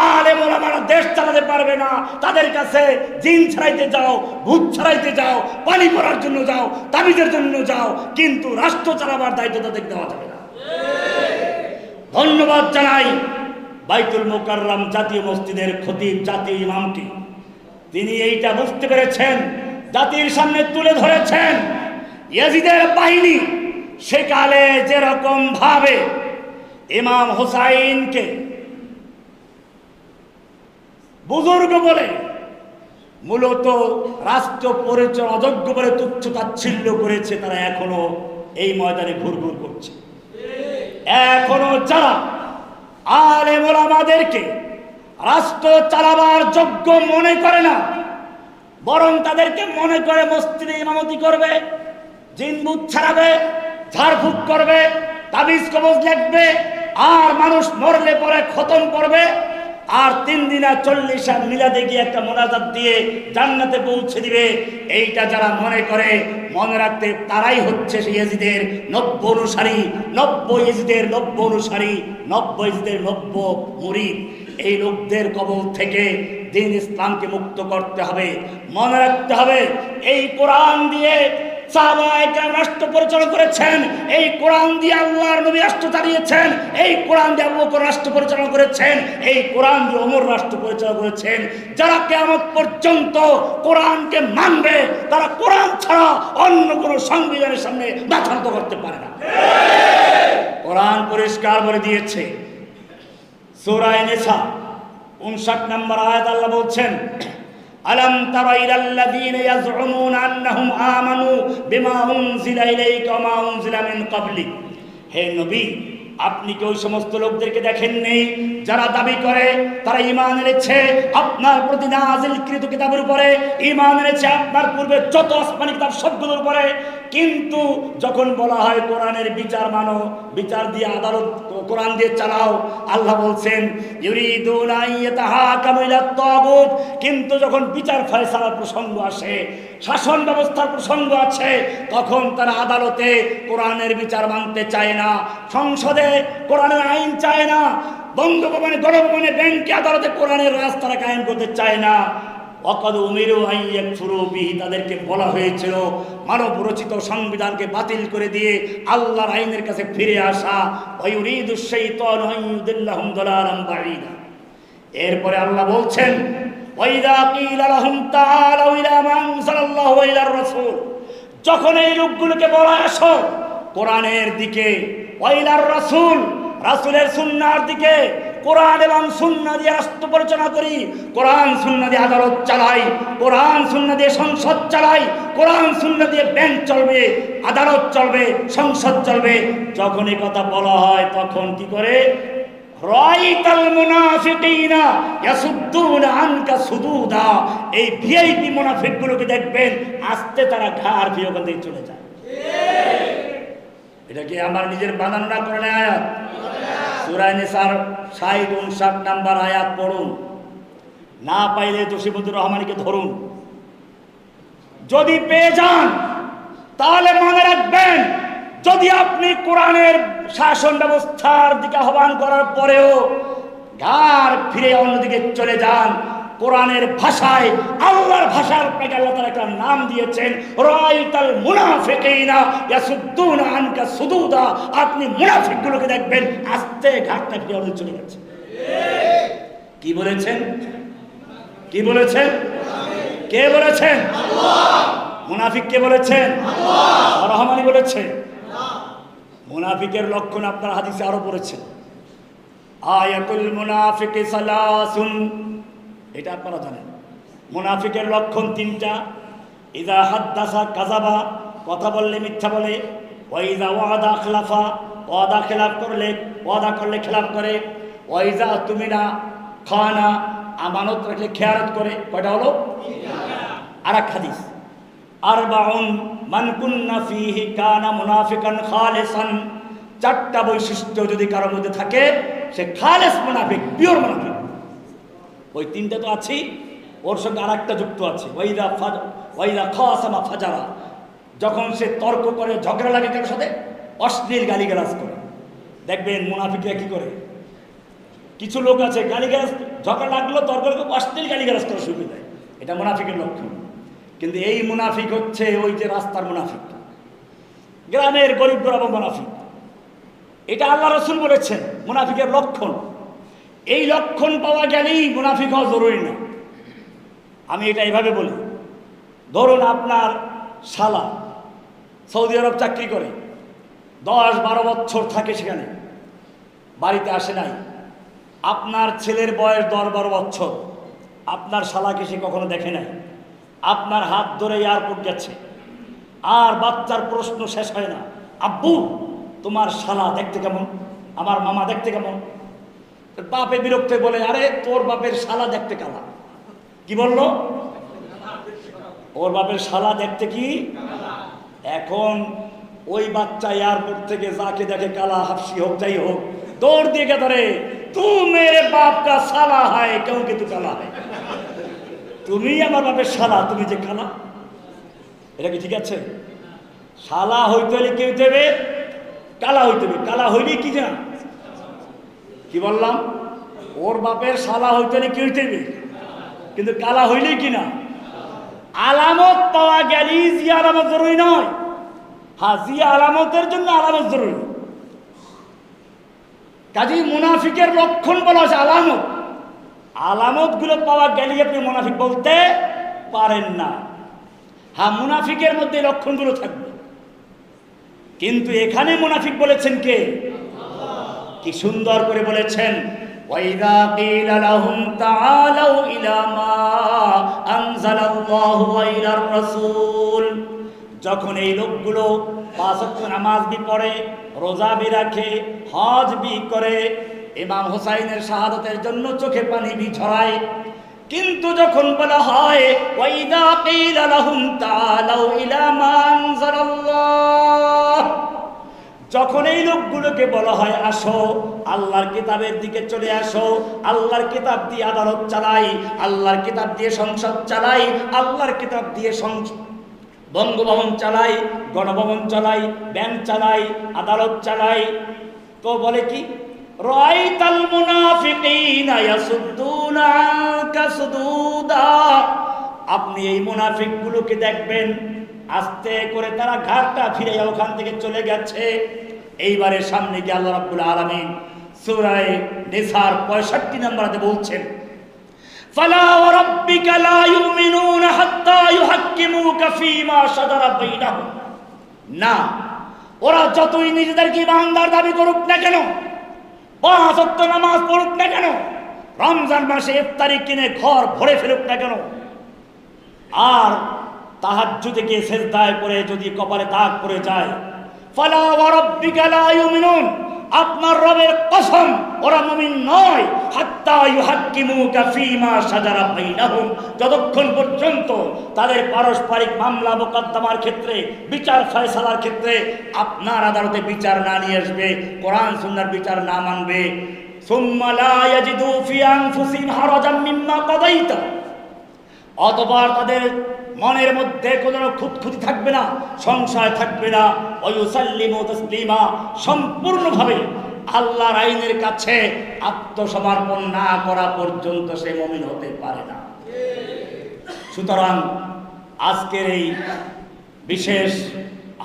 আলেম ওলামারা দেশ চালাতে পারবে না, তাদের কাছে জিন ছাড়াইতে যাও, ভূত ছাড়াইতে যাও, পানি পড়ার জন্য যাও, তাবিজের জন্য যাও, কিন্তু রাষ্ট্র চালাবার দায়িত্ব তাদের দেওয়া যাবে না। ধন্যবাদ জানাই বাইতুল মুকাররম জাতীয় মসজিদের খতিব, জাতীয় ইমামকে। তিনি এইটা বুঝতে পেরেছেন, জাতির সামনে তুলে ধরেছেন ইয়াজিদের বাহিনী সেকালে যেরকম ভাবে ইমাম হুসাইনকে বুজুর্গ বলে, মূলত রাষ্ট্র পরিচয় অযোগ্য বলে তুচ্ছ তাচ্ছিল্য করেছে, তারা এখনো এই ময়দানে ঘুরঘুর করছে। এখনো যারা আলেম ওলামাদেরকে রাষ্ট্র চালাবার যোগ্য মনে করে না, বরং তাদেরকে মনে করে মসজিদে ইমামতি করবে, জিনবুত ছাড়াবে, ঝাড়ফুঁক করবে, তাবিজ কবজ লিখবে, আর মানুষ মরলে পরে খতম করবে, আর 3 দিন আর 40 মিলাদে গিয়ে একটা মোনাজাত দিয়ে জান্নাতে পৌঁছে দিবে। এইটা যারা মনে করে, মনে রাখতে তারাই হচ্ছে সেই ইয়াজিদের 90 অনুসারী, 90 ইয়াজিদের 90 অনুসারী, 90 ইয়াজিদের 90 মুরিদ। এই লোকদের কবল থেকে দিন ইসলামকে মুক্ত করতে হবে। মনে রাখতে হবে এই কোরআন দিয়ে সাহাবায়ে কেরাম রাষ্ট্র পরিচালনা করেছেন, এই কোরআন দিয়ে আল্লাহর নবী রাষ্ট্র চালিয়েছেন, এই কোরআন দিয়ে আবু বকর রাষ্ট্র পরিচালনা করেছেন, এই কোরআন দিয়ে ওমর রাষ্ট্র পরিচালনা করেছেন। যারা কিয়ামত পর্যন্ত কোরআনকে মানবে তারা কোরআন ছাড়া অন্য কোনো সংবিধানের সামনে মাথা নত করতে পারে না। কোরআন পরিষ্কার বলে দিয়েছে, সূরা নিসা 59 নম্বর আয়াত আল্লাহ বলছেন, আলাম তারা ইলাল্লাযীনা ইয়াজউমুনা আন্নাহুম আমানু বিমা উনজিলা ইলাইকা ওয়া মা উনজিলা মিন ক্বাবলিক। হে নবী, আপনি কি ওই সমস্ত লোকদেরকে দেখেননি যারা দাবি করে তারা ঈমান এনেছে আপনার প্রতি নাযিলকৃত কিতাবের উপরে, ঈমান এনেছে আপনার পূর্বে যত আসমানি কিতাব সবগুলোর উপরে, কিন্তু যখন বলা হয় কোরআনের বিচার মানো, বিচার দিয়ে আদালত কোরআন দিয়ে চালাও, আল্লাহ বলছেন ইউরিদুনা ইয়াতাহাকামু ইলাত তাগুত, কিন্তু যখন বিচার ফয়সালার প্রসঙ্গ আসে, শাসন ব্যবস্থার প্রসঙ্গ আছে, তখন তারা আদালতে কোরআনের বিচার মানতে চায় না, সংসদে কোরআনের আইন চায় না, বঙ্গভবনে, গণভবনে, ব্যাংকে, আদালতে কোরআনের রাজ তারা কায়েম করতে চায় না। ওয়াকাদ উমিরু আন ইয়াকফুরু বিহি, তাদেরকে বলা হয়েছিল মানব রচিত সংবিধানকে বাতিল করে দিয়ে আল্লাহর আইনের কাছে ফিরে আসা। ওয়া ইউরিদুশ শাইতানু আন ইউদিল্লাহুম দালালান বাঈদা। এরপরে আল্লাহ বলছেন, ওয়া ইযা কিলা লাহুম তাআলাউ ইলা মা আনজালাল্লাহু ওয়া ইলার রাসূল, যখন এই লোকগুলোকে বলা আসো কোরআনের দিকে, ওয়া ইলার রাসূল, রাসূলের সুন্নাহর দিকে, কোরআন এবং সুন্নাহ দিয়ে রাষ্ট্র পরিচালনা করি, কোরআন সুন্নাহ দিয়ে আদালত চালাই, কোরআন সুন্নাহ দিয়ে সংসদ চালাই, কোরআন সুন্নাহ দিয়ে ব্যাংক চলবে, আদালত চলবে, সংসদ চলবে, যখন এই কথা বলা হয় তখন কি করে? রাইতাল মুনাফিকিনা ইয়াসুদ্দুনা আনকা সুদুদা, এই ভিআইপি মুনাফিকগুলোকে দেখবেন আস্তে তারা ঘাড় ফিরে ওখান থেকে চলে যায়। এটা কি আমার নিজের বানানো না কোরআনে আয়াত? সূরা নিসার 60-59 নাম্বার আয়াত পড়ুন, না পাইলে জসিমুদ্দুর রহমানকে ধরুন, যদি পেয়ে যান তাহলে মনে রাখবেন, যদি আপনি কোরআনের শাসন ব্যবস্থার দিকে আহ্বান করার পরেও ঘাড় ফিরে অন্যদিকে চলে যান, কোরআনের ভাষায়, আল্লাহর ভাষার পেটে আল্লাহ তাআলা একটা নাম দিয়েছেন, রাইতাল মুনাফিকিনা ইয়াসুদ্দুনা আনকা সুদুদা, আপনি মুনাফিকগুলোকে দেখবেন আস্তে ঘাটটা ফিরে অন্য চলে গেছে। কি বলেছেন? কি বলেছেন? কে বলেছেন? আল্লাহ। মুনাফিক কে বলেছেন? আল্লাহ। রহমানি বলেছেন? মুনাফিকের লক্ষণ আপনার হাদিসে আরো পড়েছেন, আয়াতুল মুনাফিকি সালাসুন, এটা আপনারা জানেন। মুনাফিকের লক্ষণ 3টা, ইযা হাদ্দাসা কাযাবা, কথা বললে মিথ্যা বলে, ওয়া ইযা ওয়াদা খিলাফা, ওয়াদা খিলাফ করলে, ওয়াদা করলে খিলাফ করে, ওয়া ইযা তুমিনা খানা, আমানত রাখলে খেয়ানত করে। কয়টা হলো? আরেক হাদিস, আরবাউন মান কুন্না ফীহি কানা মুনাফিকান খালিসান, 4টা বৈশিষ্ট্য যদি কারোর মধ্যে থাকে সে খালেস মুনাফিক, পিওর মুনাফিক। ওই 3টা তো আছেই, ওর সঙ্গে আরেকটা যুক্ত আছে, ওয়াইদা খাসামা ফাজারা, যখন সে তর্ক করে, ঝগড়া লাগে কারোর সাথে, অশ্লীল গালিগালাজ করে। দেখবেন মুনাফিকরা কি করে, কিছু লোক আছে গালিগালাজ, ঝগড়া লাগলো, তর্ক করে অশ্লীল গালিগালাজ করা শুরু করে দেয়, এটা মুনাফিকের লক্ষণ। কিন্তু এই মুনাফিক হচ্ছে ওই যে রাস্তার মুনাফিক, গ্রামের গরিব গরাব মুনাফিক। এটা আল্লাহ রাসূল বলেছেন মুনাফিকের লক্ষণ। এই লক্ষণ পাওয়া গেলেই মুনাফিক হওয়া জরুরি না। আমি এটা এইভাবে বলি, ধরুন আপনার শালা সৌদি আরব চাকরি করে, 10-12 বছর থাকে সেখানে, বাড়িতে আসে নাই, আপনার ছেলের বয়স 10-12 বছর, আপনার শালাকে সে কখনো দেখে নাই, আপনার হাত ধরে এয়ারপোর্ট গেছে, আর বাচ্চার প্রশ্ন শেষ হয় না, আব্বু তোমার শালা দেখতে কেমন, আমার মামা দেখতে কেমন? বাপে বিরক্ত বলে, আরে তোর বাপের শালা দেখতে কালা। কি বললো? ওর বাপের শালা দেখতে কি? এখন ওই বাচ্চা এয়ারপোর্ট থেকে যাকে দেখে কালা, হাফসি হোক যাই হোক, দৌড় দিয়ে ধরে, তু মেরে বাপ কা শালা হয়, কেউ কিন্তু কালা হয়, তুমি আমার বাপের শালা, তুমি যে কালা। এটা কি ঠিক আছে? শালা হইতে হলে কি হইতে হবে? কালা হইতে হবে। কালা হইলে কি না, কি বললাম? ওর বাপের শালা হইতে হলে কি হইতে হবে? কিন্তু কালা হইলেই কি না, আলামত পাওয়া গেলেই যে আলামত জরুরি নয়। হাজিয়া আলামতের জন্য আলামত জরুরি। কাজী মুনাফিকের লক্ষণ বলা হচ্ছে আলামত। আলামতগুলো পাওয়া গেলে আপনি মুনাফিক বলতে পারেন না। হ্যাঁ, মুনাফিকের মধ্যে লক্ষণগুলো থাকবে, কিন্তু এখানে মুনাফিক বলেছেন কে? কি সুন্দর করে বলেছেন, ওয়াইদা কিলা লাহুম তাআলাউ ইলা মা আনজালাল্লাহু ওয়া ইলার রাসূল, যখন এই লোকগুলো 5 ওয়াক্ত নামাজ বি পড়ে, রোজা বি রাখে, হজ বি করে, ইমাম হুসাইনের শাহাদাতের জন্য চোখে পানি বি ঝরায়, কিন্তু যখন বলা হয় ওয়াইদা কিলা লাহুম তাআলাউ ইলা মা আনজালাল্লাহ, যখন এই লোকগুলোকে বলা হয় আসো আল্লাহর কিতাবের দিকে চলে আসো, আল্লাহর কিতাব দিয়ে আদালত চালাই, আল্লাহর কিতাব দিয়ে সংসদ চালাই, আল্লাহর কিতাব দিয়ে বঙ্গভবন চালাই, গণভবন চালাই, ব্যাংক চালাই, আদালত চালাই, তো বলে কি রাআইতাল মুনাফিকিনা ইয়াসুদ্দুনা আনকা সুদুদা, আপনি এই মুনাফিকগুলোকে দেখবেন আস্তে করে তারা ঘাটটা ফিরে ওখান থেকে চলে গেছে। এইবারে সামনে গিয়ে আল্লাহ রাব্বুল আলামিন সূরা নিসার 65 নম্বরে বলছেন, ফালা ওয়া রাব্বিকা লা ইউমিনুনা হাত্তা ইউহাক্কিমুকা ফীমা শাজারা বাইনাহুম, না, ওরা যতই নিজেদেরকে ইমানদার দাবি করুক না কেন, 5 ওয়াক্ত নামাজ পড়ুক না কেন, রমজান মাসে ইফতারি কিনে ঘর ভরে ফেলুক না কেন, আর তাহাজ্জুদে গিয়ে সেজদায় পড়ে যদি কপালে দাগ পড়ে যায়, ফালা ওয়া রাব্বিকা লা ইউমিনুন, আপনার রবের কসম ওরা মুমিন নয়, হাত্তা ইউহাক্কিমুকা ফীমা শাজারা বাইনাহুম, যতক্ষণ পর্যন্ত তাদের পারস্পরিক মামলা মোকদ্দমার ক্ষেত্রে, বিচার ফয়সালার ক্ষেত্রে আপনার আদালতে বিচার না নিয়ে আসবে, কোরআন সুন্নাহর বিচার না মানবে, সুম্মা লা ইয়াজিদু ফি আনফুসিহিম হারাজাম মিম্মা কাদাইতা, অতঃপর তাদের মনের মধ্যে কোনো খুঁতখুঁতি থাকবে না, সংশয় থাকবে না, ওয়ায়ুসাল্লিমু তাসলিমা, সম্পূর্ণভাবে আল্লাহর আইনের কাছে আত্মসমর্পণ না করা পর্যন্ত সে মুমিন হতে পারে না। সুতরাং আজকের এই বিশেষ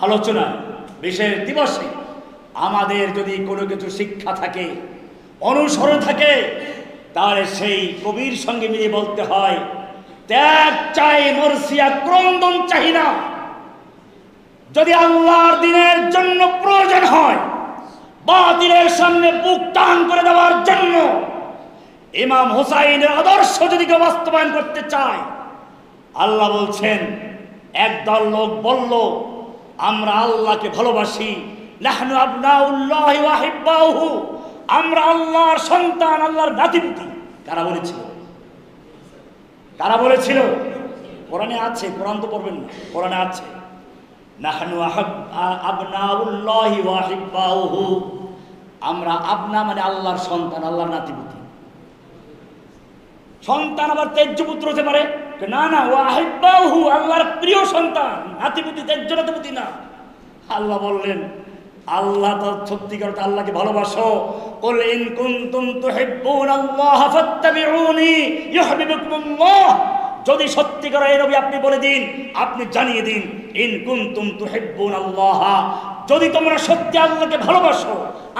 আলোচনা, বিশেষ দিবসে আমাদের যদি কোনো কিছু শিক্ষা থাকে, অনুসরণ থাকে, তাহলে সেই কবির সঙ্গে মিলিয়ে বলতে হয়, ত্যাগ চাই মরসিয়া ক্রন্দন চাই না। যদি আল্লাহর দ্বীনের জন্য প্রয়োজন হয়, বাতিলের সামনে বুক টান করে দেওয়ার জন্য, ইমাম হুসাইনের আদর্শ যদি কেউ বাস্তবায়ন করতে চায়, আল্লাহ বলছেন, একদল লোক বলল আমরা আল্লাহকে ভালোবাসি, নাহনু আবনাউল্লাহি ওয়া হিব্বাহু, আমরা আল্লাহর সন্তান, আল্লাহর নাতিপুতি। কারা বলেছিল? কারা বলেছিল? কোরআনে আছে, কোরআন তো পড়বেন না, কোরআনে আছে, নাহনু আবনাউল্লাহি ওয়া হিব্বাহু, আমরা আবনা মানে আল্লাহর সন্তান, আল্লাহর নাতিপুতি। সন্তান আবার তেজ্য পুত্র হতে পারে না, না, ওয়া হিব্বাহু আল্লাহর প্রিয় সন্তান, নাতিপুতি তেজ্য নাতিপুতি না। আল্লাহ বললেন, আল্লাহ তো সত্যিকার আল্লাহকে ভালোবাসো, কুল ইন কুনতুম তুহিব্বুনাল্লাহ ফাত্তাবিউনি ইউহিব্বুকুমুল্লাহ, যদি সত্যিকার এই নবী আপনি বলে দিন, আপনি জানিয়ে দিন, ইন কুনতুম তুহিব্বুনাল্লাহ, যদি তোমরা সত্যি আল্লাহকে ভালোবাসো,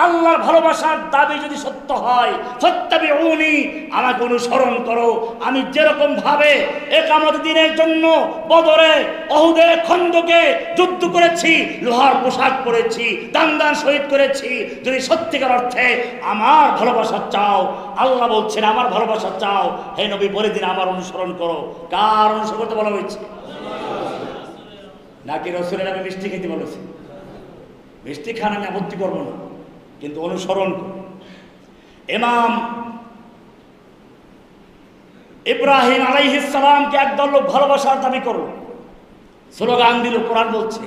আল্লাহর ভালোবাসার দাবি যদি সত্য হয়, ফাত্তাবিউনি, আমাকে অনুসরণ করো। আমি যেরকম ভাবে ইকামত দ্বীনের জন্য বদরে, উহুদে, খন্দকে যুদ্ধ করেছি, লোহার পোশাক পরেছি, দান দান শহীদ করেছি, যদি সত্যিকার অর্থে আমার ভালোবাসা চাও, আল্লাহ বলছেন আমার ভালোবাসা চাও, হে নবী বলে দিন আমার অনুসরণ করো। কার অনুসরণ করতে বলা হয়েছে? নাকি রাসূলের নামে মিষ্টি খেতে বলেছে? মিষ্টি খান আমি আপত্তি করবো না, কিন্তু অনুসরণ। ইমাম ইব্রাহিম আলাইহিস সালামকে একদল লোক ভালোবাসার দাবি করল, স্লোগান দিল, কোরআন বলছে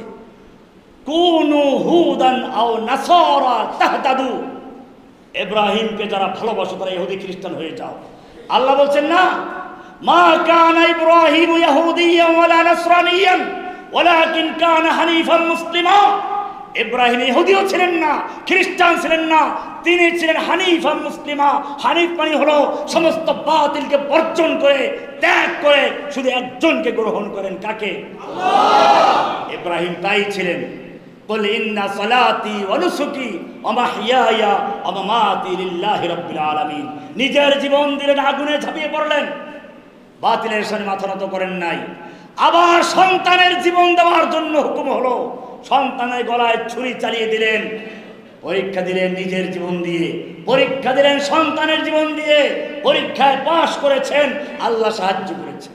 কুনু হুদান আও নাসারা তাহতাদু, ইব্রাহিমকে যারা ভালোবাসো তারা ইহুদি খ্রিস্টান হয়ে যাও। আল্লাহ বলছেন না, মা কানা ইব্রাহিম ইহুদিয়ান ওয়ালা নাসরানিয়ান ওয়ালাকিন কানা হানিফান মুসলিমা, ইব্রাহিম ইহুদিও ছিলেন না, খ্রিস্টান ছিলেন না, তিনি ছিলেন হানিফা মুসলিমা। হানিফ মানে হলো সমস্ত বাতিলকে বর্জন করে, ত্যাগ করে শুধু একজনকে গ্রহণ করেন, কাকে? আল্লাহ। ইব্রাহিম তাই ছিলেন। কুল ইন্না সালাতি ওয়া নুসুকি ওয়া মাহইয়ায়া ওয়া মামাতি লিল্লাহি রাব্বিল আলামিন। নিজের জীবন দিলেন, আগুনে ঝাঁপিয়ে পড়লেন, বাতিলের সামনে মাথা নত করেন নাই। আবার সন্তানের জীবন দেওয়ার জন্য হুকুম হলো, সন্তানের গলায় ছুরি চালিয়ে দিলেন। পরীক্ষা দিলেন নিজের জীবন দিয়ে, পরীক্ষা দিলেন সন্তানের জীবন দিয়ে, পরীক্ষায় পাশ করেছেন, আল্লাহ সাহায্য করেছেন।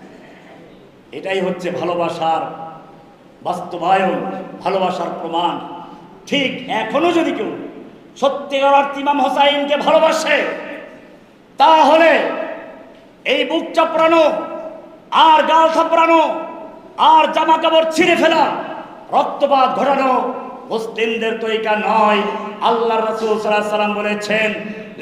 এটাই হচ্ছে ভালোবাসার বাস্তবায়ন, ভালোবাসার প্রমাণ। ঠিক এখনো যদি কেউ সত্যিকার অর্থে ইমাম হোসাইনকে ভালোবাসে, তাহলে এই বুক চাপড়ানো আর গাল থাপড়ানো আর জামা কাপড় ছিঁড়ে ফেলা, রক্তপাত ঘটানো মুসলিমদের তরিকা নয়। আল্লাহ রাসূল সাল্লাল্লাহু আলাইহি ওয়াসাল্লাম বলেছেন,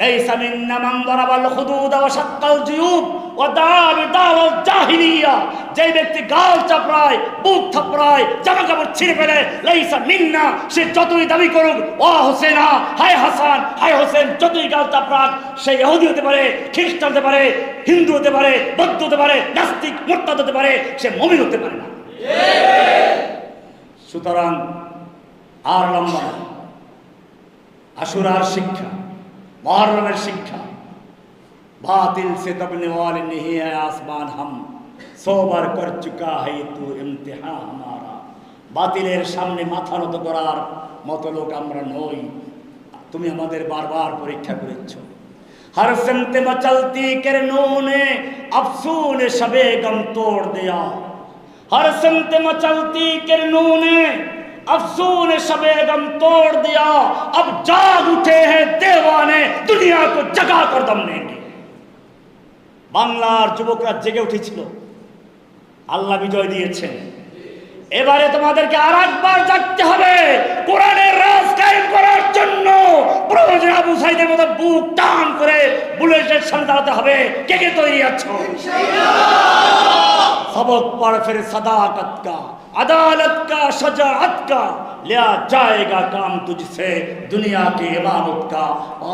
লাইসা মিন্না মান দারাবাল হুদুদ ওয়া শাক্কাল জুয়ুব ওয়া দা'a বিদাওয়াল জাহিলিয়া। যে ব্যক্তি গাল চাপড়ায়, বুক থাপড়ায়, জামা কাপড় ছিঁড়ে ফেলে, লাইসা মিন্না, সে যতই দাবি করুক ও হোসেনা, হায় হাসান, হায় হোসেন, যতই গাল চাপড়াক, সে ইহুদি হতে পারে, খ্রিস্টান হতে পারে, হিন্দু হতে পারে, বৌদ্ধ হতে পারে, নাস্তিক মুরতাদ হতে পারে, সে মুমিন হতে পারে না। সুতরাং আর লম্বা না, আশুরার শিক্ষা, মুহররমের শিক্ষা, बातिल से दबने वाले नहीं है आसमान, हम सोबर कर चुका है तू इम्तिहान हमारा। বাতিলের সামনে মাথা নত করার মতো লোক আমরা নই, তুমি আমাদের বারবার পরীক্ষা করেছো। हर सिमत मचलती किरणों ने अफसून शबे गम तोड़ दिया। हर सिमत मचलती किरणों ने अफसून शबे गम तोड़ दिया। अब जाग उठे हैं दीवाने, दुनिया को जगा कर दम लेंगे। বাংলার যুবকরা জেগে উঠেছিল, আল্লাহ বিজয় দিয়েছেন। এবারে তোমাদেরকে আর একবার জাগতে হবে, কোরআনের রাজ কায়েম করার জন্য প্রয়োজন আবু সাইদের মতো বুক টান করে বুলেটের সামনে দাঁড়াতে হবে। কে কে তৈরি আছো? सबक पढ़ फिर सदाकत का, अदालत का, शजाअत का, लिया जाएगा काम तुझसे दुनिया की इमामत का।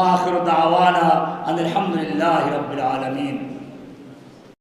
आखिर दावाना अनिल हम्दुलिल्लाहि रब्बिल आलमीन।